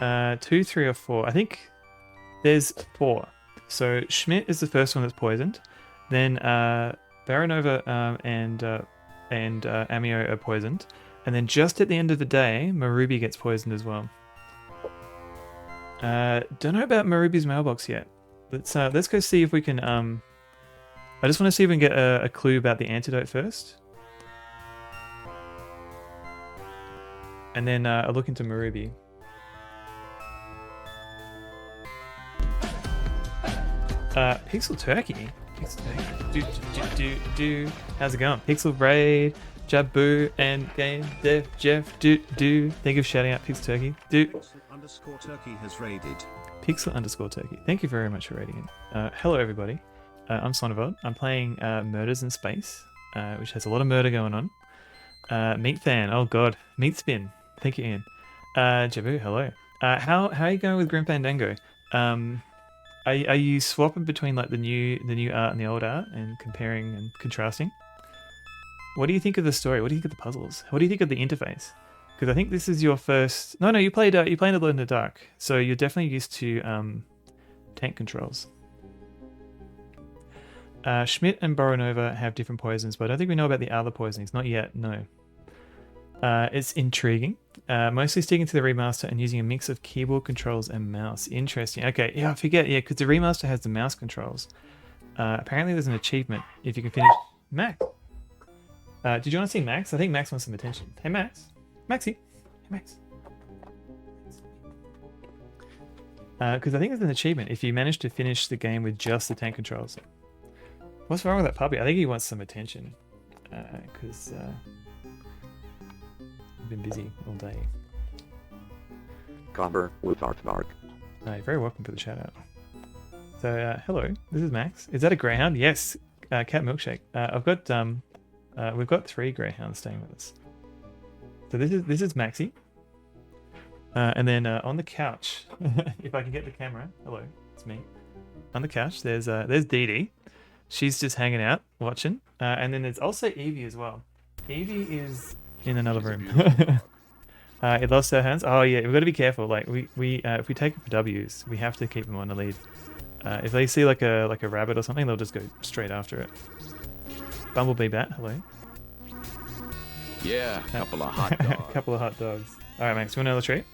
2, 3, or 4. I think there's 4. So Schmidt is the first one that's poisoned. Then Baronova and Amio are poisoned. And then just at the end of the day, Marubi gets poisoned as well. Don't know about Marubi's mailbox yet. Let's go see if we can. I just want to see if we can get a clue about the antidote first. And then I'll look into Marubi. Pixel Turkey. Pixel Turkey. How's it going? Pixel Raid, Jabu, and Game Dev Jeff. Thank you for shouting out Pixel Turkey. Pixel_Turkey has raided. Pixel_Turkey. Thank you very much for raiding it. Hello everybody. I'm Sonavod. I'm playing Murders in Space, which has a lot of murder going on. Meat Fan. Oh god. Meat Spin. Thank you, Ian. Jabu. Hello. How are you going with Grim Fandango? Are you swapping between like the new art and the old art and comparing and contrasting? What do you think of the story? What do you think of the puzzles? What do you think of the interface? Because I think this is your first. No, you played Alone in the Dark, so you're definitely used to tank controls. Schmidt and Boronova have different poisons, but I don't think we know about the other poisonings. Not yet, no. It's intriguing. Mostly sticking to the remaster and using a mix of keyboard controls and mouse. Interesting. Okay, yeah, I forget. Yeah, because the remaster has the mouse controls. Apparently there's an achievement if you can finish... Max! Did you want to see Max? I think Max wants some attention. Hey, Max. Maxie. Hey, Max. Because I think there's an achievement if you manage to finish the game with just the tank controls. What's wrong with that puppy? I think he wants some attention. Because I've been busy all day. Comber with Artmark. You're very welcome for the shout out. So, hello, this is Max. Is that a greyhound? Yes, Cat Milkshake. We've got 3 greyhounds staying with us. So this is Maxie. And then on the couch, if I can get the camera, hello, it's me. On the couch, there's Dee Dee. She's just hanging out, watching. And then there's also Evie as well. Evie is in another room. It lost her hands. Oh yeah, we've got to be careful. Like if we take it for W's, we have to keep them on the lead. If they see like a rabbit or something, they'll just go straight after it. Bumblebee Bat, hello. Yeah, a couple of hot dogs. A couple of hot dogs. All right, Max, you want another treat?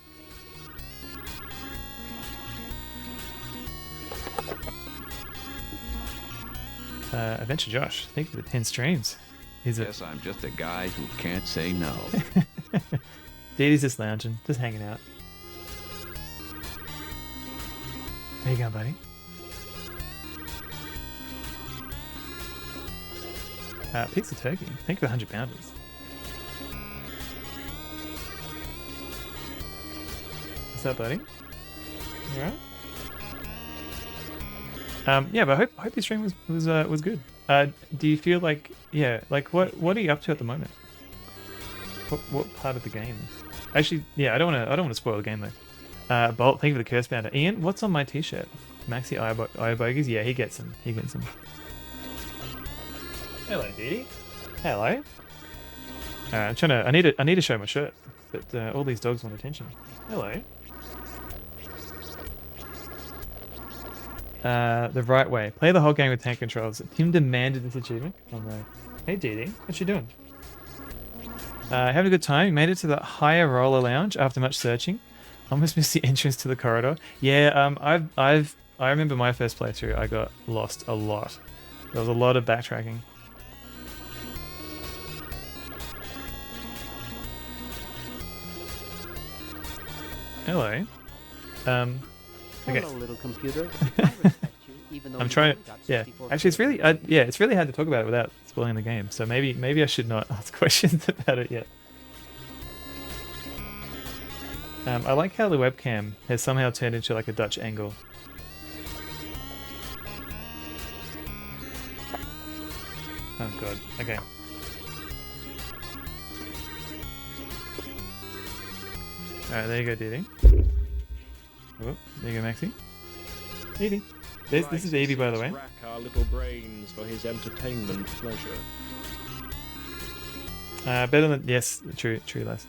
Adventure Josh, thank you for the 10 streams. Yes, I'm just a guy who can't say no. Dee Dee's just lounging, just hanging out. There you go, buddy. Pixel Turkey, thank you for 100 pounders. What's up, buddy? You alright? Yeah, but I hope your stream was good. Do you feel like what are you up to at the moment? What part of the game? Actually, yeah, I don't want to spoil the game though. Bolt, thank you for the curse bounder. Ian, what's on my t-shirt? Maxi Iobogies? Yeah, he gets them. Hello, Dee Dee. Hello. I need to show my shirt, but all these dogs want attention. Hello. The right way. Play the whole game with tank controls. Tim demanded this achievement. Oh no. Hey Dee Dee, what you doing? Having a good time. You made it to the higher roller lounge after much searching. Almost missed the entrance to the corridor. Yeah, I remember my first playthrough. I got lost a lot. There was a lot of backtracking. Hello, Hello. Okay. little computer. I respect you, even though I'm you trying. only got Yeah. 64 Actually, it's really hard to talk about it without spoiling the game. So maybe I should not ask questions about it yet. I like how the webcam has somehow turned into like a Dutch angle. Oh god. Okay. Alright, there you go, Dee Dee. Oh, there you go, Maxie. Dee Dee. This is Evie, by the way. Rack our little brains for his entertainment pleasure. Better than... Yes, true less.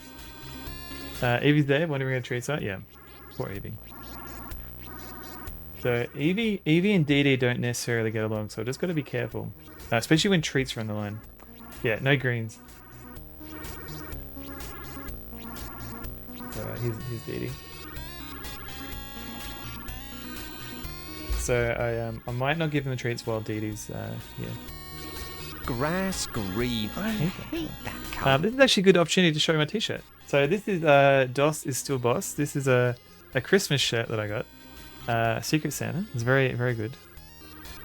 Evie's there, wondering where treats are? Yeah. Poor Evie. So Evie and Dee Dee don't necessarily get along, so I just got to be careful, especially when treats are on the line. Yeah, no greens. So here's Dee Dee. So I might not give him the treats while Dee Dee's here. Grass green. I hate that colour. This is actually a good opportunity to show my t-shirt. So this is DOS is still boss. This is a Christmas shirt that I got. Secret Santa. It's very, very good.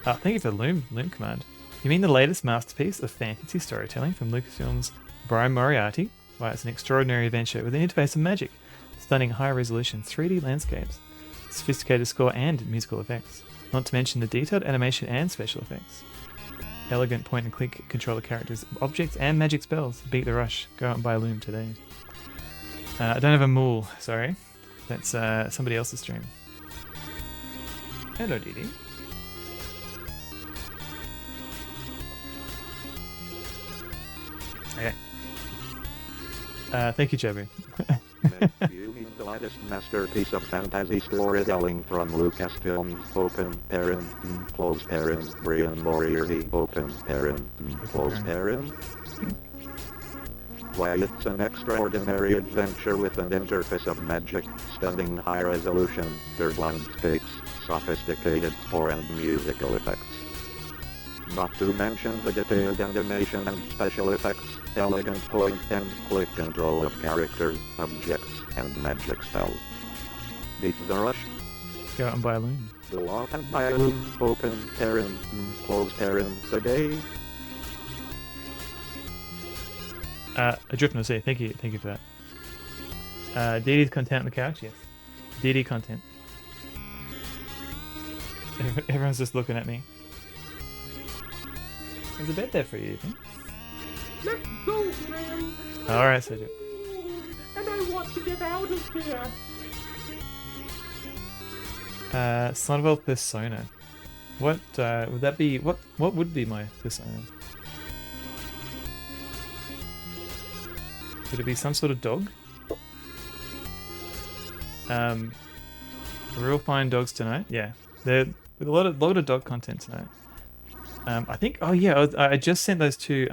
Thank you for the Loom command. You mean the latest masterpiece of fantasy storytelling from Lucasfilm's Brian Moriarty? Why, it's an extraordinary adventure with an interface of magic, stunning high-resolution 3D landscapes, sophisticated score and musical effects, not to mention the detailed animation and special effects. Elegant point-and-click controller characters, objects, and magic spells. Beat the rush. Go out and buy a Loom today. I don't have a Mool, sorry. That's somebody else's stream. Hello, Dee Dee. Okay. Thank you, Jabu. You mean the latest masterpiece of fantasy storytelling from Lucasfilms, open parent, close parent, Brian Moriarty, open parent, close parent? Why, it's an extraordinary adventure with an interface of magic, stunning high-resolution, third landscapes, sophisticated score and musical effects. Not to mention the detailed animation and special effects, elegant point-and-click control of characters, objects, and magic spells. Beat the rush. Go out and buy a Loom. Go out and buy a Loom, open parent, close parent today. Adrift no say, thank you for that. Dee Dee's content on the couch, yes. Dee Dee content. Everyone's just looking at me. There's a bed there for you, you think? Let's go, man. Alright, Cedric. And I want to get out of here. Sunwell persona. What would that be? What would be my persona? Would it be some sort of dog? Real fine dogs tonight. Yeah, with a lot of dog content tonight. I think. Oh yeah, I just sent those to.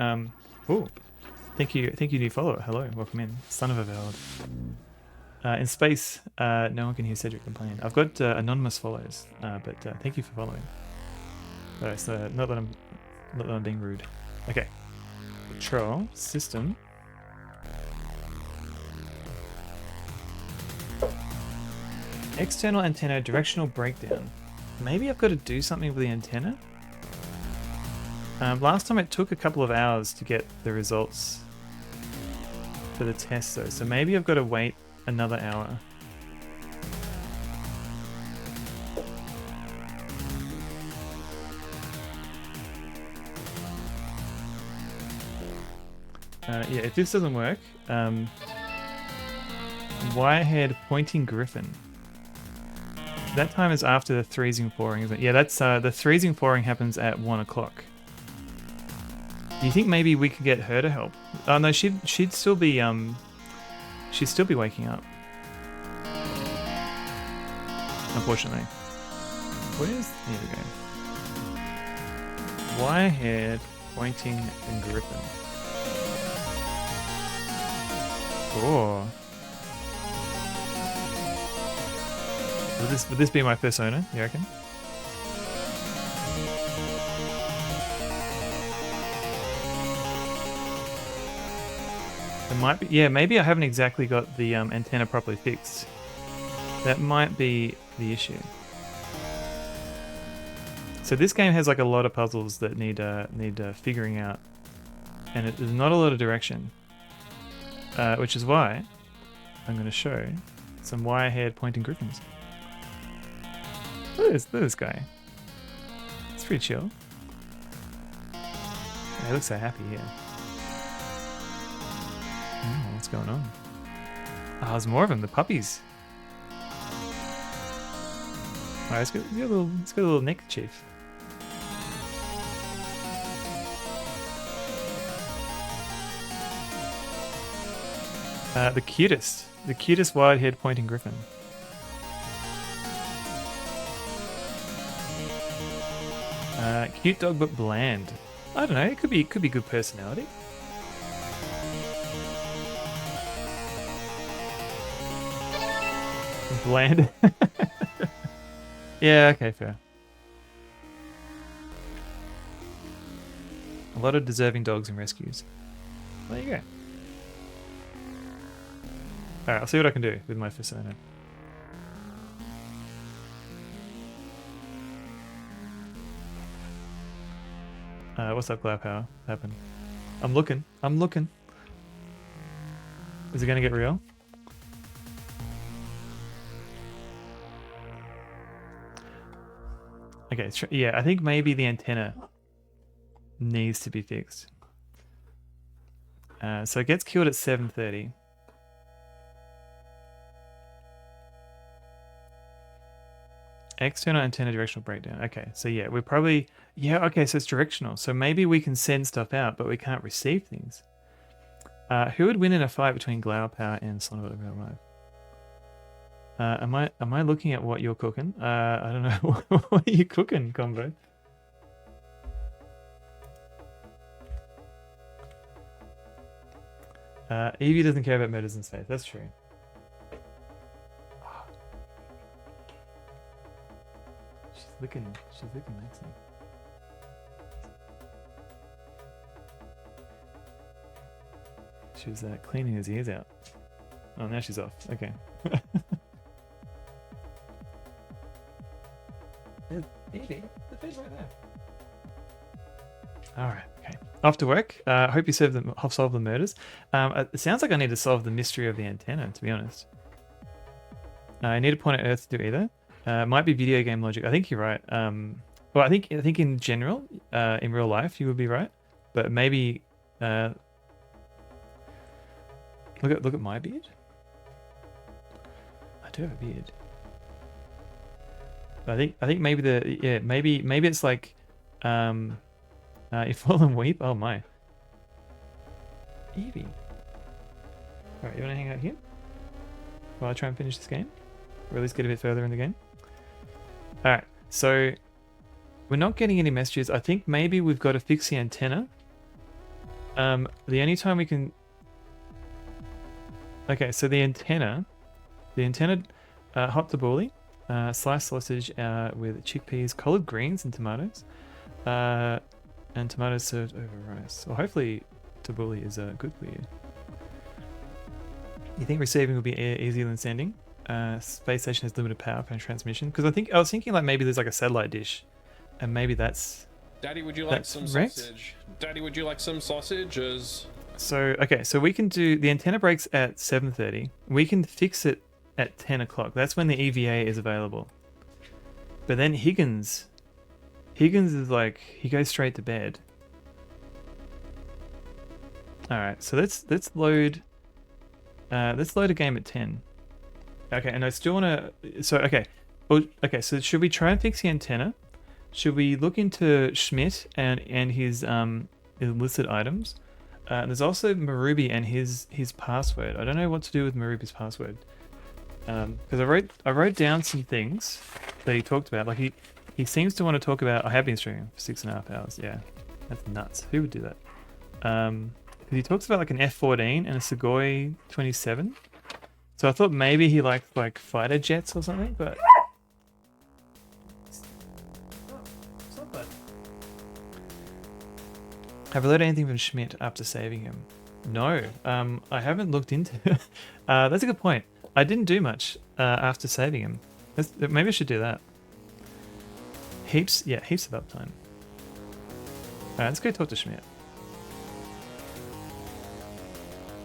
Oh, thank you, new follower. Hello, welcome in, son of a Veld. In space, no one can hear Cedric complain. I've got anonymous follows, but thank you for following. So not that I'm being rude. Okay. Control system. External antenna directional breakdown. Maybe I've got to do something with the antenna? Last time it took a couple of hours to get the results for the test though, so maybe I've got to wait another hour. Yeah, if this doesn't work, Wirehead pointing griffin. That time is after the freezing foring, isn't it? Yeah, that's the freezing foring happens at 1 o'clock. Do you think maybe we could get her to help? Oh no, she'd still be waking up. Unfortunately. Here we go. Wirehead pointing and griffin. Oh. Would this be my persona, you reckon? It might be, yeah, maybe I haven't exactly got the antenna properly fixed. That might be the issue. So this game has like a lot of puzzles that need figuring out, and there's not a lot of direction, which is why I'm going to show some wire-haired pointing griffins. Look at this guy. It's pretty chill. He looks so happy here. Oh, what's going on? Oh, there's more of them, the puppies. Alright, let's get a little neckerchief. The cutest wide-haired pointing griffin. Cute dog but bland. I don't know. It could be good personality. Bland. Yeah. Okay. Fair. A lot of deserving dogs and rescues. There you go. Alright, I'll see what I can do with my persona. What's up, Cloud Power? Happened. I'm looking. Is it gonna get real? Okay, yeah, I think maybe the antenna needs to be fixed. So it gets killed at 7:30. External antenna directional breakdown. Okay, so yeah, we're probably... Yeah, okay, so it's directional. So maybe we can send stuff out, but we can't receive things. Who would win in a fight between Glow Power and Sonic Real Life? Am I looking at what you're cooking? I don't know. What are you cooking, Combo? Evie doesn't care about murders in space. That's true. She's looking Maxine. She was cleaning his ears out. Oh, now she's off. Okay. Evie, the feed's right there. All right. Okay. Off to work. Hope you solve the murders. It sounds like I need to solve the mystery of the antenna, to be honest. I need to point at Earth to do either. Might be video game logic. I think you're right. Well, I think in general, in real life, you would be right. But maybe look at my beard. I do have a beard. I think maybe maybe it's like you fall and weep. Oh my. Evie. All right, you want to hang out here while I try and finish this game, or at least get a bit further in the game? All right, so we're not getting any messages. I think maybe we've got to fix the antenna. The only time we can... Okay, so the antenna, hot tabbouleh, sliced sausage with chickpeas, collard greens and tomatoes, and tomatoes served over rice. Well, hopefully tabbouleh is good for you. You think receiving will be easier than sending? Space station has limited power for transmission. Because I was thinking like maybe there's like a satellite dish, and maybe that's... Daddy, would you like some sausage? Daddy, would you like some sausages? So, okay, so we can do... The antenna breaks at 7:30. We can fix it at 10 o'clock. That's when the EVA is available. But then Higgins is like... He goes straight to bed. Alright, so let's load... let's load a game at 10. Okay, and I still want to... So, okay. Well, okay, so should we try and fix the antenna? Should we look into Schmidt and his illicit items? There's also Marubi and his password. I don't know what to do with Marubi's password. Because I wrote down some things that he talked about. Like he seems to want to talk about... I have been streaming for 6.5 hours. Yeah, that's nuts. Who would do that? Because he talks about like an F-14 and a Sugoi 27. So I thought maybe he liked like fighter jets or something, but... Have I learned anything from Schmidt after saving him? No, I haven't looked into it. That's a good point. I didn't do much after saving him. Maybe I should do that. Heaps of uptime. Alright, let's go talk to Schmidt.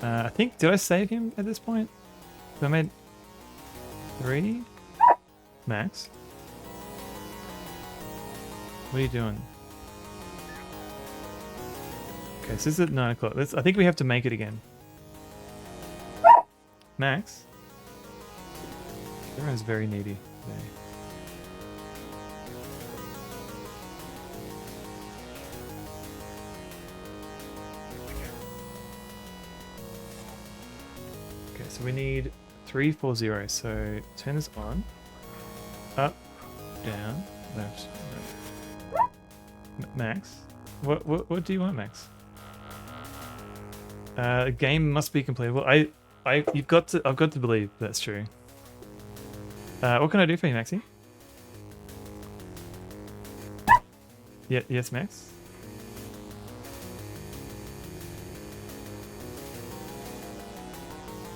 I think, did I save him at this point? I made 3? Max? What are you doing? Okay, so this is at 9 o'clock. I think we have to make it again. Max? Everyone's very needy today. Okay, so we need 340. So turn this on. Up, down, left, right. Max? What do you want, Max? Game must be completable. I've got to believe that's true. What can I do for you, Maxie? Yeah, yes, Max.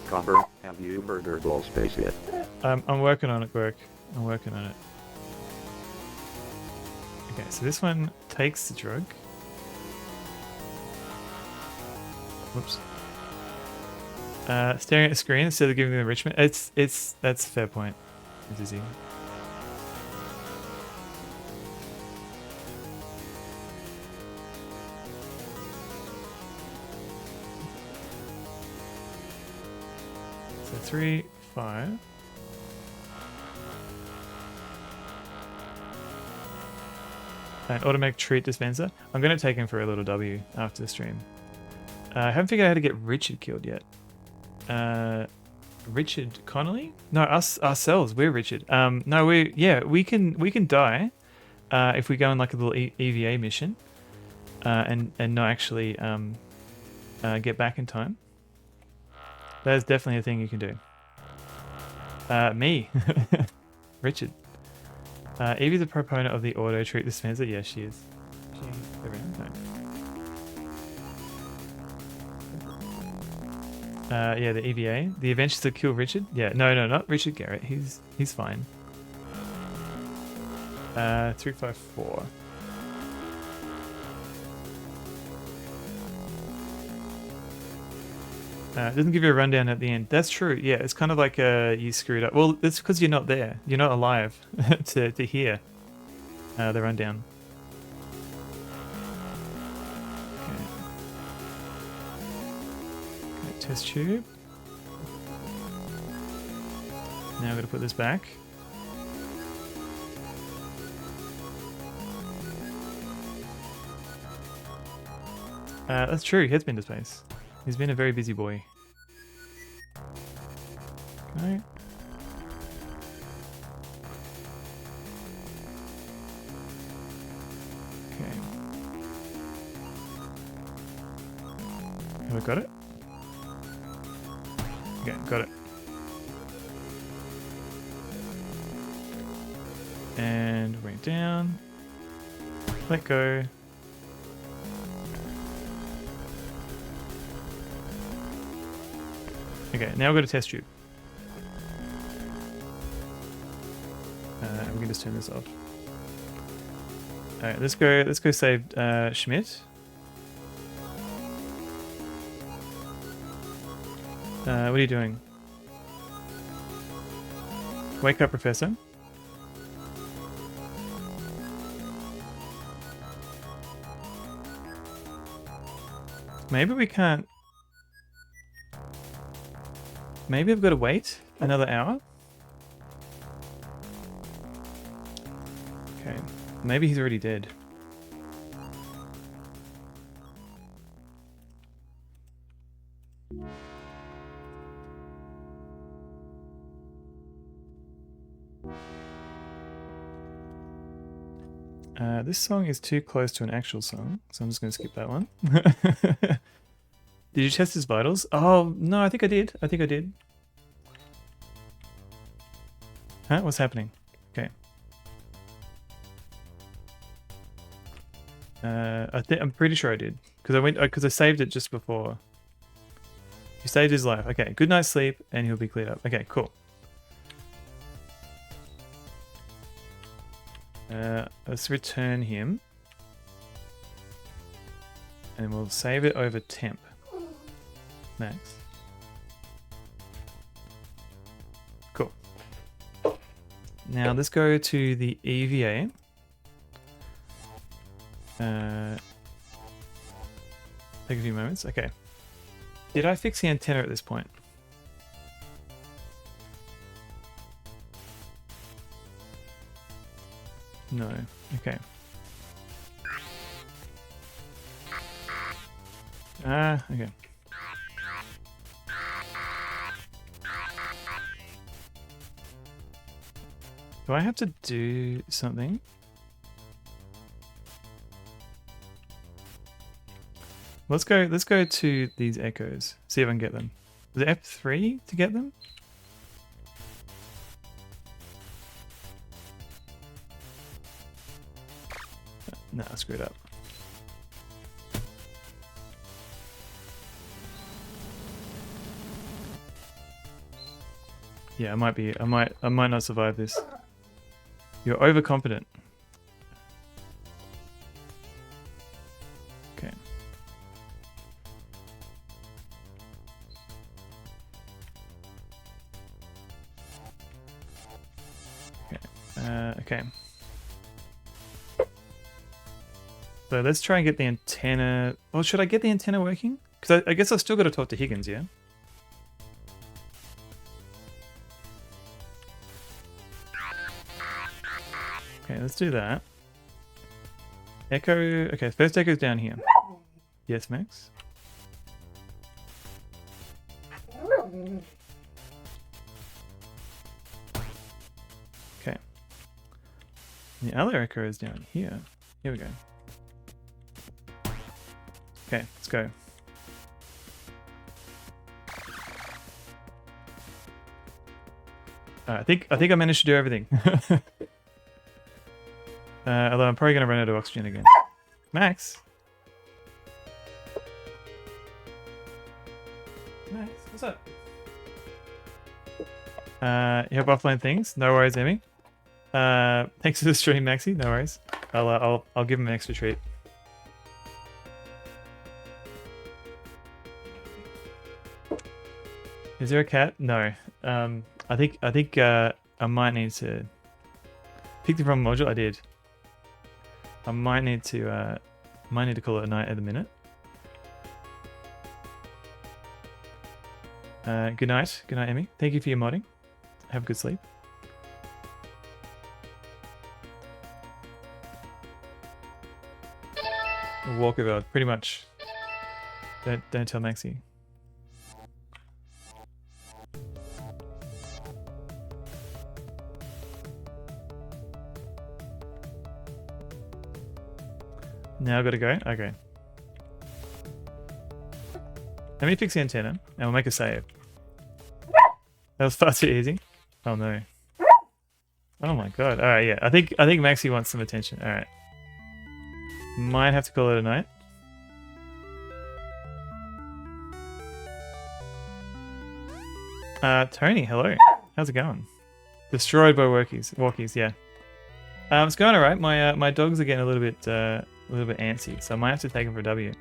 Copper, have you murdered Wall Space yet? I'm working on it, Gork. I'm working on it. Okay, so this one takes the drug. Whoops. Staring at the screen instead of giving them enrichment. That's a fair point. It's easy. So 3, 5. An automatic treat dispenser. I'm going to take him for a little W after the stream. I haven't figured out how to get Richard killed yet. Richard Connolly? No, ourselves. We're Richard. No, we can die if we go on like a little EVA mission and not actually get back in time. That is definitely a thing you can do. Me, Richard. Evie's a proponent of the auto treat dispenser. Yes, she is. Yeah, the EVA. The Adventures to Kill Richard. Yeah, no, not Richard Garrett. He's fine. 354. It doesn't give you a rundown at the end. That's true. Yeah, it's kind of like you screwed up. Well, it's because you're not there. You're not alive to hear the rundown. Okay. Okay, test tube. Now I'm going to put this back. That's true. He has been to space. He's been a very busy boy. Okay. Okay. Have I got it? Okay, got it. And went down. Let go. Okay, now we've got a test tube. We can just turn this off. Alright, let's go save Schmidt. What are you doing? Wake up, Professor. Maybe we can't... Maybe I've got to wait another hour? Okay. Maybe he's already dead. This song is too close to an actual song, so I'm just going to skip that one. Did you test his vitals? Oh, no, I think I did. I think I did. Huh? What's happening? Okay. I'm pretty sure I did. Because I saved it just before. You saved his life. Okay, good night's sleep, and he'll be cleared up. Okay, cool. Let's return him. And we'll save it over temp. Max. Cool. Now let's go to the EVA. Take a few moments. Okay. Did I fix the antenna at this point? No. Okay. Okay. Do I have to do something? Let's go to these echoes. See if I can get them. Is it F3 to get them? No, I screwed up. Yeah, I might not survive this. You're overconfident. Okay. Okay. So let's try and get the antenna. Well, should I get the antenna working? Because I guess I've still got to talk to Higgins, yeah? Okay, let's do that. Echo. Okay, first echo's down here. Yes, Max? Okay. The other echo is down here. Here we go. Okay, let's go. I think I managed to do everything. Although I'm probably going to run out of oxygen again. Max? Max, what's up? You have offline things? No worries, Emmy. Thanks for the stream, Maxi. No worries. I'll give him an extra treat. Is there a cat? No. I think I might need to pick the wrong module. I did. I might need to call it a night at the minute. Good night, Emmy. Thank you for your modding. Have a good sleep. A walkabout, pretty much. Don't tell Maxi. Now I've got to go? Okay. Let me fix the antenna and we'll make a save. That was far too easy. Oh no. Oh my god. Alright, yeah. I think Maxi wants some attention. Alright. Might have to call it a night. Tony, hello. How's it going? Destroyed by walkies, yeah. It's going alright. My dogs are getting a little bit antsy, so I might have to take them for a W.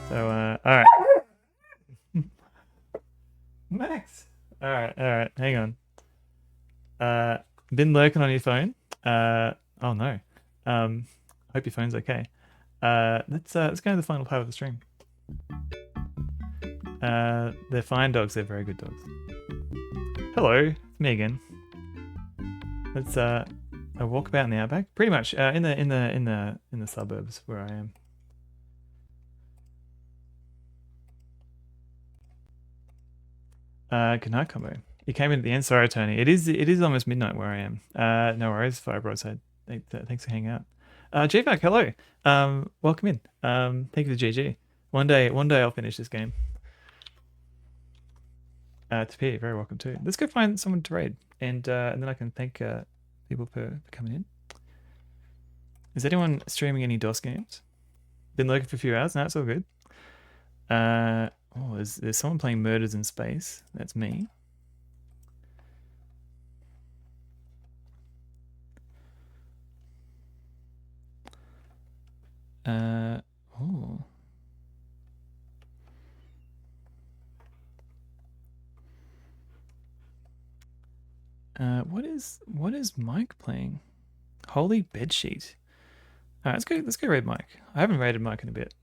So, alright. Max! Alright, hang on. Been lurking on your phone. Oh no. Hope your phone's okay. Let's go to the final part of the stream. They're fine dogs, they're very good dogs. Hello, it's me again. Let's a walkabout in the outback. Pretty much in the suburbs where I am. Good night, combo. You came in at the end. Sorry, Tony. It is almost midnight where I am. No worries, Fire Broadside. Thanks for hanging out. GVAC, hello. Welcome in. Thank you for GG. One day I'll finish this game. Tapir, very welcome too. Let's go find someone to raid, and then I can thank people for coming in. Is anyone streaming any DOS games? Been lurking for a few hours. No, it's all good. There's someone playing Murders in Space. That's me. What is Mike playing? Holy Bedsheet. Alright, let's go raid Mike. I haven't raided Mike in a bit.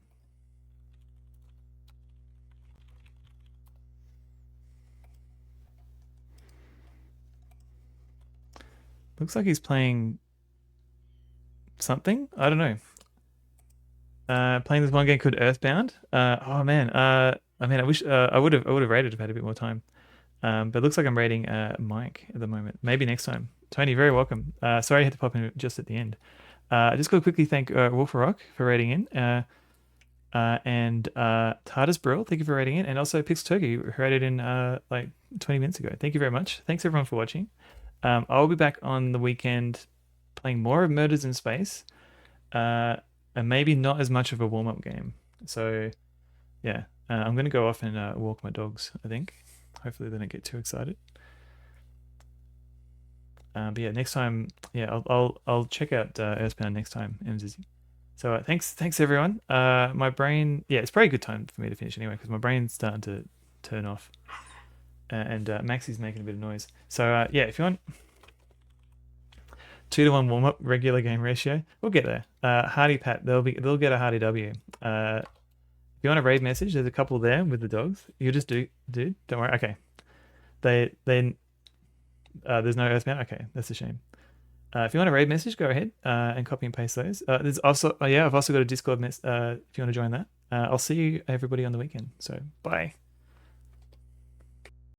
Looks like he's playing something. I don't know. Playing this one game called Earthbound. Oh man. I wish I would have raided if I had a bit more time. But it looks like I'm raiding Mike at the moment. Maybe next time. Tony, very welcome. Sorry I had to pop in just at the end. I just got to quickly thank Wolf Rock for raiding in. And Tardis Brill, thank you for rating it. And also Pixel Turkey, who rated in like 20 minutes ago. Thank you very much. Thanks everyone for watching. I'll be back on the weekend playing more of Murders in Space. And maybe not as much of a warm-up game. So, yeah. I'm going to go off and walk my dogs, I think. Hopefully they don't get too excited. But yeah, next time, yeah, I'll check out Earthbound next time, MZZ. So thanks everyone. My brain, yeah, it's probably a good time for me to finish anyway because my brain's starting to turn off, and Maxie's making a bit of noise. So yeah, if you want 2-to-1 warm up regular game ratio, we'll get there. Hardy Pat, they'll get a Hardy W. If you want a raid message, there's a couple there with the dogs. You just do, dude. Don't worry. Okay. There's no Earthbound. Okay, that's a shame. If you want a raid message, go ahead and copy and paste those. There's also, I've also got a Discord if you want to join that. I'll see you everybody on the weekend. So bye.